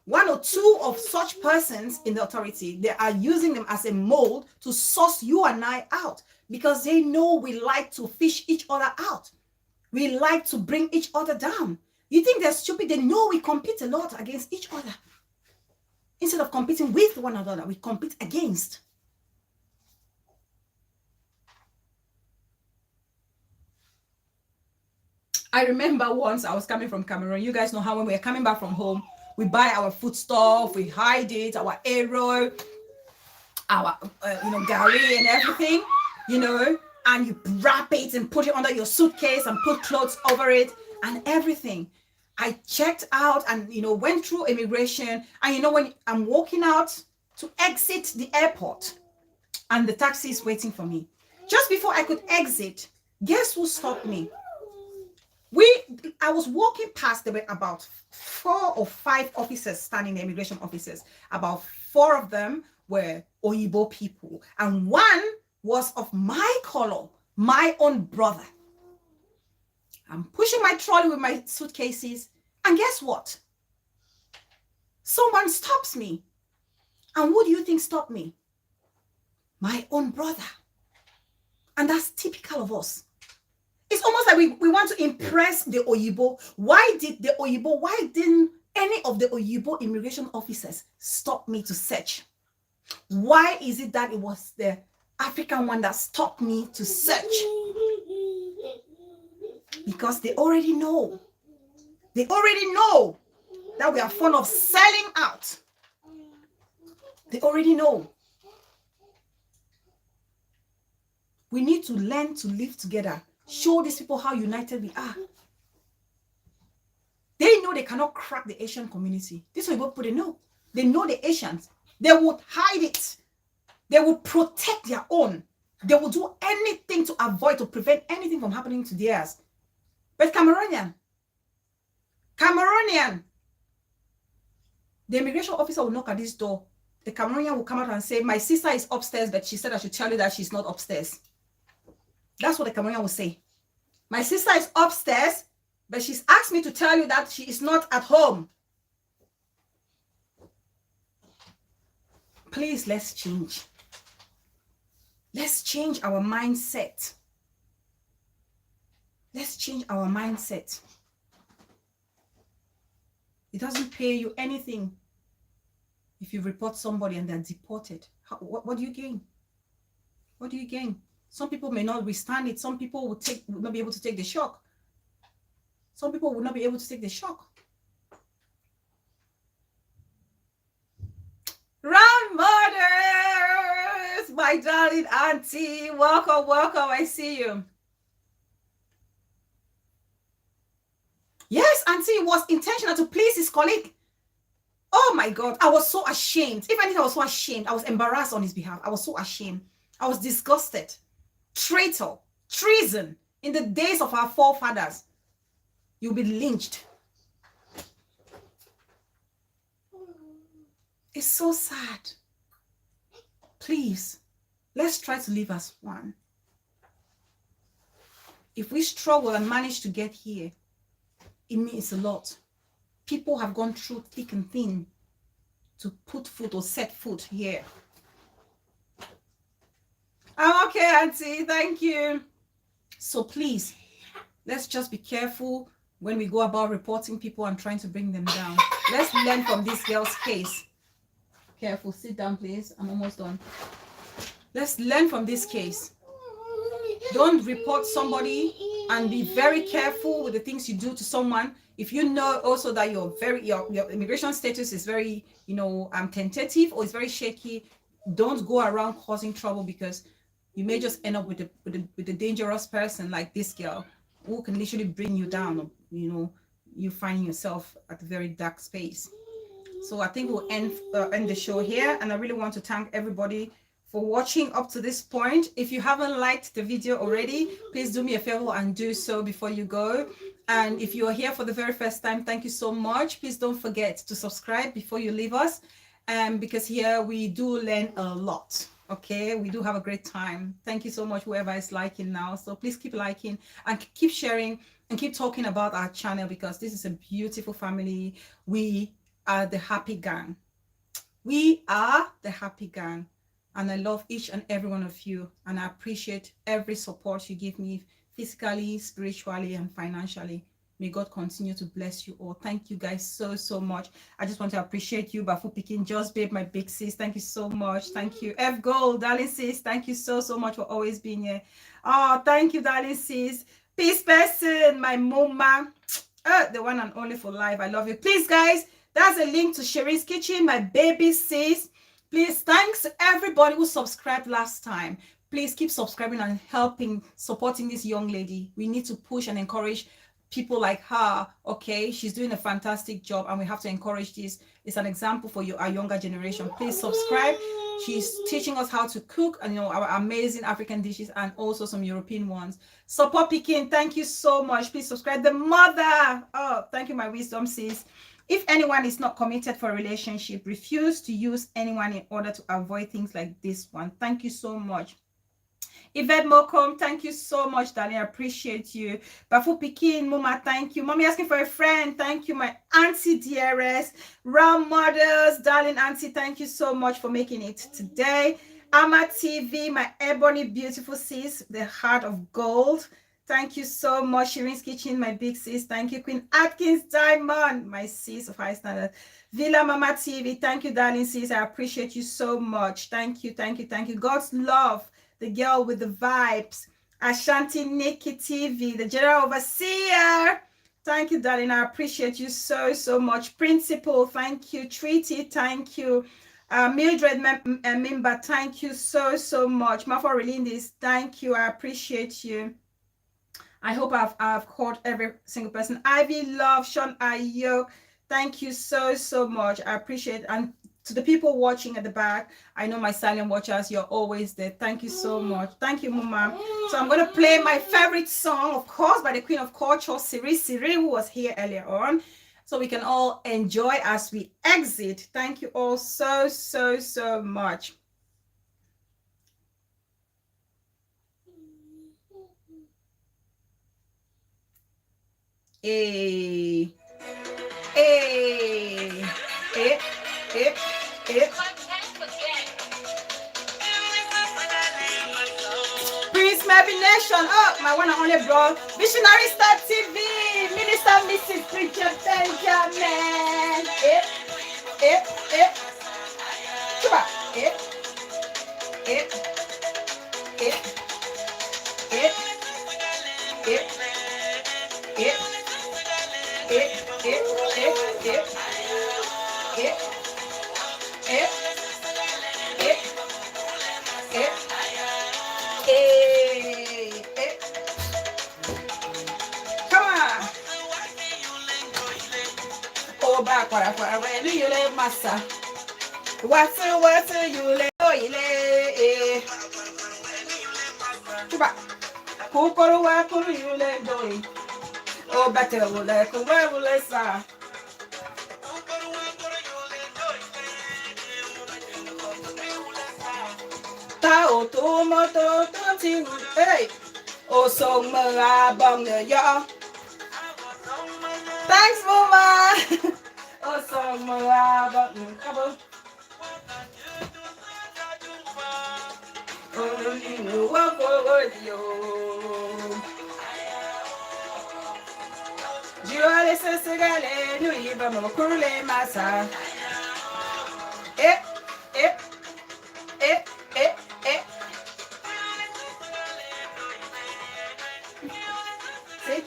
one or two of such persons in the authority, they are using them as a mold to suss you and I out, because they know we like to fish each other out. We like to bring each other down. You think they're stupid? They know we compete a lot against each other. Instead of competing with one another, we compete against. I remember once I was coming from Cameroon. You guys know how when we're coming back from home, we buy our food stuff, we hide it, our arrow, our gari and everything, and you wrap it and put it under your suitcase and put clothes over it and everything. I checked out and went through immigration, and when I'm walking out to exit the airport, and the taxi is waiting for me. Just before I could exit, guess who stopped me? I was walking past, there were about 4 or 5 officers standing, the immigration officers. About 4 of them were Oyibo people, and 1 was of my color, my own brother. I'm pushing my trolley with my suitcases, and guess what? Someone stops me. And who do you think stopped me? My own brother. And that's typical of us. It's almost like we want to impress the Oyibo. Why didn't any of the Oyibo immigration officers stop me to search? Why is it that it was the African one that stopped me to search? Because they already know. They already know that we are fond of selling out. They already know. We need to learn to live together. Show these people how united we are. They know they cannot crack the Asian community. This is what people, they know. They know the Asians. They would hide it. They will protect their own. They will do anything to avoid, to prevent anything from happening to theirs. But Cameroonian, the immigration officer will knock at this door. The Cameroonian will come out and say, my sister is upstairs, but she said I should tell you that she's not upstairs. That's what the Cameroonian will say. My sister is upstairs, but she's asked me to tell you that she is not at home. Please, let's change. Let's change our mindset. Let's change our mindset. It doesn't pay you anything if you report somebody and they're deported. What do you gain? What do you gain? Some people may not withstand it. Some people will not be able to take the shock. Some people will not be able to take the shock. Grandmothers, my darling auntie, welcome, welcome. I see you. Yes, auntie was intentional to please his colleague. Oh my God, I was so ashamed. If anything, I was so ashamed. I was embarrassed on his behalf. I was so ashamed. I was disgusted. Traitor, treason. In the days of our forefathers, you'll be lynched. It's so sad. Please, let's try to live as one. If we struggle and manage to get here, it means a lot. People have gone through thick and thin to put foot or set foot here. I'm okay, auntie. Thank you. So please, let's just be careful when we go about reporting people and trying to bring them down. Let's learn from this girl's case. Careful. Sit down, please. I'm almost done. Let's learn from this case. Don't report somebody, and be very careful with the things you do to someone. If you know also that your immigration status is very, tentative or it's very shaky, don't go around causing trouble, because you may just end up with a dangerous person like this girl who can literally bring you down, or, you find yourself at a very dark space. So I think we'll end the show here, and I really want to thank everybody for watching up to this point. If you haven't liked the video already, please do me a favor and do so before you go. And if you are here for the very first time, thank you so much. Please don't forget to subscribe before you leave us, because here we do learn a lot. Okay, we do have a great time. Thank you so much, whoever is liking now. So please keep liking and keep sharing and keep talking about our channel, because this is a beautiful family. We are the happy gang. We are the happy gang. And I love each and every one of you. And I appreciate every support you give me, physically, spiritually, and financially. May God continue to bless you all. Thank you guys so, so much. I just want to appreciate you, Bafu Pikin, Just Babe, my big sis. Thank you so much. Thank you. F Gold, darling sis. Thank you so, so much for always being here. Oh, thank you, darling sis. Peace person, my mama. The one and only for life. I love you. Please, guys, that's a link to Sherry's Kitchen, my baby sis. Please, thanks to everybody who subscribed last time. Please keep subscribing and supporting this young lady. We need to push and encourage people like her. Okay, she's doing a fantastic job, and we have to encourage this. It's an example for you, our younger generation. Please subscribe. She's teaching us how to cook, and our amazing African dishes and also some European ones. Support Pekin, thank you so much. Please subscribe. The mother, oh, thank you, my wisdom sis. If anyone is not committed for a relationship, refuse to use anyone in order to avoid things like this one. Thank you so much. Yvette Mokom, thank you so much, darling. I appreciate you. Bafu Pikin, Mama, thank you. Mommy asking for a friend. Thank you, my auntie dearest. Round Mothers, darling auntie, thank you so much for making it today. Ama TV, my ebony beautiful sis, the heart of gold. Thank you so much. Shirin's Kitchen, my big sis. Thank you, Queen Atkins Diamond, my sis of high standard. Villa Mama TV, thank you, darling sis. I appreciate you so much. Thank you, thank you, thank you. God's love. The girl with the vibes. Ashanti Nikki TV, the general overseer. Thank you, darling. I appreciate you so, so much. Principal, thank you. Treaty, thank you. Mildred member, thank you so, so much. Mafa Relindis, thank you. I appreciate you. I hope I've called every single person. Ivy Love, Sean Ayok, thank you so, so much. I appreciate it. And to the people watching at the back, I know my silent watchers, you're always there. Thank you so much. Thank you, Mama. So I'm going to play my favorite song, of course, by the Queen of Culture, Siri, who was here earlier on, so we can all enjoy as we exit. Thank you all so, so, so much. Hey, hey, hey, hey, hey. Prince Maybe Nation. Oh, my one and only bro. Visionary Star TV. Minister Mrs. Bridget Benjamin. Hey, hey, hey. Chuba. Hey, hey, hey, hey, hey, hey. Come on. Oh, back when you let massa. What's you let Kukuru you let do. Oh, better will let go. Where will I say? Tao tu mô tô tô chi hey. Oh, so mơ bong the ya. Thanks, Mama. Oh, so mơ bong the oh, you walk over you. Juale se segale nu iba mo kurule masa. Eh, eh, eh, eh, eh. See?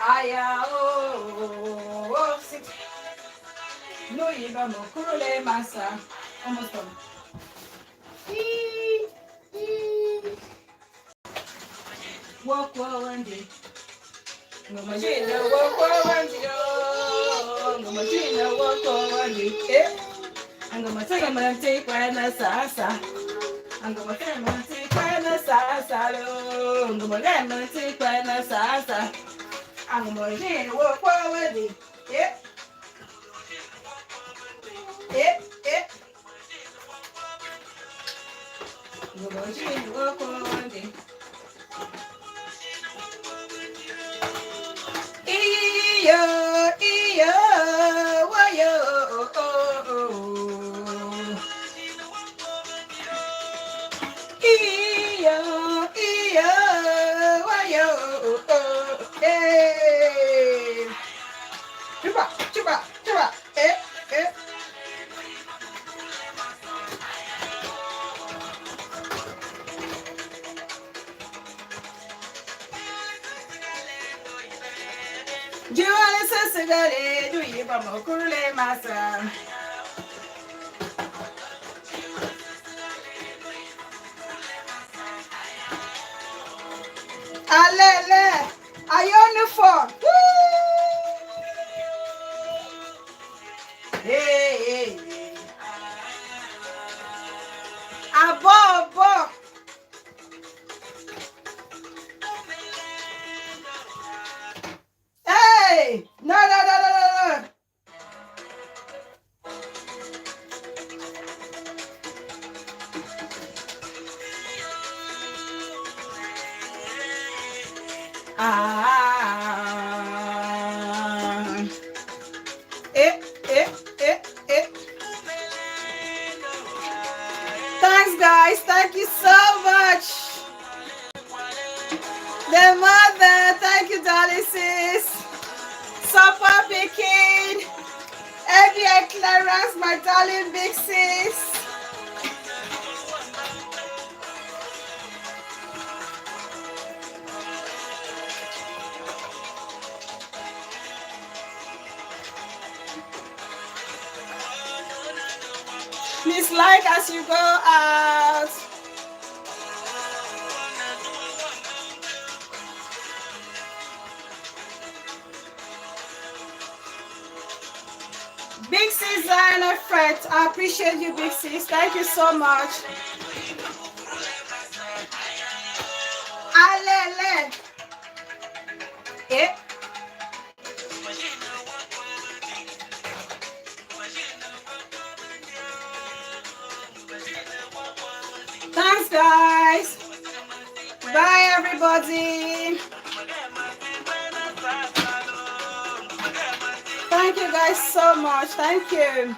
Aya oh, see. Nu iba mo kurule masa. Almost done. Walk one day. No machine, walk one day. No machine, walk one day. I'm gonna take when I sasa. I'm gonna take when I sasa. I'm gonna take when I sasa. I'm gonna walk one day. Yeah. Yeah, yeah. I'm gonna walk one day. Iyo, iyo, wayo, oh, oh. Iyo, iyo, wayo, oh, hey. Chupa, chupa, chupa, eh, eh. Juale se segale, du iba mo kurule masa. Alele, ayonu for. Abo. Hey! No. Thanks, guys. Thank you so much. The mother. Thank you, darling sis. Supper Pekin. Evie Clarence, my darling big sis. Please like as you go out. Big sis Diana Fred, I appreciate you, big sis. Thank you so much. Alele. Thanks, guys. Bye, everybody. Thank you guys so much. Thank you.